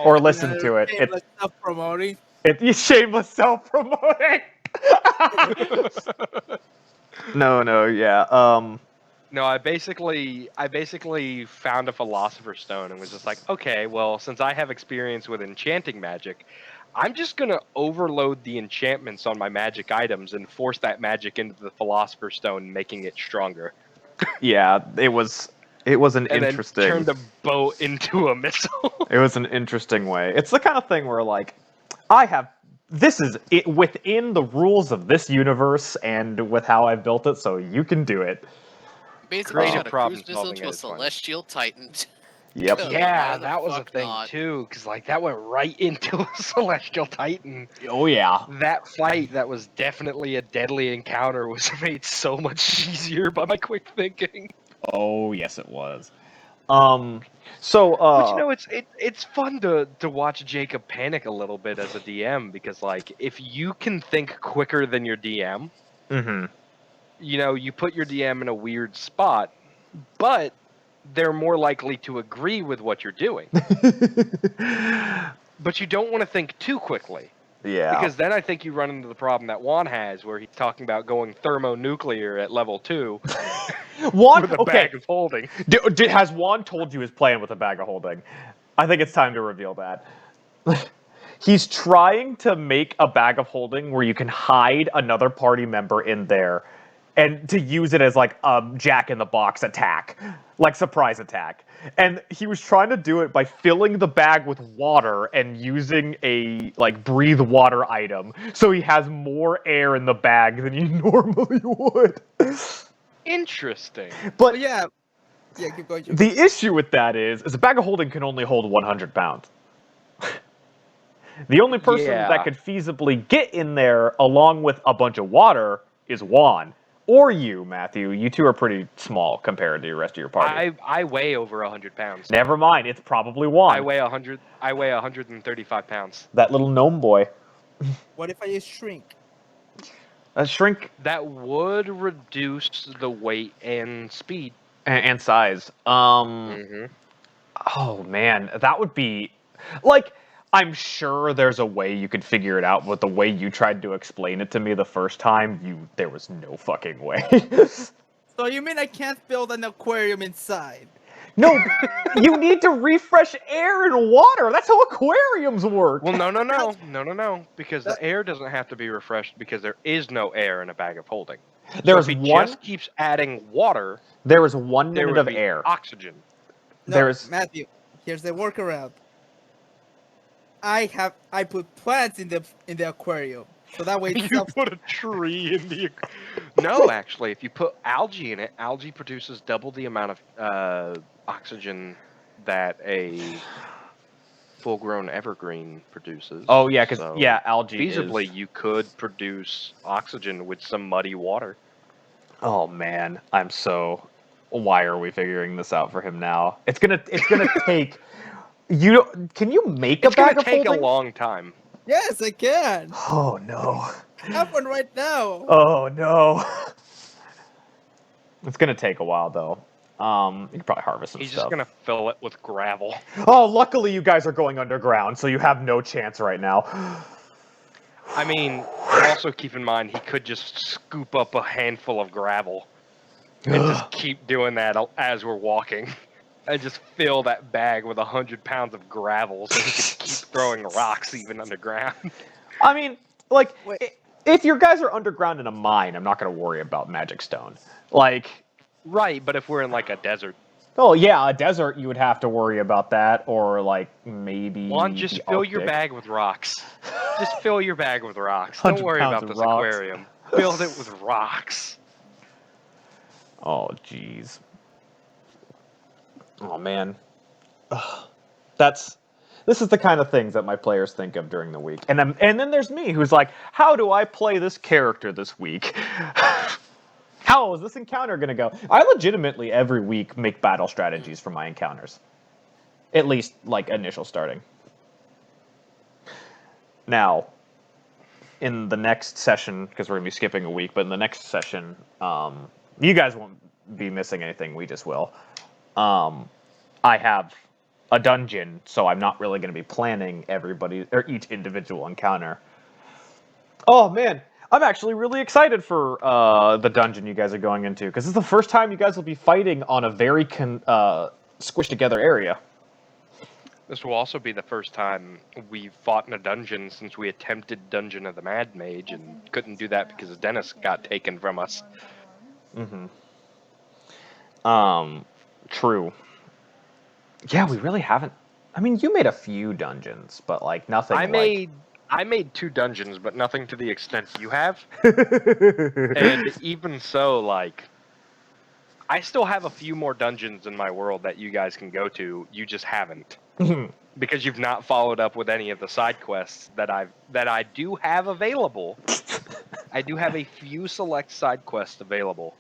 Or listen to it. Shameless self-promoting. It's shameless self-promoting. No, yeah. No, I basically found a philosopher's stone and was just like, okay, well, since I have experience with enchanting magic, I'm just gonna overload the enchantments on my magic items and force that magic into the philosopher's stone, making it stronger. Yeah, it was an And interesting. then turn the bow into a missile. It was an interesting way. It's the kind of thing where like, this is it within the rules of this universe and with how I've built it, so you can do it. Basically, Creative shot a problem cruise missile solving to a is fun. celestial titan. Yep. Why Yeah, the that was a fuck thing not? too, because like that went right into a celestial titan. Oh yeah. That fight, that was definitely a deadly encounter, was made so much easier by my quick thinking. Oh yes, it was. But you know, it's fun to watch Jacob panic a little bit as a DM because like if you can think quicker than your DM, Mhm. you know, you put your DM in a weird spot, but they're more likely to agree with what you're doing. But you don't want to think too quickly. Yeah. Because then I think you run into the problem that Juan has, where he's talking about going thermonuclear at level 2 Juan, with a okay. bag of holding. Has Juan told you his plan with a bag of holding? I think it's time to reveal that. He's trying to make a bag of holding where you can hide another party member in there and to use it as like a jack-in-the-box attack, like surprise attack. And he was trying to do it by filling the bag with water and using a like breathe water item, so he has more air in the bag than you normally would. Interesting. But yeah, keep going. Jacob. the issue with that is a bag of holding can only hold 100 pounds. The only person Yeah. that could feasibly get in there along with a bunch of water is Juan. Or you, Matthew. You two are pretty small compared to the rest of your party. I weigh over 100 pounds. Never mind, it's probably Juan. I weigh 135 pounds. That little gnome boy. What if I just shrink? A shrink That would reduce the weight and speed. and size. Mm-hmm. Oh man, that would be like, I'm sure there's a way you could figure it out, but the way you tried to explain it to me the first time, there was no fucking way. So you mean I can't build an aquarium inside? No, you need to refresh air and water. That's how aquariums work. Well, no, because the air doesn't have to be refreshed because there is no air in a bag of holding. There's so if he one. just keeps adding water, There is 1 there minute would of be air. oxygen. No, There's- Matthew. Here's the workaround. I put plants in the aquarium, so that way it's You self- put a tree in the. No, actually, if you put algae in it, algae produces double the amount of oxygen that a full-grown evergreen produces. Oh yeah, because So, algae feasibly, is. you could produce oxygen with some muddy water. Oh man, I'm so. Why are we figuring this out for him now? It's gonna take. Can you make It's a bag gonna of take holding? a long time. Yes, I can. Oh no. I have one right now. Oh no. It's gonna take a while though. You can probably harvest some He's stuff. just gonna fill it with gravel. Oh, luckily you guys are going underground, so you have no chance right now. I mean, also keep in mind he could just scoop up a handful of gravel and just keep doing that as we're walking. And just fill that bag with 100 pounds of gravel so he can keep throwing rocks even underground. I mean, like, Wait. if your guys are underground in a mine, I'm not gonna worry about magic stone. Like, Right, but if we're in like a desert, oh yeah, a desert you would have to worry about that, or like maybe. Juan, just the fill your Arctic. bag with rocks. Just fill your bag with rocks. 100 Don't worry pounds about of this rocks. aquarium. Build it with rocks. Oh jeez. Oh man. Ugh. This is the kind of things that my players think of during the week. And then there's me who's like, how do I play this character this week? How is this encounter going to go? I legitimately every week make battle strategies for my encounters. At least like initial starting. Now, in the next session, because we're going to be skipping a week, but in the next session, you guys won't be missing anything. We just will. I have a dungeon, so I'm not really going to be planning everybody or each individual encounter. Oh man, I'm actually really excited for the dungeon you guys are going into, because this is the first time you guys will be fighting on a very squished together area. This will also be the first time we've fought in a dungeon since we attempted Dungeon of the Mad Mage and couldn't do that because Dennis got taken from us. True. Yeah, we really haven't. I mean, you made a few dungeons, but like nothing. I made 2 dungeons, but nothing to the extent you have. And even so, like, I still have a few more dungeons in my world that you guys can go to. You just haven't. Because you've not followed up with any of the side quests that I do have available. I do have a few select side quests available,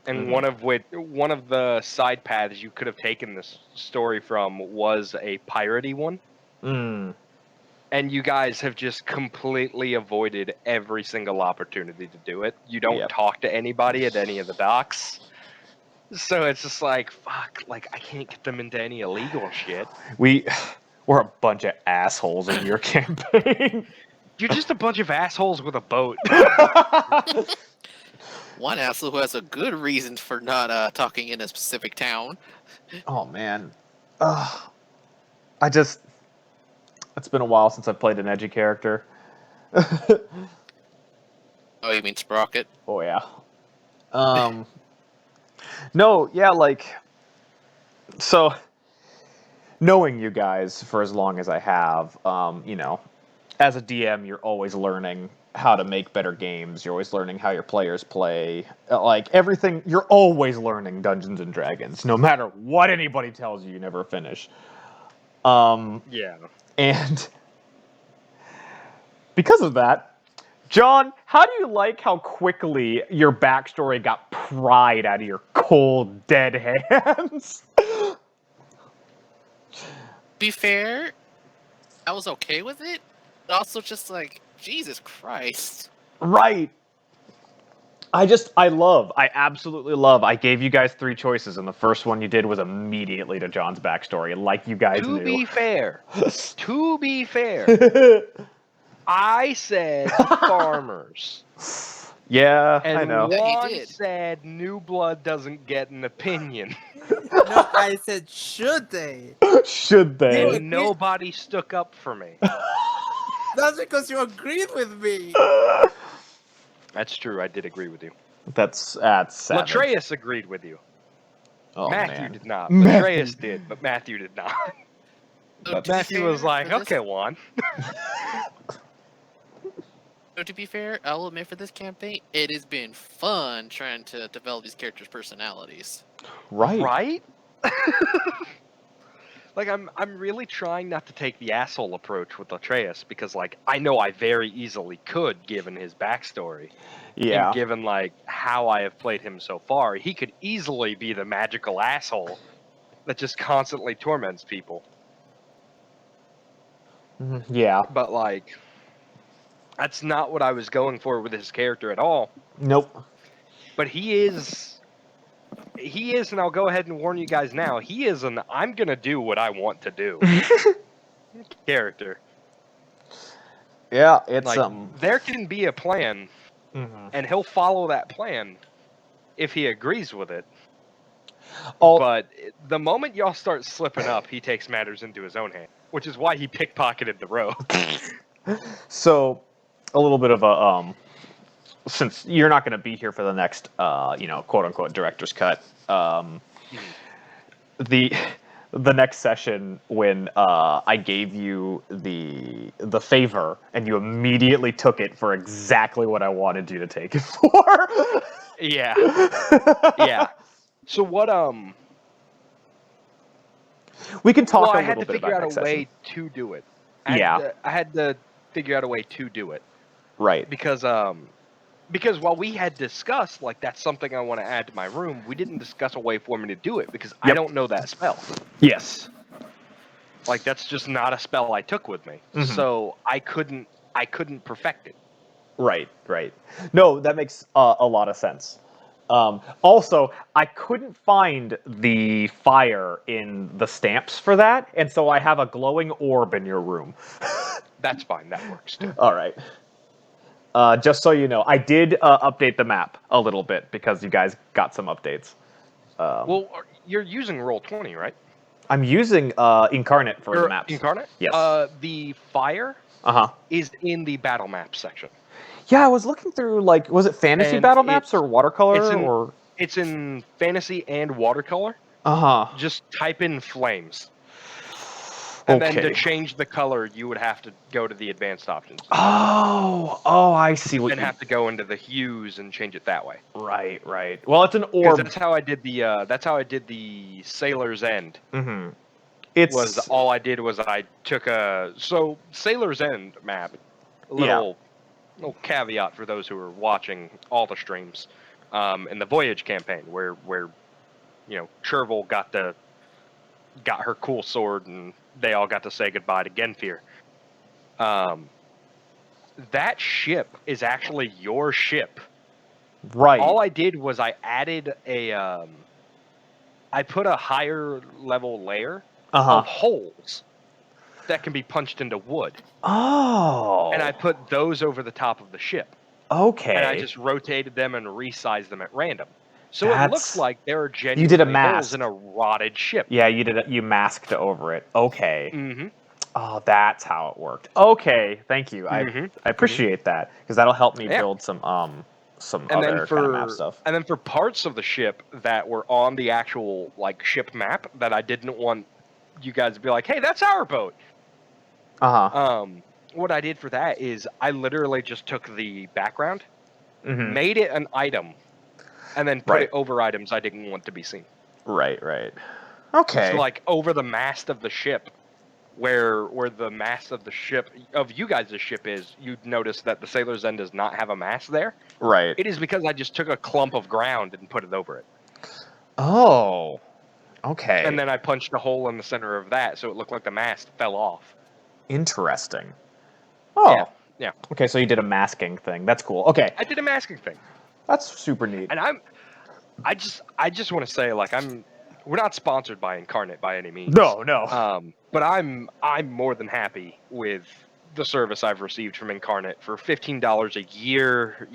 and one of the side paths you could have taken this story from was a piratey one. And you guys have just completely avoided every single opportunity to do it. You don't talk to anybody at any of the docks. So it's just like, fuck, like, I can't get them into any illegal shit. We're a bunch of assholes in your campaign. You're just a bunch of assholes with a boat. One asshole who has a good reason for not talking in a specific town. Oh man, it's been a while since I've played an edgy character. Oh, you mean Sprocket? Oh yeah. No, yeah, like, so knowing you guys for as long as I have, you know, as a DM, you're always learning how to make better games. You're always learning how your players play. Like, everything, you're always learning Dungeons and Dragons. No matter what anybody tells you, you never finish. Yeah. And because of that, John, how do you like how quickly your backstory got pried out of your cold, dead hands? Be fair, I was okay with it. But also just like, Jesus Christ. Right. I absolutely love. I gave you guys 3 choices, and the first one you did was immediately to John's backstory, like you guys knew. To be fair, I said farmers. Yeah, And I know. Juan He did. said New Blood doesn't get an opinion. No, I said, should they? Should they? And nobody stuck up for me. That's because you agreed with me. That's true, I did agree with you. That's savage. Latreus agreed with you. Oh, Matthew man. did not. Matthew. Latreus did, but Matthew did not. So to be Matthew fair, was like, for this- okay, Juan. So to be fair, I'll admit for this campaign, it has been fun trying to develop these characters' personalities. Right. Right? Like, I'm really trying not to take the asshole approach with Latreus, because, like, I know I very easily could, given his backstory. Yeah. And given, like, how I have played him so far, he could easily be the magical asshole that just constantly torments people. Yeah. But, like, that's not what I was going for with his character at all. Nope. But he is, and I'll go ahead and warn you guys now, he is an I'm gonna do what I want to do character. Yeah, it's Like, there can be a plan, and he'll follow that plan if he agrees with it. But the moment y'all start slipping up, he takes matters into his own hand, which is why he pickpocketed the road. So, a little bit of a since you're not going to be here for the next, you know, quote unquote director's cut. The next session when I gave you the favor and you immediately took it for exactly what I wanted you to take it for. Yeah. Yeah. So what, We can talk well, a I had little to bit figure about out next a way session. to do it. Yeah. I had to figure out a way to do it. Right. Because while we had discussed, like, that's something I want to add to my room, we didn't discuss a way for me to do it, because I don't know that spell. Yes. Like, that's just not a spell I took with me. So I couldn't perfect it. Right. No, that makes a lot of sense. Also, I couldn't find the fire in the stamps for that, and so I have a glowing orb in your room. That's fine. That works too. All right. Just so you know, I did update the map a little bit because you guys got some updates. Well, you're using Roll20, right? I'm using Incarnate for the maps. Incarnate? Yes. The fire Uh-huh. is in the battle map section. Yeah, I was looking through, like, was it fantasy And battle maps it's- or watercolor or? It's in fantasy and watercolor. Uh-huh. Just type in flames. And then to change the color, you would have to go to the advanced options. Oh, I see what And you... have to go into the hues and change it that way. Right. Well, it's an Because orb. that's how I did the Sailor's End. Mm-hmm. Was all I did was I took so Sailor's End map. Little caveat for those who are watching all the streams, in the Voyage campaign where Chervil got her cool sword and they all got to say goodbye to Genfir. That ship is actually your ship. Right. All I did was I added I put a higher level layer of holes that can be punched into wood. Oh. And I put those over the top of the ship. Okay. And I just rotated them and resized them at random. So it looks like there are genuinely You did a holes mask. in a rotted ship. Yeah, you masked over it. Okay. Mm-hmm. Oh, that's how it worked. Okay, thank you. I appreciate that because that'll help me build some other kind of map stuff. And then for parts of the ship that were on the actual ship map that I didn't want you guys to be like, "Hey, that's our boat." What I did for that is I literally just took the background, made it an item, and then put it over items I didn't want to be seen. Right. Okay. So over the mast of the ship, where the mast of the ship of you guys' ship is, you'd notice that the Sailor's End does not have a mast there. Right. It is because I just took a clump of ground and put it over it. Oh. Okay. And then I punched a hole in the center of that so it looked like the mast fell off. Interesting. Oh. Yeah. Okay, so you did a masking thing. That's cool. Okay. I did a masking thing. That's super neat. And I just want to say we're not sponsored by Incarnate by any means. No. But I'm more than happy with the service I've received from Incarnate for $15 a year.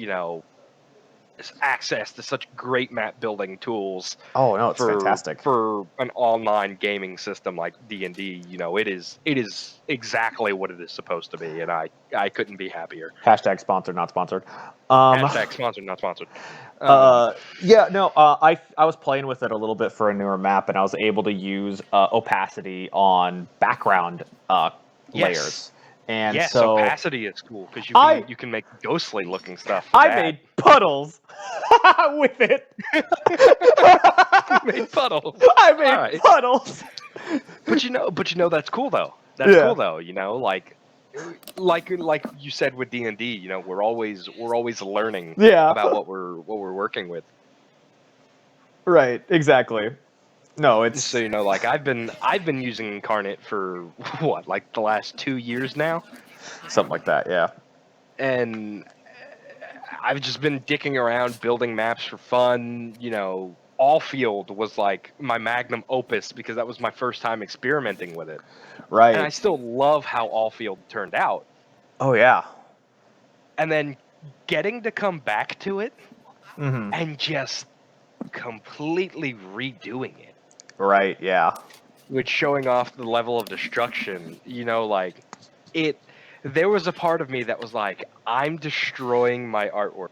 Access to such great map building tools. Oh no, it's fantastic for an online gaming system like D&D. It is exactly what it is supposed to be, and I couldn't be happier. Hashtag sponsored, not sponsored. Hashtag sponsored, not sponsored. I was playing with it a little bit for a newer map, and I was able to use opacity on background layers. And yes, so opacity is cool because you can make ghostly looking stuff. Made puddles with it. You made puddles. I made puddles. But that's cool though. That's cool though. Like you said with D&D, we're always learning about what we're working with. Right, exactly. No, it's so I've been using Incarnate for the last 2 years now, something like that, yeah. And I've just been dicking around building maps for fun. Allfield was my magnum opus because that was my first time experimenting with it. Right. And I still love how Allfield turned out. Oh yeah. And then getting to come back to it and just completely redoing it. Right, yeah. Which showing off the level of destruction, there was a part of me that was like, I'm destroying my artwork.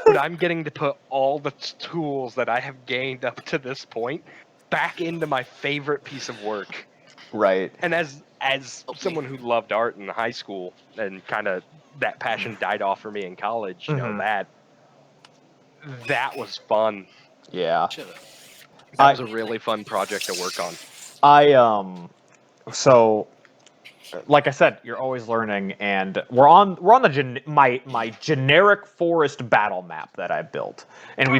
But I'm getting to put all the tools that I have gained up to this point back into my favorite piece of work. Right. And as someone who loved art in high school and kind of that passion died off for me in college, that was fun. Yeah. That was a really fun project to work on. So like I said, you're always learning, and we're on the my generic forest battle map that I built, and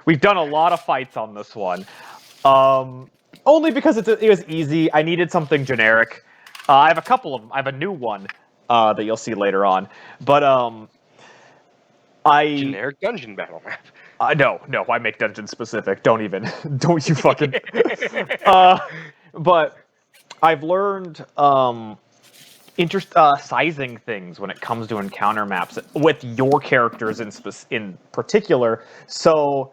we've done a lot of fights on this one, only because it was easy. I needed something generic. I have a couple of them. I have a new one that you'll see later on. But Generic dungeon battle map. no, I make dungeon specific. Don't even, don't you fucking. But I've learned sizing things when it comes to encounter maps with your characters in particular. So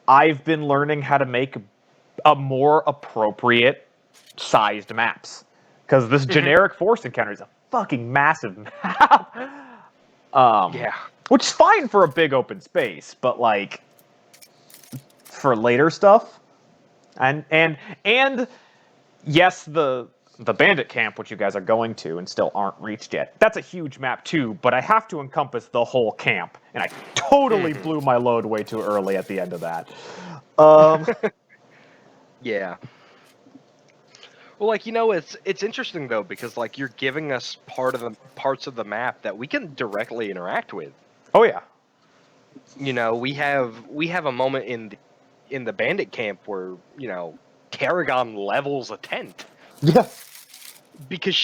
I've been learning how to make a more appropriate sized maps, because this generic forest encounter is a fucking massive map. Yeah. Which is fine for a big open space, but like for later stuff, and yes, the bandit camp, which you guys are going to and still aren't reached yet, that's a huge map too, but I have to encompass the whole camp, and I totally blew my load way too early at the end of that. Yeah. Well, like, it's interesting though, because like you're giving us parts of the map that we can directly interact with. Oh yeah. We have a moment in the bandit camp where, Kerrigan levels a tent. Yeah. Because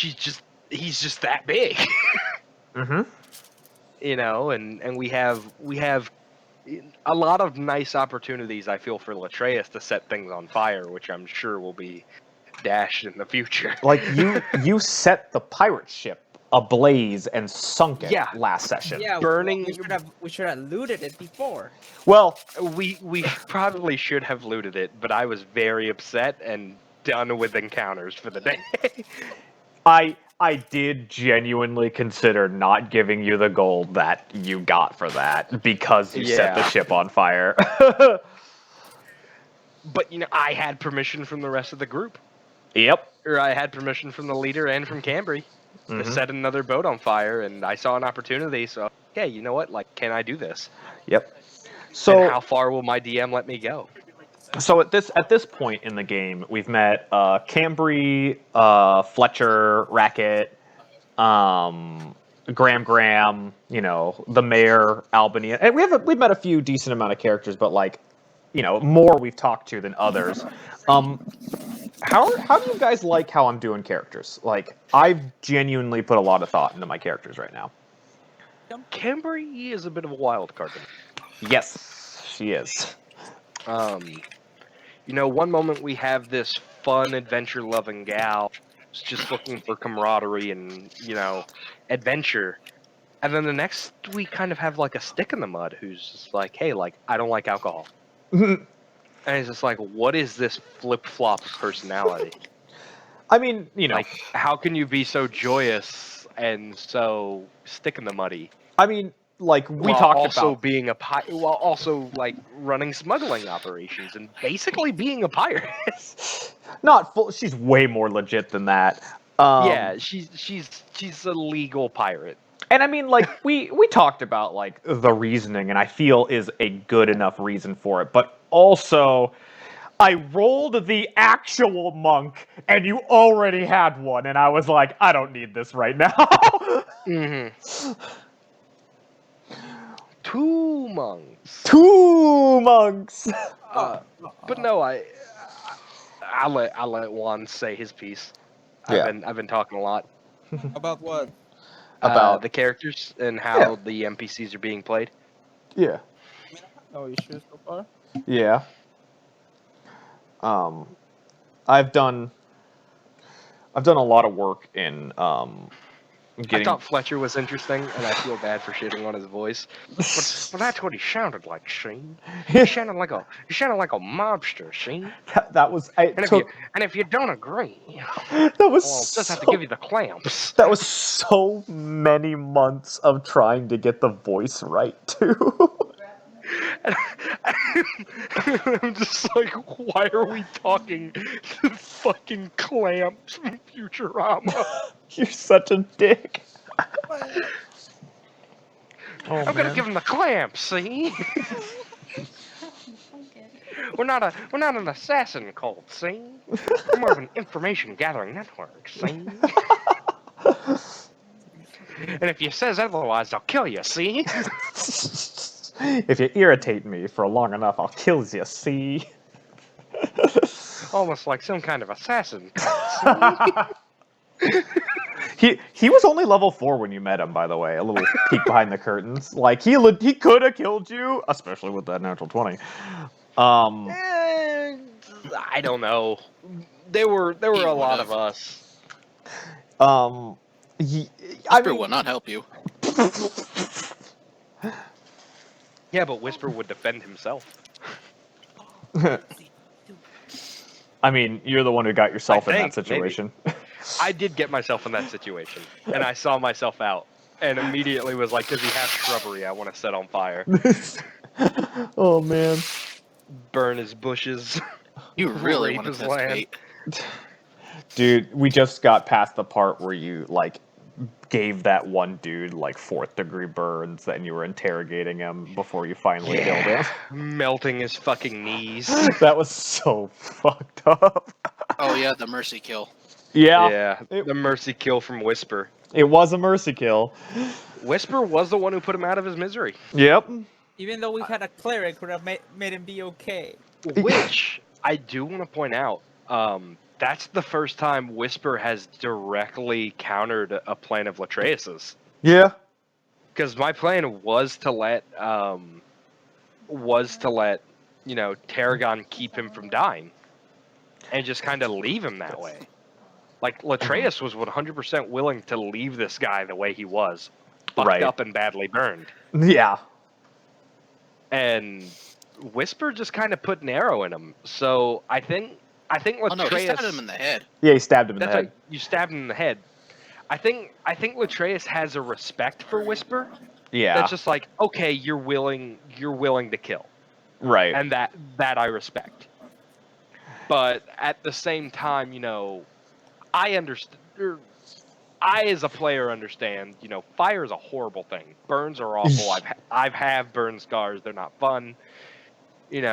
he's just that big. Mm-hmm. And we have a lot of nice opportunities, I feel, for Latreus to set things on fire, which I'm sure will be dashed in the future. Like you set the pirate ship ablaze and sunk it Yeah. last session. Yeah, Burning- we should have looted it before. Well, We probably should have looted it, but I was very upset and done with encounters for the day. I did genuinely consider not giving you the gold that you got for that because you set the Yeah. ship on fire. But I had permission from the rest of the group, Yep. or I had permission from the leader and from Cambry to Mhm. set another boat on fire, and I saw an opportunity. So, okay, you know what? Like, can I do this? Yep. And So how far will my DM let me go? So at this point in the game, we've met Cambry, Fletcher, Racket, Graham, the mayor, Albany, and we've met a few decent amount of characters, but like, more we've talked to than others. How do you guys like how I'm doing characters? Like, I've genuinely put a lot of thought into my characters right now. Cambry is a bit of a wild card to me. Yes, she is. One moment we have this fun, adventure-loving gal who's just looking for camaraderie and, adventure. And then the next we kind of have like a stick in the mud who's just like, hey, like, I don't like alcohol. And it's just like, what is this flip-flop personality? I mean, Like, how can you be so joyous and so stick in the muddy? I mean, like we while talked also about. being while also like running smuggling operations and basically being a pirate. Not full. She's way more legit than that. Yeah, she's a legal pirate. And I mean, like we talked about like the reasoning, and I feel is a good enough reason for it. But also, I rolled the actual monk, and you already had one, and I was like, I don't need this right now. Mm-hmm. Two monks. Two monks. But no, I'll let Juan say his piece. Yeah. I've been talking a lot About what? About the characters and how the NPCs are being played. yeah. Oh, you sure so far? Yeah. I've done a lot of work in I getting. thought Fletcher was interesting, and I feel bad for shitting on his voice. But that's what he sounded like, Shane. He sounded like a mobster, Shane. That was And if you don't agree, that was well, I'll just have to so- give you the clamps. That was so many months of trying to get the voice right too. I'm just like, why are we talking to fucking clamps from Futurama? You're such a dick. I'm gonna give him the clamps, see? We're not an assassin cult, see? We're more of an information gathering network, see? And if you says otherwise, I'll kill you, see? If you irritate me for long enough, I'll kill you, see? Almost like some kind of assassin cult, see? He was only level 4 when you met him, by the way. A little peek behind the curtains. Like he could have killed you, especially with that natural 20. I don't know. There were He a lot would've. of us. I Whisper mean, will not help you. Yeah, but Whisper would defend himself. I mean, you're the one who got yourself in that think, maybe. situation. I did get myself in that situation, and I saw myself out, and immediately was like, "Does he have shrubbery I want to set on fire? Oh man, Burn his bushes." You really Rape want to his test land. fate. dude, we just got past the part where you like gave that one dude like 4th degree burns, and you were interrogating him before you finally killed him. Melting his fucking knees. That was so fucked up. Oh yeah, the mercy kill. Yeah, The mercy kill from Whisper. it was a mercy kill. Whisper was the one who put him out of his misery. Yep. Even though we had a cleric, would have made him be okay. Which I do want to point out. That's the first time Whisper has directly countered a plan of Latreus's. Yeah. Because my plan was to let Tarragon keep him from dying, and just kind of leave him that way. Like Latreus was 100% willing to leave this guy the way he was, fucked up and badly burned. Yeah. And Whisper just kind of put an arrow in him. So I think Latreus. Oh no, he stabbed him in the head. Yeah, he stabbed him in the That's head. right. You stabbed him in the head. I think Latreus has a respect for Whisper. Yeah. That's just like, okay, you're willing to kill. Right. And that I respect. But at the same time, I understand. I, as a player, understand. Fire is a horrible thing. Burns are awful. I've had burn scars. They're not fun. It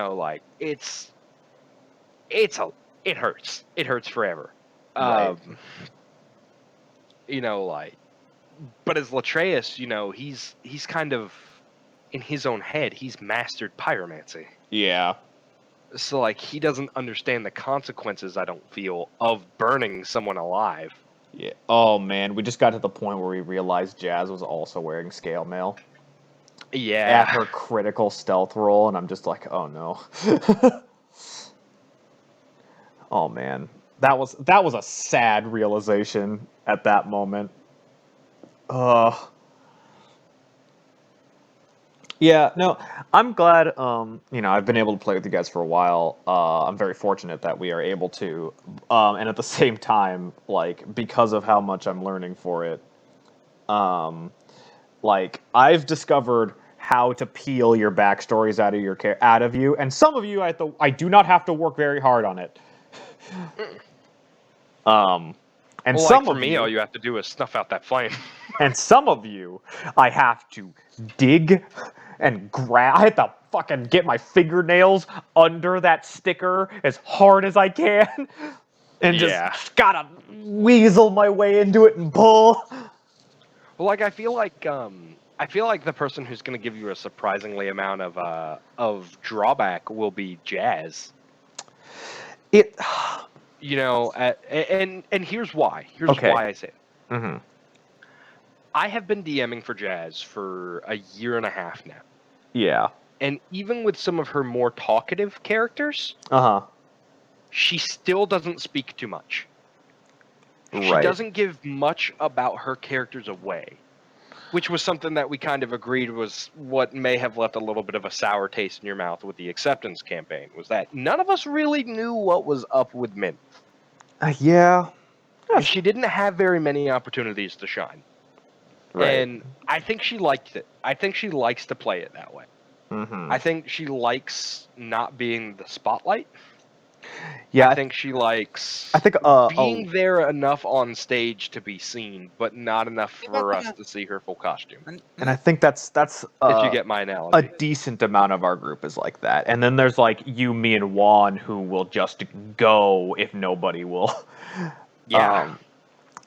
hurts. It hurts forever. Right. But as Latreus, he's kind of in his own head. He's mastered pyromancy. Yeah. So he doesn't understand the consequences, I don't feel, of burning someone alive. Yeah. Oh man, we just got to the point where we realized Jazz was also wearing scale mail Yeah. at her critical stealth roll, and I'm just like, oh no. Oh man, that was a sad realization at that moment. Yeah, no, I'm glad, I've been able to play with you guys for a while. I'm very fortunate that we are able to, and at the same time, because of how much I'm learning for it, I've discovered how to peel your backstories out of you, and some of you, I do not have to work very hard on it. And some for of me, you, all you have to do is snuff out that flame. and some of you, I have to dig and grab. I have to fucking get my fingernails under that sticker as hard as I can, and just gotta weasel my way into it and pull. Well, I feel like the person who's going to give you a surprisingly amount of drawback will be Jazz. And here's why. Why I say it. Mm-hmm. I have been DMing for Jazz for a year and a half now. Yeah. And even with some of her more talkative characters, she still doesn't speak too much. She doesn't give much about her characters away, which was something that we kind of agreed was what may have left a little bit of a sour taste in your mouth with the acceptance campaign, was that none of us really knew what was up with Mint. Yeah. She didn't have very many opportunities to shine. Right. And I think she liked it. I think she likes to play it that way. Mm-hmm. I think she likes not being the spotlight. Yeah. I think she likes being there enough on stage to be seen, but not enough for us to see her full costume. And I think that's if you get my analogy. A decent amount of our group is like that. And then there's you, me, and Juan who will just go if nobody will. Yeah.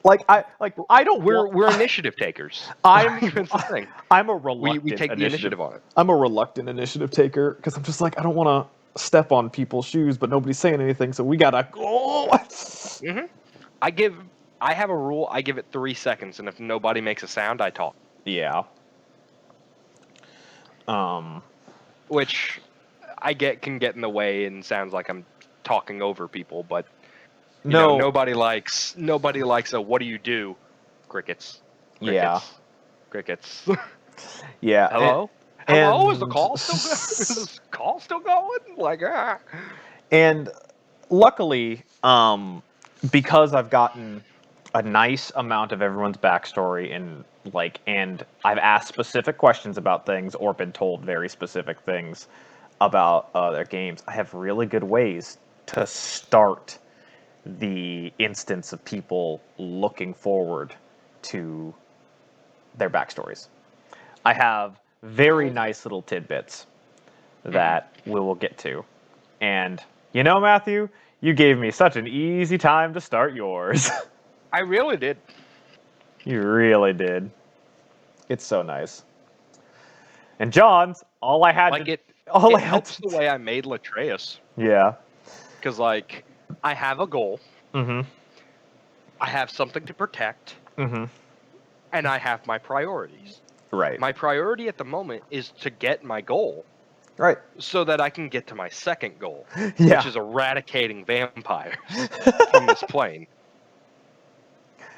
I don't. We're initiative takers. I'm thing. I'm a reluctant. We take the initiative on it. I'm a reluctant initiative taker because I'm just I don't want to step on people's shoes, but nobody's saying anything, so we gotta go. Mm-hmm. I give I have a rule. I give it 3 seconds, and if nobody makes a sound, I talk. Yeah. Which can get in the way and sounds like I'm talking over people, but you know, nobody likes a what do you do? Crickets. Yeah. Crickets. Yeah. Hello? And, Hello? Is the call still going? Is the call still going? Like, And luckily, because I've gotten a nice amount of everyone's backstory and I've asked specific questions about things or been told very specific things about their games, I have really good ways to start the instance of people looking forward to their backstories. I have very nice little tidbits that we will get to. And, you know, Matthew, you gave me such an easy time to start yours. I really did. You really did. It's so nice. And John's, all I had Like to... it I had helps to- the way I made Latreus. Yeah. Because, like, I have a goal. Mm-hmm. I have something to protect. Mm-hmm. And I have my priorities. Right. My priority at the moment is to get my goal. Right. So that I can get to my second goal. Yeah. Which is eradicating vampires from this plane.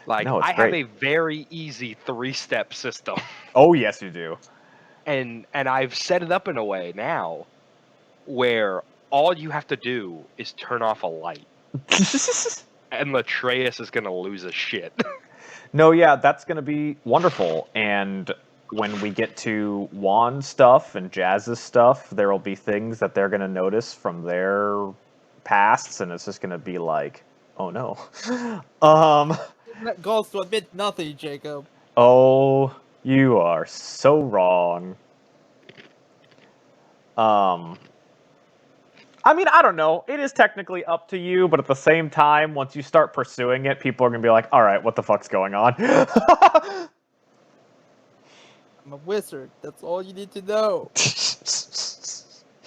Like, No, it's I have great. a very easy 3-step system. Oh, yes, you do. And I've set it up in a way now where all you have to do is turn off a light. And Latreus is going to lose his shit. No, yeah, that's going to be wonderful. And when we get to Juan's stuff and Jazz's stuff, there will be things that they're going to notice from their pasts, and it's just going to be like, oh no. That goes to admit nothing, Jacob. Oh, you are so wrong. I mean, I don't know. It is technically up to you, but at the same time, once you start pursuing it, people are going to be like, all right, what the fuck's going on? I'm a wizard. That's all you need to know.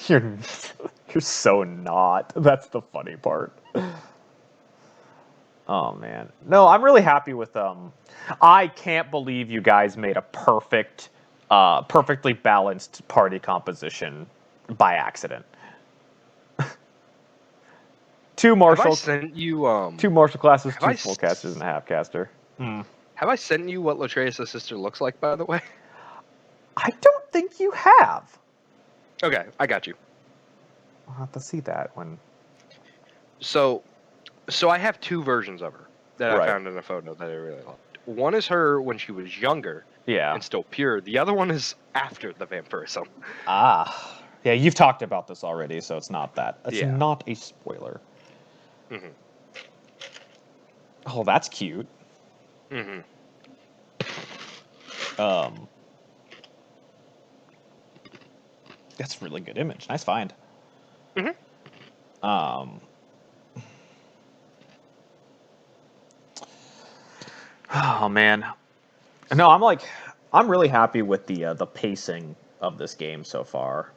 You're so not. That's the funny part. Oh man. No, I'm really happy with I can't believe you guys made a perfectly balanced party composition by accident. Two Have I martial sent you two martial classes, have two I full s- casters, and a half caster. Have I sent you what Latreus' sister looks like, by the way? I don't think you have. Okay, I got you. I'll have to see that when. So I have 2 versions of her that I Right. found in a photo that I really liked. One is her when she was younger Yeah. and still pure. The other one is after the vampirism. Ah. Yeah, you've talked about this already, so it's not that. It's Yeah. not a spoiler. Mm-hmm. Oh, that's cute. Mm-hmm. That's a really good image. Nice find. Mm-hmm. Oh man. No, I'm really happy with the pacing of this game so far.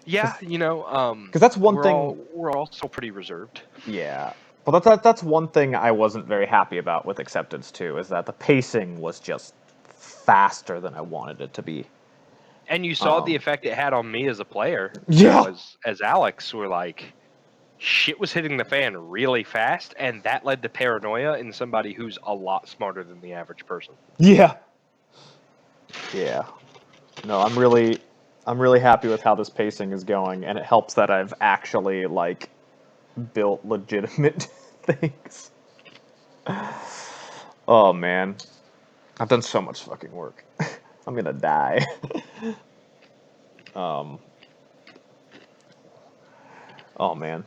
Yeah, you know, because that's one thing. We're all still pretty reserved. Yeah. Well, that's one thing I wasn't very happy about with Acceptance 2, is that the pacing was just faster than I wanted it to be. And you saw the effect it had on me as a player. Yeah. You know, as Alex, were like, shit was hitting the fan really fast, and that led to paranoia in somebody who's a lot smarter than the average person. Yeah. Yeah. No, I'm really happy with how this pacing is going, and it helps that I've actually built legitimate things. Oh man. I've done so much fucking work. I'm gonna die. Oh man.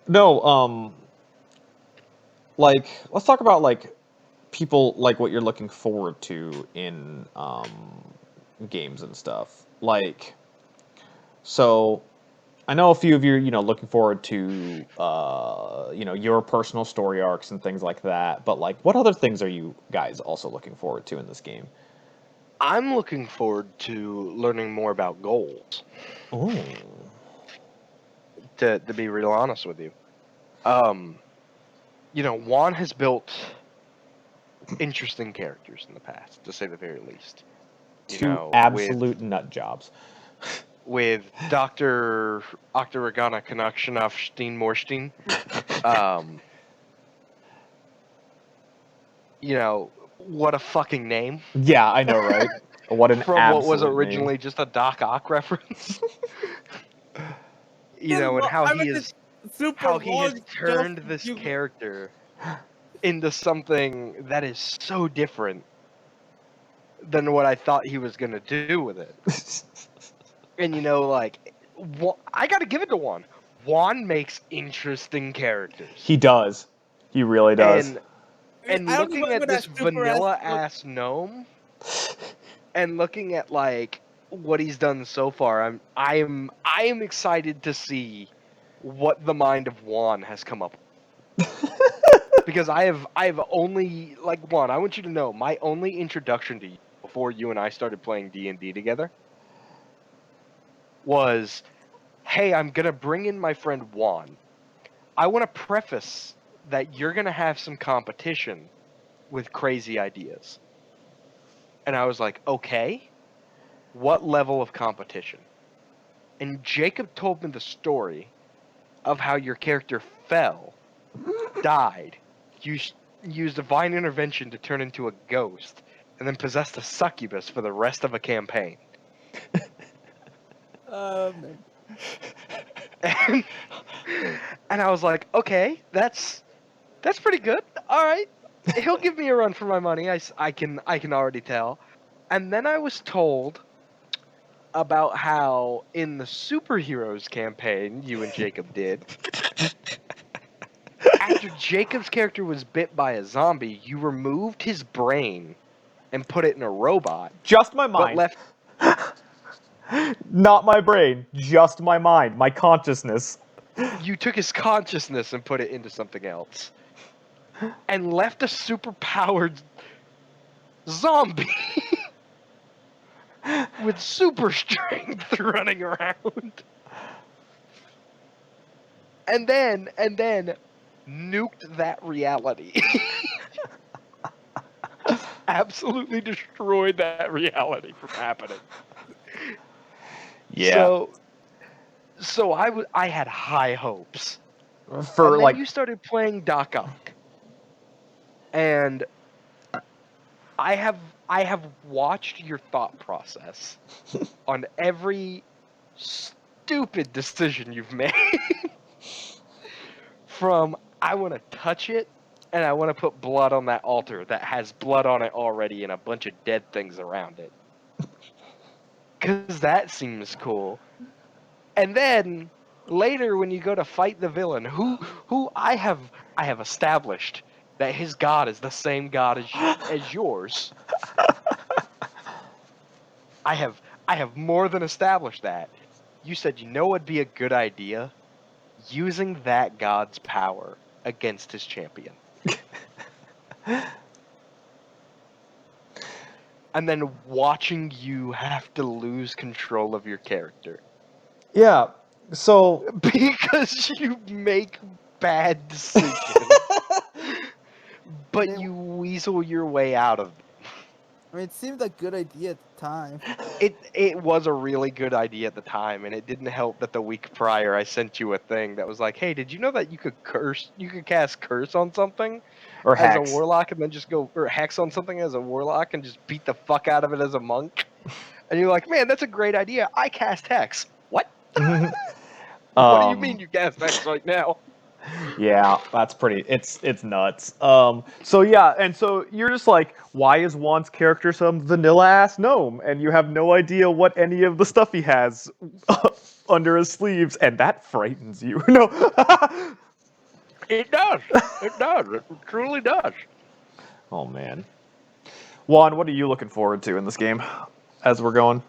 No, let's talk about people, what you're looking forward to in games and stuff. So I know a few of you, looking forward to your personal story arcs and things like that, but what other things are you guys also looking forward to in this game? I'm looking forward to learning more about goals. Oh. To be real honest with you. Juan has built interesting characters in the past, to say the very least. Two absolute nut jobs. With Dr. Octaragana Kanakshanav Morstein. What a fucking name. Yeah, I know, right? What an From what was absolute originally name. just a Doc Ock reference. And how I he mean, is it's super how he has long turned stuff this you- character into something that is so different than what I thought he was gonna do with it. And I gotta give it to Juan. Juan makes interesting characters. He does. He really does. And I don't looking remember at this that super vanilla ass- ass gnome, and looking at what he's done so far, I am excited to see what the mind of Juan has come up with. Because I have only Juan, I want you to know my only introduction to you before you and I started playing D&D together was, hey, I'm gonna bring in my friend Juan. I want to preface that you're gonna have some competition with crazy ideas. And I was like, okay, what level of competition? And Jacob told me the story of how your character fell, died, used divine intervention to turn into a ghost, and then possessed a succubus for the rest of a campaign. Man. And I was like, okay, that's pretty good. All right, he'll give me a run for my money. I can already tell. And then I was told about how in the superheroes campaign you and Jacob did, after Jacob's character was bit by a zombie, you removed his brain and put it in a robot, Just my but mind. left Not my brain. Just my mind. My consciousness. you took his consciousness and put it into something else, and left a superpowered zombie with super strength running around. And then nuked that reality. Just absolutely destroyed that reality from happening. Yeah. So I had high hopes. For And then like you started playing Doc Ock. And I have watched your thought process on every stupid decision you've made. From I want to touch it and I want to put blood on that altar that has blood on it already and a bunch of dead things around it. Cuz that seems cool. And then later when you go to fight the villain, who I have established that his god is the same god as yours. I have more than established that. You said, you know what'd be a good idea? Using that god's power against his champion. And then watching you have to lose control of your character. yeah. So Because you make bad decisions. But you weasel your way out of them. I mean, it seemed like a good idea at the time. It was a really good idea at the time, and it didn't help that the week prior I sent you a thing that was like, hey, did you know that you could cast curse on something or as hex. a warlock and then just go, or hex on something as a warlock and just beat the fuck out of it as a monk? And you're like, man, that's a great idea. I cast hex. What? What do you mean you cast hex right now? Yeah, that's pretty. It's nuts. So yeah, and so you're just like, why is Juan's character some vanilla ass gnome, and you have no idea what any of the stuff he has under his sleeves, and that frightens you. No. It does. It does. It truly does. Oh man. Juan, what are you looking forward to in this game as we're going?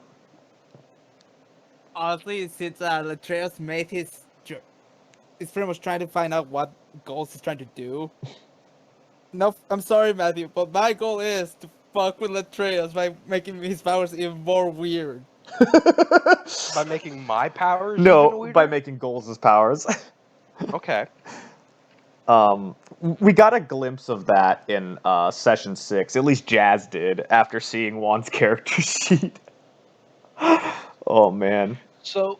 Honestly, since Latreus made he's pretty much trying to find out what goals he's trying to do. No, I'm sorry, Matthew, but my goal is to fuck with Latreus by making his powers even more weird. By making my powers even No, weirder? by making goals as powers. Okay. We got a glimpse of that in session 6. At least Jazz did after seeing Juan's character sheet. Oh man. So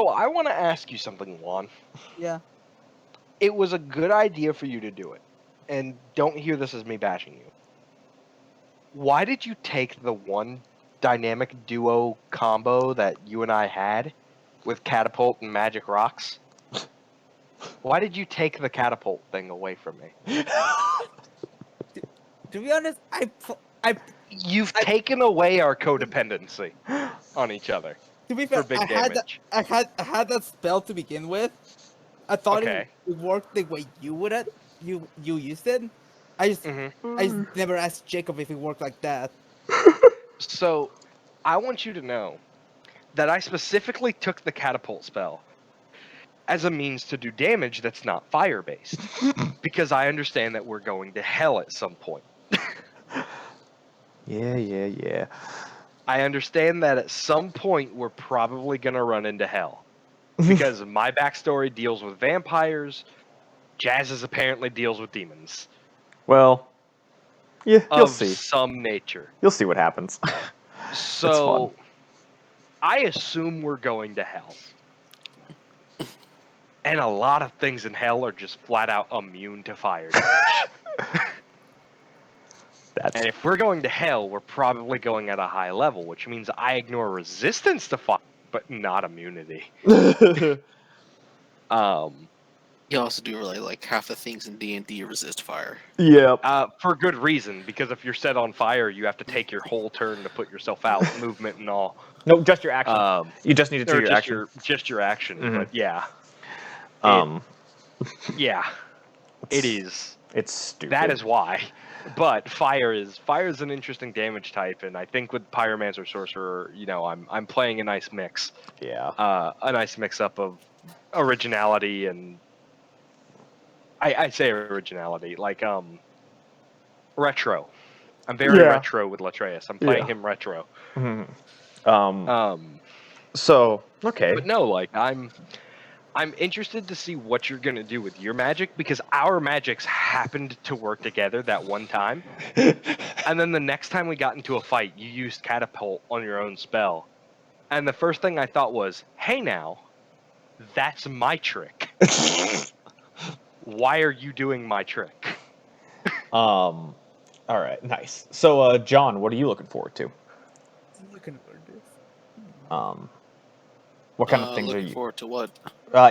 I want to ask you something, Juan. Yeah. It was a good idea for you to do it, and don't hear this as me bashing you. Why did you take the one dynamic duo combo that you and I had with catapult and magic rocks? Why did you take the catapult thing away from me? To be honest, You've taken away our codependency on each other to be fair, for big I had damage. I had that spell to begin with. I thought Okay. it worked the way you would have you used it. I just never asked Jacob if it worked like that. So, I want you to know that I specifically took the catapult spell as a means to do damage that's not fire-based, because I understand that we're going to hell at some point. Yeah. I understand that at some point we're probably going to run into hell, because my backstory deals with vampires, Jazz's apparently deals with demons Well, yeah, you'll of see. some nature. You'll see what happens. So, I assume we're going to hell. And a lot of things in hell are just flat out immune to fire damage. And if we're going to hell, we're probably going at a high level, which means I ignore resistance to fire, but not immunity. You also do really like half the things in D&D resist fire. Yep. For good reason, because if you're set on fire, you have to take your whole turn to put yourself out, movement and all. No, just your action. You just need to do Or your just action. just your action, Mhm. but yeah. Yeah. It is. It's stupid. That is why. But fire is an interesting damage type, and I think with Pyromancer Sorcerer, I'm playing a nice mix. Yeah. A nice mix up of originality and I say originality, like retro. I'm very retro with Latreus. I'm playing him retro. So okay. But no, like I'm interested to see what you're gonna do with your magic, because our magics happened to work together that one time, and then the next time we got into a fight, you used catapult on your own spell, and the first thing I thought was, "Hey, now, that's my trick. Why are you doing my trick?" All right, nice. So, John, what are you looking forward to? What kind of things are Looking you forward to what?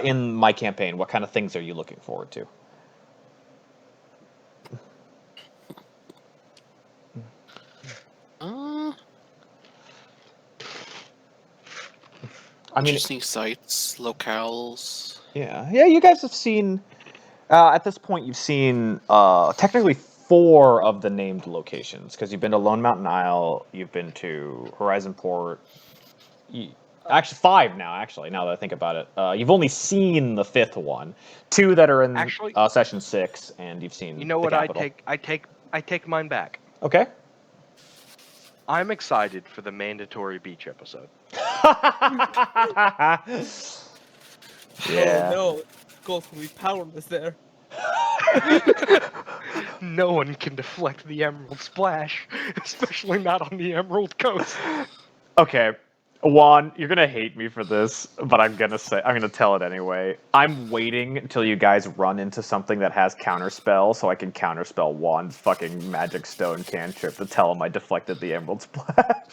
in my campaign? What kind of things are you looking forward to? I mean, Interesting sites, locales. Yeah. You guys have seen. At this point, you've seen technically 4 of the named locations, because you've been to Lone Mountain Isle, you've been to Horizon Port. Actually, 5 now. Actually, now that I think about it, you've only seen the 5th one. 2 that are in session 6, and you've seen. You know the what? capital. I take mine back. Okay. I'm excited for the mandatory beach episode. Yeah. Oh no, Ghost will be powerless there. No one can deflect the Emerald Splash, especially not on the Emerald Coast. Okay, Juan, you're gonna hate me for this, but I'm gonna tell it anyway. I'm waiting until you guys run into something that has counterspell, so I can counterspell Juan's fucking magic stone cantrip to tell him I deflected the Emerald Splash.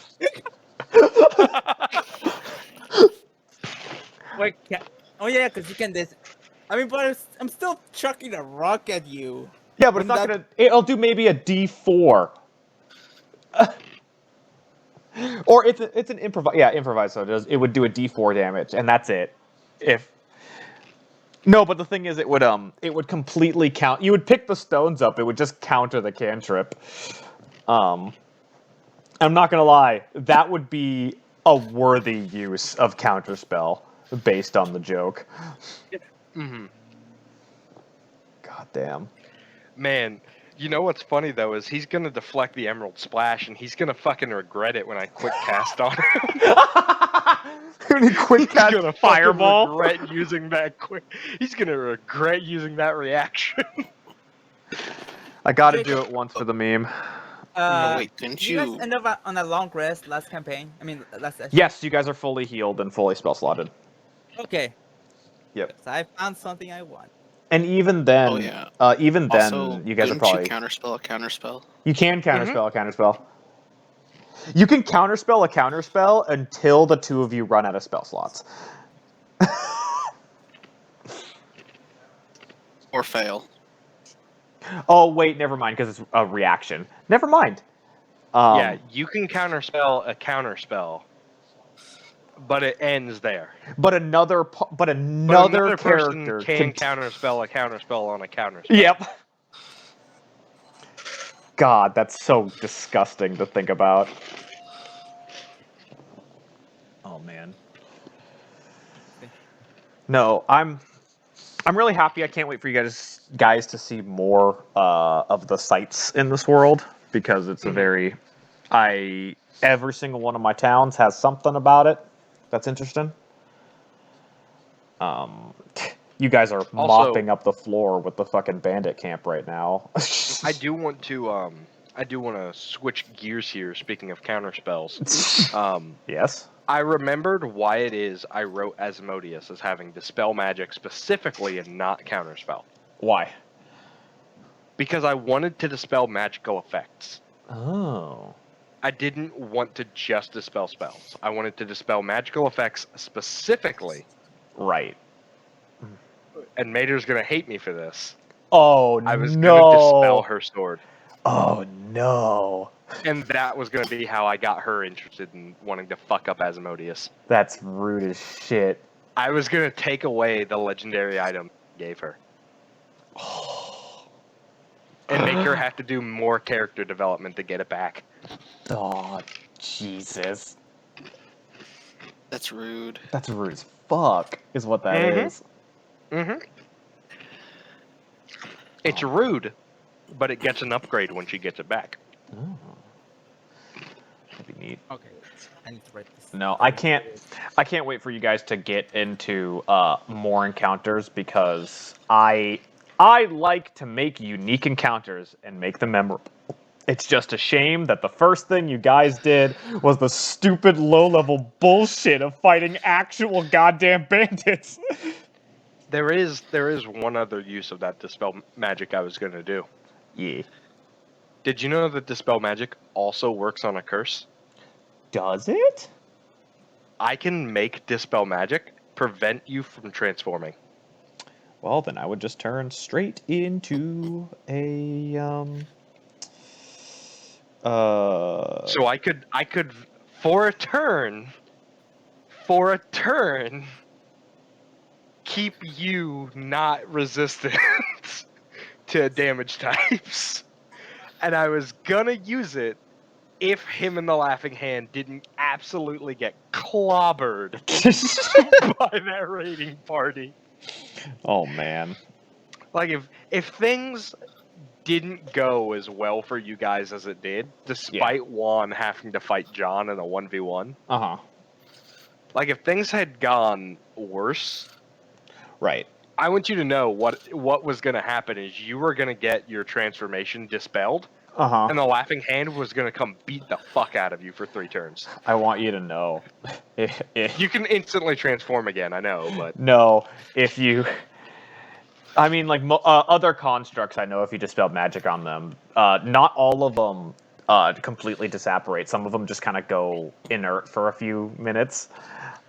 Wait, oh yeah, because you can this. I mean, but I'm still chucking a rock at you. Yeah, but it's not gonna. It'll do maybe a D4. Or it's an improvise. So it would do a D4 damage, and that's it. No, but the thing is, it would completely count. You would pick the stones up. It would just counter the cantrip. I'm not gonna lie. That would be a worthy use of counterspell based on the joke. Mm-hmm. God damn. Man, you know what's funny though is he's gonna deflect the Emerald Splash, and he's gonna fucking regret it when I quick cast on him. He quick cast He's gonna fireball. fucking regret using that quick. He's gonna regret using that reaction. I gotta do it once for the meme. No, wait, didn't Did you guys you? end up on a long rest last campaign? I mean, last session? Yes, you guys are fully healed and fully spell slotted. Okay. Yep. So I found something I want. And even then, Oh, yeah. even then, Also, you guys are couldn't probably. you counterspell a counterspell? You can counterspell a counterspell. You can counterspell a counterspell until the two of you run out of spell slots. Or fail. Oh wait, never mind, because it's a reaction. Never mind. Yeah, you can counterspell a counterspell, but it ends there. But another But another person character can counterspell a counterspell on a counterspell. Yep. God, that's so disgusting to think about. Oh man. No, I'm really happy. I can't wait for you guys to see more of the sites in this world, because it's a very every single one of my towns has something about it that's interesting. You guys are Also- mopping up the floor with the fucking bandit camp right now. I do want to switch gears here. Speaking of counterspells, Yes. I remembered why it is I wrote Asmodeus as having Dispel Magic specifically and not Counterspell. Why? Because I wanted to dispel magical effects. Oh. I didn't want to just dispel spells. I wanted to dispel magical effects specifically. Right. And Mater's gonna hate me for this. Oh I was no. gonna dispel her sword. Oh no. And that was gonna be how I got her interested in wanting to fuck up Asmodeus. That's rude as shit. I was gonna take away the legendary item I gave her. And make her have to do more character development to get it back. Oh, Jesus. That's rude. That's rude as fuck, is what that is. Mm-hmm. It's rude, but it gets an upgrade when she gets it back. Oh. That'd be neat. Okay. I need to write this. No, I can't wait for you guys to get into more encounters, because I like to make unique encounters and make them memorable. It's just a shame that the first thing you guys did was the stupid low-level bullshit of fighting actual goddamn bandits. There is one other use of that Dispel Magic I was going to do. Yeah. Did you know that Dispel Magic also works on a curse? Does it? I can make Dispel Magic prevent you from transforming. Well, then I would just turn straight into a So I could for a turn keep you not resistant to damage types. And I was gonna use it if him and the Laughing Hand didn't absolutely get clobbered by that raiding party. Oh man. Like if things didn't go as well for you guys as it did, despite Juan having to fight John in a 1v1. Uh-huh. Like if things had gone worse, Right. I want you to know what was going to happen is you were going to get your transformation dispelled, Uh-huh. and the Laughing Hand was going to come beat the fuck out of you for 3 turns. I want you to know. You can instantly transform again, I know, but No, if you... I mean, like, other constructs, I know if you dispel magic on them, not all of them completely disapparate. Some of them just kind of go inert for a few minutes.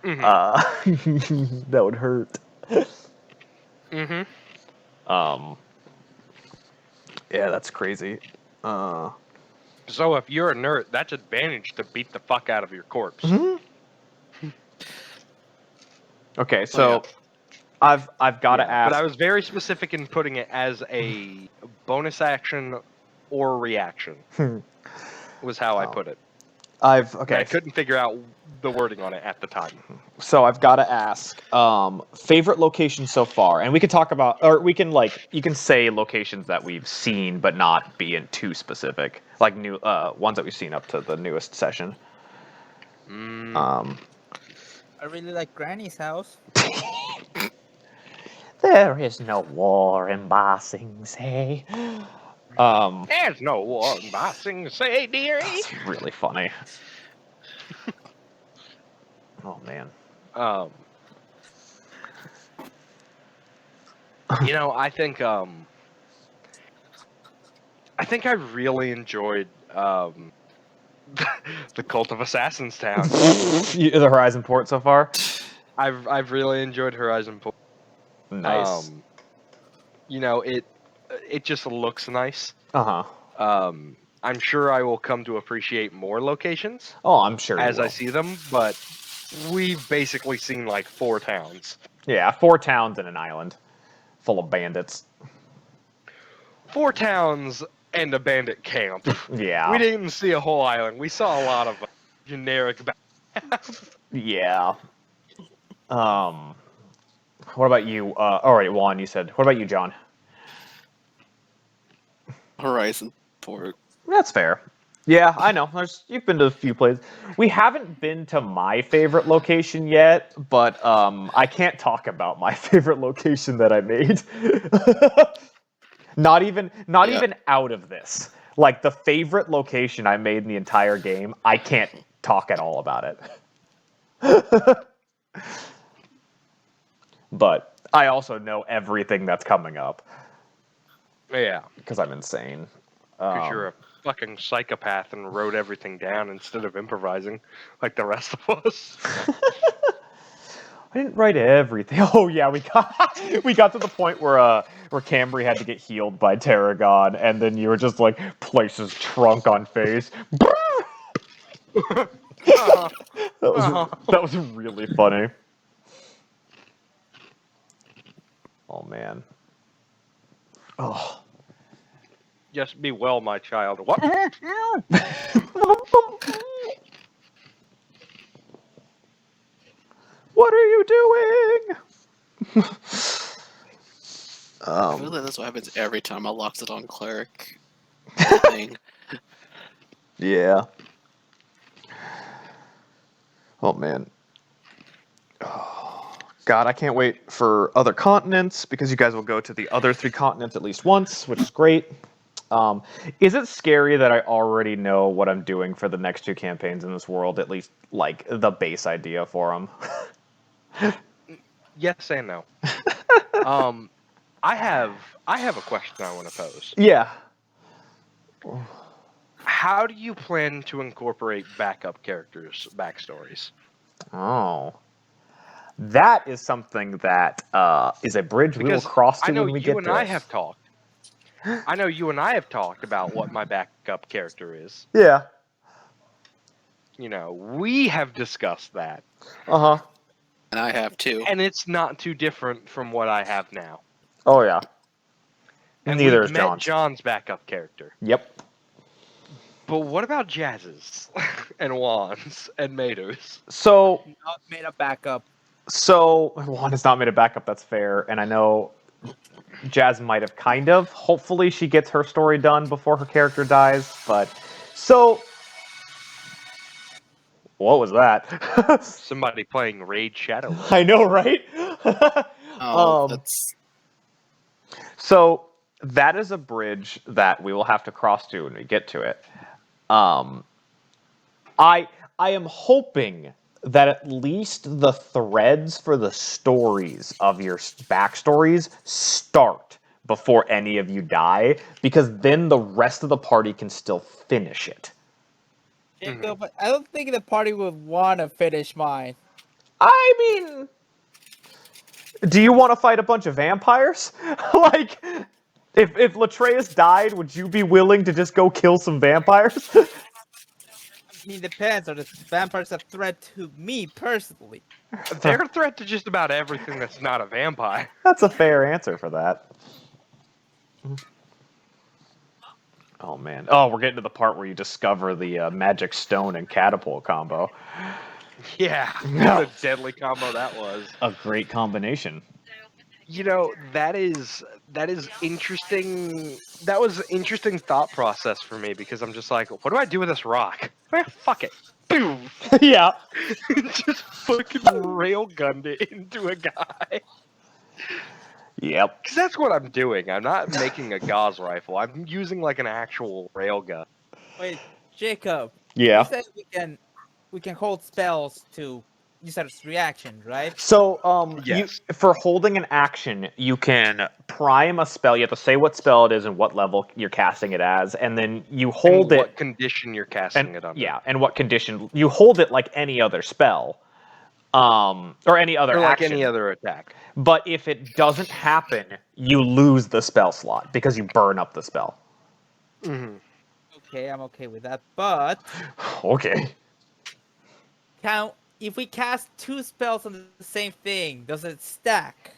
Mm-hmm. That would hurt. Mm-hmm. Yeah, that's crazy. So if you're inert, that's advantage to beat the fuck out of your corpse. Okay, so I've got to ask. But I was very specific in putting it as a bonus action or reaction. Was how I put it. I couldn't figure out the wording on it at the time. So I've got to ask, favorite location so far, and we can talk about, or we can you can say locations that we've seen, but not be in too specific, like new ones that we've seen up to the newest session. I really like Granny's house. There is no war in Ba Sing Se. There's no one by Sing Say, dearie. That's really funny. Oh man. You know, I think I really enjoyed the Cult of Assassins Town. The Horizon port so far? I've really enjoyed Horizon Port. Nice. You know, it just looks nice. Uh-huh. I'm sure I will come to appreciate more locations Oh, I'm sure you as I will. see them, but we've basically seen like 4 towns. Yeah, 4 towns and an island full of bandits. 4 towns and a bandit camp. Yeah. We didn't see a whole island. We saw a lot of generic. Yeah. What about you? All right, Juan, you said. What about you, John? Horizon port. That's fair. Yeah, I know. You've been to a few places. We haven't been to my favorite location yet, but I can't talk about my favorite location that I made. Not even out of this. Like the favorite location I made in the entire game, I can't talk at all about it. But I also know everything that's coming up Yeah, because I'm insane. because you're a fucking psychopath and wrote everything down instead of improvising like the rest of us. I didn't write everything. Oh yeah, we got to the point where Cambry had to get healed by Tarragon, and then you were just like, places trunk on face. That was really funny. Oh man. Oh. Just be well, my child. What? What are you doing? I feel like that's what happens every time I locked it on cleric. Thing. Yeah. Oh man. Oh, God, I can't wait for other continents because you guys will go to the other 3 continents at least once, which is great. Is it scary that I already know what I'm doing for the next 2 campaigns in this world? At least like the base idea for them. Yes and no. I have a question I want to pose. Yeah. How do you plan to incorporate backup characters' backstories? Oh. That is something that is a bridge we will Because cross to I know when we you get and there. I have talked. I know you and I have talked about what my backup character is. Yeah. You know, we have discussed that. Uh-huh. And I have too. And it's not too different from what I have now. Oh, yeah. And Neither we've is met John's. John's backup character. Yep. But what about Jazz's? And Juan's? And Mato's? So Not made a backup. Juan has not made a backup, that's fair, and I know Jazz might have kind of. Hopefully she gets her story done before her character dies, but... So... What was that? Somebody playing Raid Shadow. I know, right? That's... So, that is a bridge that we will have to cross to when we get to it. I am hoping that at least the threads for the stories of your backstories start before any of you die, because then the rest of the party can still finish it. Jacob, but I don't think the party would want to finish mine. I mean, do you want to fight a bunch of vampires? Like, if Latreus died, would you be willing to just go kill some vampires? I mean, it depends. Are the vampires a threat to me personally? They're a threat to just about everything that's not a vampire. That's a fair answer for that. Oh, man. Oh, we're getting to the part where you discover the magic stone and catapult combo. Yeah, what a deadly combo that was. A great combination. You know, that is interesting. That was an interesting thought process for me, because I'm just like, what do I do with this rock? Fuck it. boom, Yeah. just fucking railgunned it into a guy. Yep. Because that's what I'm doing. I'm not making a gauze rifle. I'm using like an actual railgun. Wait, Jacob. Yeah. You said we can hold spells to use as reaction, right? So, Yes. for holding an action, you can prime a spell. You have to say what spell it is and what level you're casting it as, and then you hold And what it. condition you're casting And it under. yeah, and what condition you hold it like any other spell, or any other Or like action. any other attack. But if it doesn't happen, you lose the spell slot because you burn up the spell. Mm-hmm. Okay, I'm okay with that. But Okay. if we cast 2 spells on the same thing, does it stack?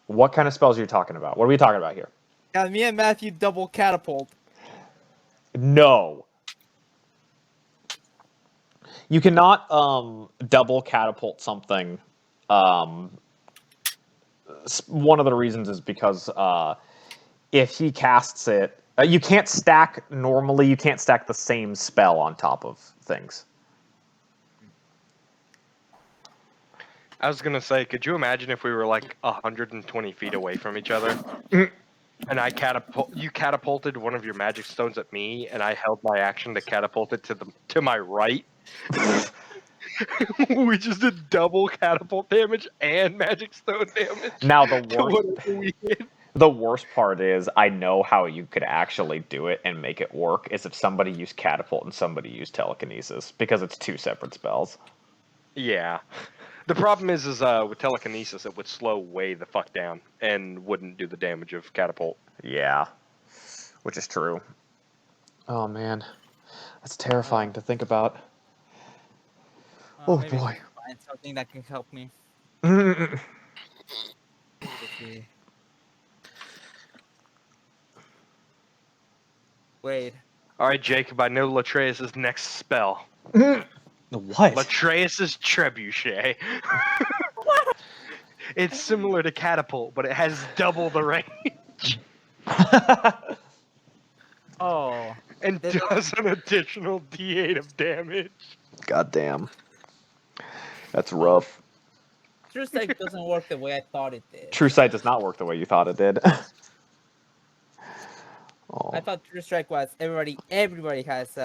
What kind of spells are you talking about? What are we talking about here? Now, me and Matthew double catapult. No. You cannot double catapult something. One of the reasons is because if he casts it, you can't stack normally. You can't stack the same spell on top of things. I was gonna say, could you imagine if we were like 120 feet away from each other, and you catapulted one of your magic stones at me, and I held my action to catapult it to my right? We just did double catapult damage and magic stone damage. Now the to worst. whatever we hit. The worst part is I know how you could actually do it and make it work is if somebody used catapult and somebody used telekinesis because it's 2 separate spells. Yeah. The problem is with telekinesis, it would slow way the fuck down and wouldn't do the damage of catapult. Yeah, which is true. Oh man, that's terrifying to think about. Oh Maybe I boy. can find something that can help me. Mm-mm. Let's see. Wait. All right, Jacob, I know Latreus' next spell. What? Latreus' trebuchet. It's similar to catapult, but it has double the range Oh. and does an additional D8 of damage. God damn. That's rough. True Sight doesn't work the way I thought it did. True Sight does not work the way you thought it did. Oh. I thought True Strike was everybody has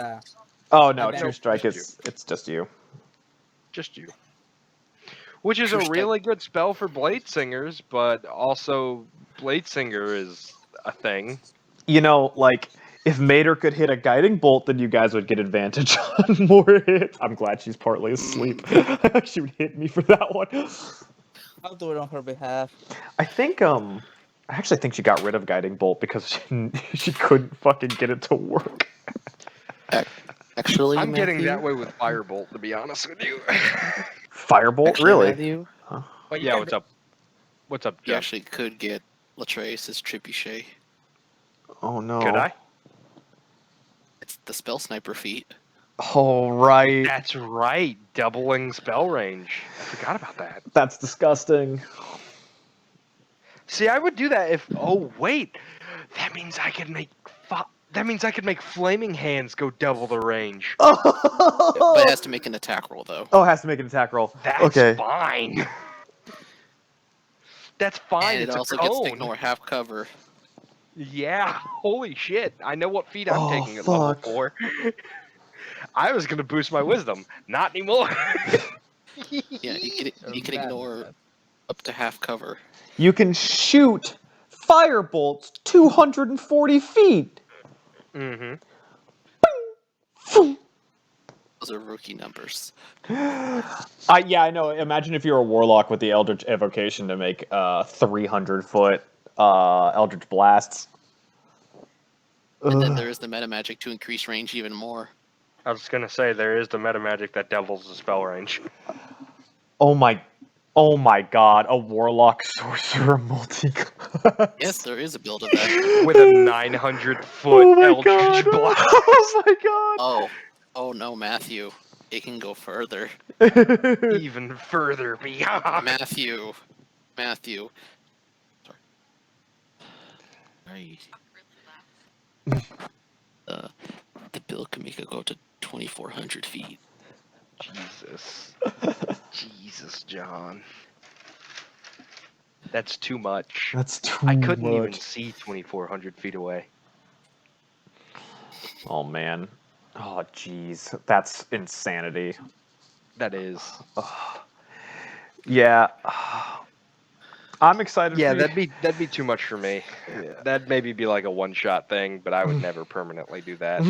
Oh no, I True bet- Strike Just is it's just you. Just you. Which is True a Strike. really good spell for Blade Singers, but also Blade Singer is a thing. You know, like if Mater could hit a guiding bolt, then you guys would get advantage on more hits. I'm glad she's partly asleep. She would hit me for that one. I'll do it on her behalf. I think I actually think she got rid of guiding bolt because she couldn't fucking get it to work. Actually, I'm getting Matthew, that way with Firebolt, to be honest with you. Firebolt, actually, really? Matthew, But Yeah, what's up? What's up, you Jeff? actually could get Latreus' trebuchet. Oh no. Could I? It's the spell sniper feat. Oh right. That's right, doubling spell range. I forgot about that. That's disgusting. See, I would do that if. Oh wait, that means I could make. That means I could make Flaming Hands go double the range. But it Oh, has to make an attack roll, though. it has to make an attack roll. That's Okay. fine. That's fine. And it It's also a gets to cone. ignore half cover. Yeah, holy shit. I know what feat I'm Oh, taking at level fuck. 4. I was gonna boost my wisdom. Not anymore. Yeah, you can ignore up to half cover. You can shoot firebolts 240 feet. Mm-hmm. Those are rookie numbers. Yeah, I know. Imagine if you're a warlock with the Eldritch Evocation to make 300-foot Eldritch Blasts. And then there is the meta magic to increase range even more. I was gonna say there is the meta magic that doubles the spell range. Oh my god, a warlock sorcerer multi-class. Yes, there is a build of that. With a 900-foot Oh my Eldritch god. Blast. Oh Oh no, Matthew. It can go further. my god. Even further beyond. Matthew. Sorry. The build can make it go to 2,400 feet. Jesus. Jesus, John. That's too much. That's too I couldn't even much. see 2,400 feet away. Oh man. Oh jeez, that's insanity. That is. Yeah. I'm excited Yeah, for you. that'd be too much for me. Yeah. That'd maybe be like a one-shot thing, but I would never permanently do that.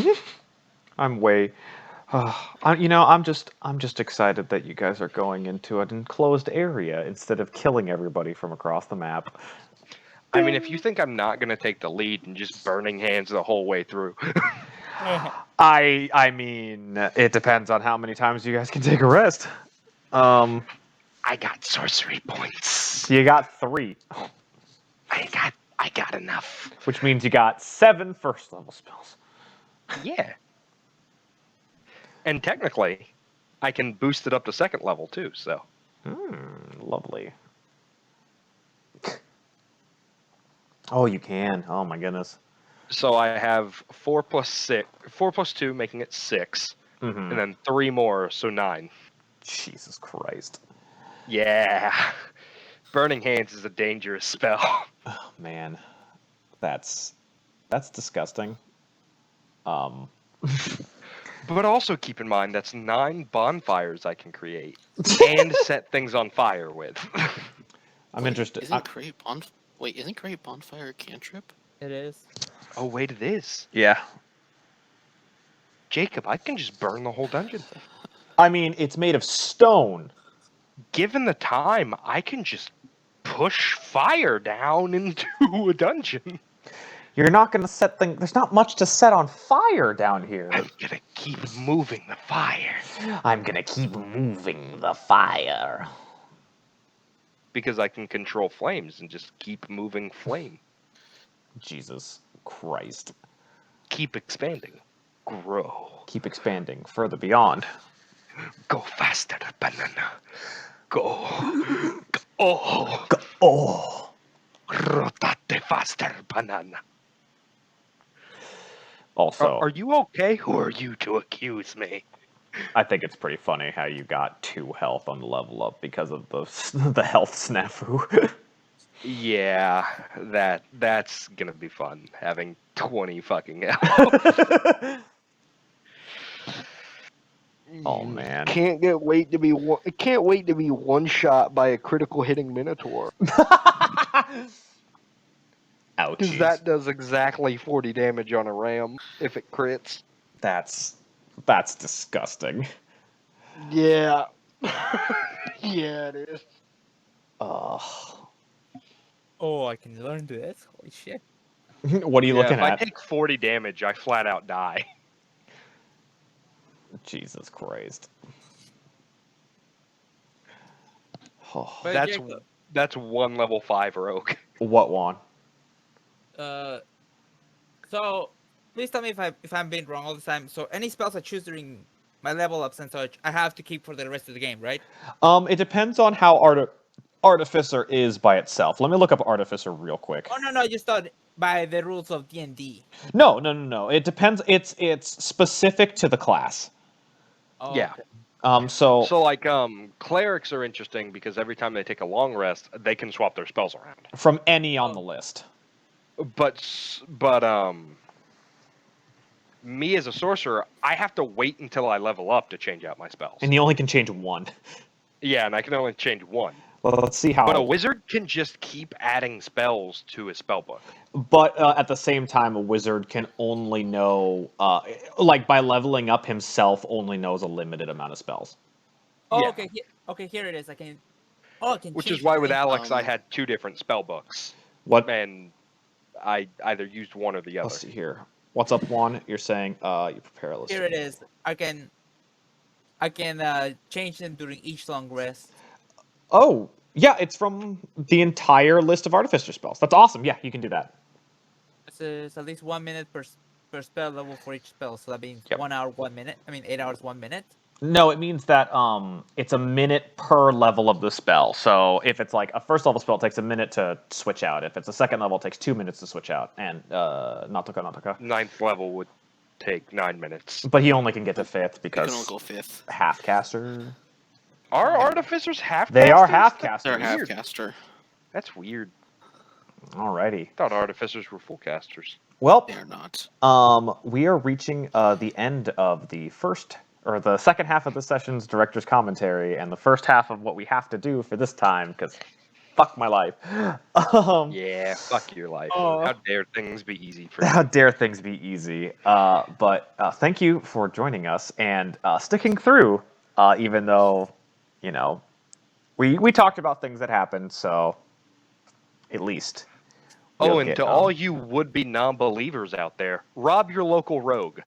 I'm way. I'm just excited that you guys are going into an enclosed area instead of killing everybody from across the map. I mean, if you think I'm not gonna take the lead and just burning hands the whole way through, I mean, it depends on how many times you guys can take a rest. I got sorcery points. You got 3, I got enough. which means you got 7 first level spells. Yeah. And technically, I can boost it up to second level too, so. Lovely. Oh, you can. Oh my goodness. So I have 4 plus 2, making it 6, Mm-hmm. and then 3 more, so 9. Jesus Christ. Yeah. Burning Hands is a dangerous spell. Oh, man. That's disgusting. But also keep in mind that's 9 bonfires I can create and set things on fire with. I'm interested. Isn't Create Bonfire a cantrip? It is. Oh wait, it is. Yeah. Jacob, I can just burn the whole dungeon. I mean, it's made of stone. Given the time, I can just push fire down into a dungeon. You're not going to set things. There's not much to set on fire down here. I'm gonna keep moving the fire. I'm going to keep moving the fire. Because I can control flames and just keep moving flame. Jesus Christ. Keep expanding. Grow. Keep expanding further beyond. Go faster, banana. Go. Oh. Oh. Rotate faster, banana. Also, Are you okay? Who are you to accuse me? I think it's pretty funny how you got 2 health on the level up because of the health snafu. Yeah, that's gonna be fun. Having 20 fucking health. Oh man. Can't wait to be one shot by a critical hitting minotaur. Ouchies. Because that does exactly 40 damage on a ram if it crits. That's disgusting. Yeah. Yeah, it is. Ugh. Oh, I can learn this. Holy shit. What are you looking if I at? take 40 damage, I flat out die. Jesus Christ. Oh, But That's Jacob, that's 1 level 5 rogue. what one? So please tell me if I'm being wrong all the time. So any spells I choose during my level ups and such, I have to keep for the rest of the game, right? It depends on how Artificer is by itself. Let me look up Artificer real quick. Oh no, I just thought by the rules of D&D. No. It depends. It's specific to the class. Oh, Yeah. okay. So like clerics are interesting because every time they take a long rest, they can swap their spells around. from any on the list. But me as a sorcerer, I have to wait until I level up to change out my spells. And you only can change 1. Yeah, and I can only change 1. Well, let's see how. But a wizard can just keep adding spells to his spellbook. But at the same time, a wizard can only know, like by leveling up himself, only knows a limited amount of spells. Oh, Yeah. okay. Okay, here it is. I can. Oh, I can. Which change is why with the- Alex, I had 2 different spellbooks. What? And I either used one or the other. Let's see here. What's up, Juan? You're saying you prepare a list. Here it is. I can change them during each long rest. Oh, yeah, it's from the entire list of Artificer spells. That's awesome. Yeah, you can do that. It's at least 1 minute per spell level for each spell. So that means Yep. 1 hour, 1 minute. I mean 8 hours, 1 minute. No, it means that it's a minute per level of the spell. So if it's like a first level spell, it takes a minute to switch out. If it's a second level, it takes 2 minutes to switch out. And Nataka. 9th level would take 9 minutes. But he only can get to 5th You can only because go 5th. half-caster. Are artificers half? They are They're half-casters. Weird. half-caster. That's weird. Alrighty. I thought artificers were full casters. Well, They are not. we are reaching the end of the second half of the session's director's commentary, and the first half of what we have to do for this time, because fuck my life. Yeah, fuck your life. Oh. How dare things be easy for How you? dare things be easy? But thank you for joining us and sticking through, even though, we talked about things that happened, so at least. Oh, we'll and get, to all you would-be non-believers out there, rob your local rogue.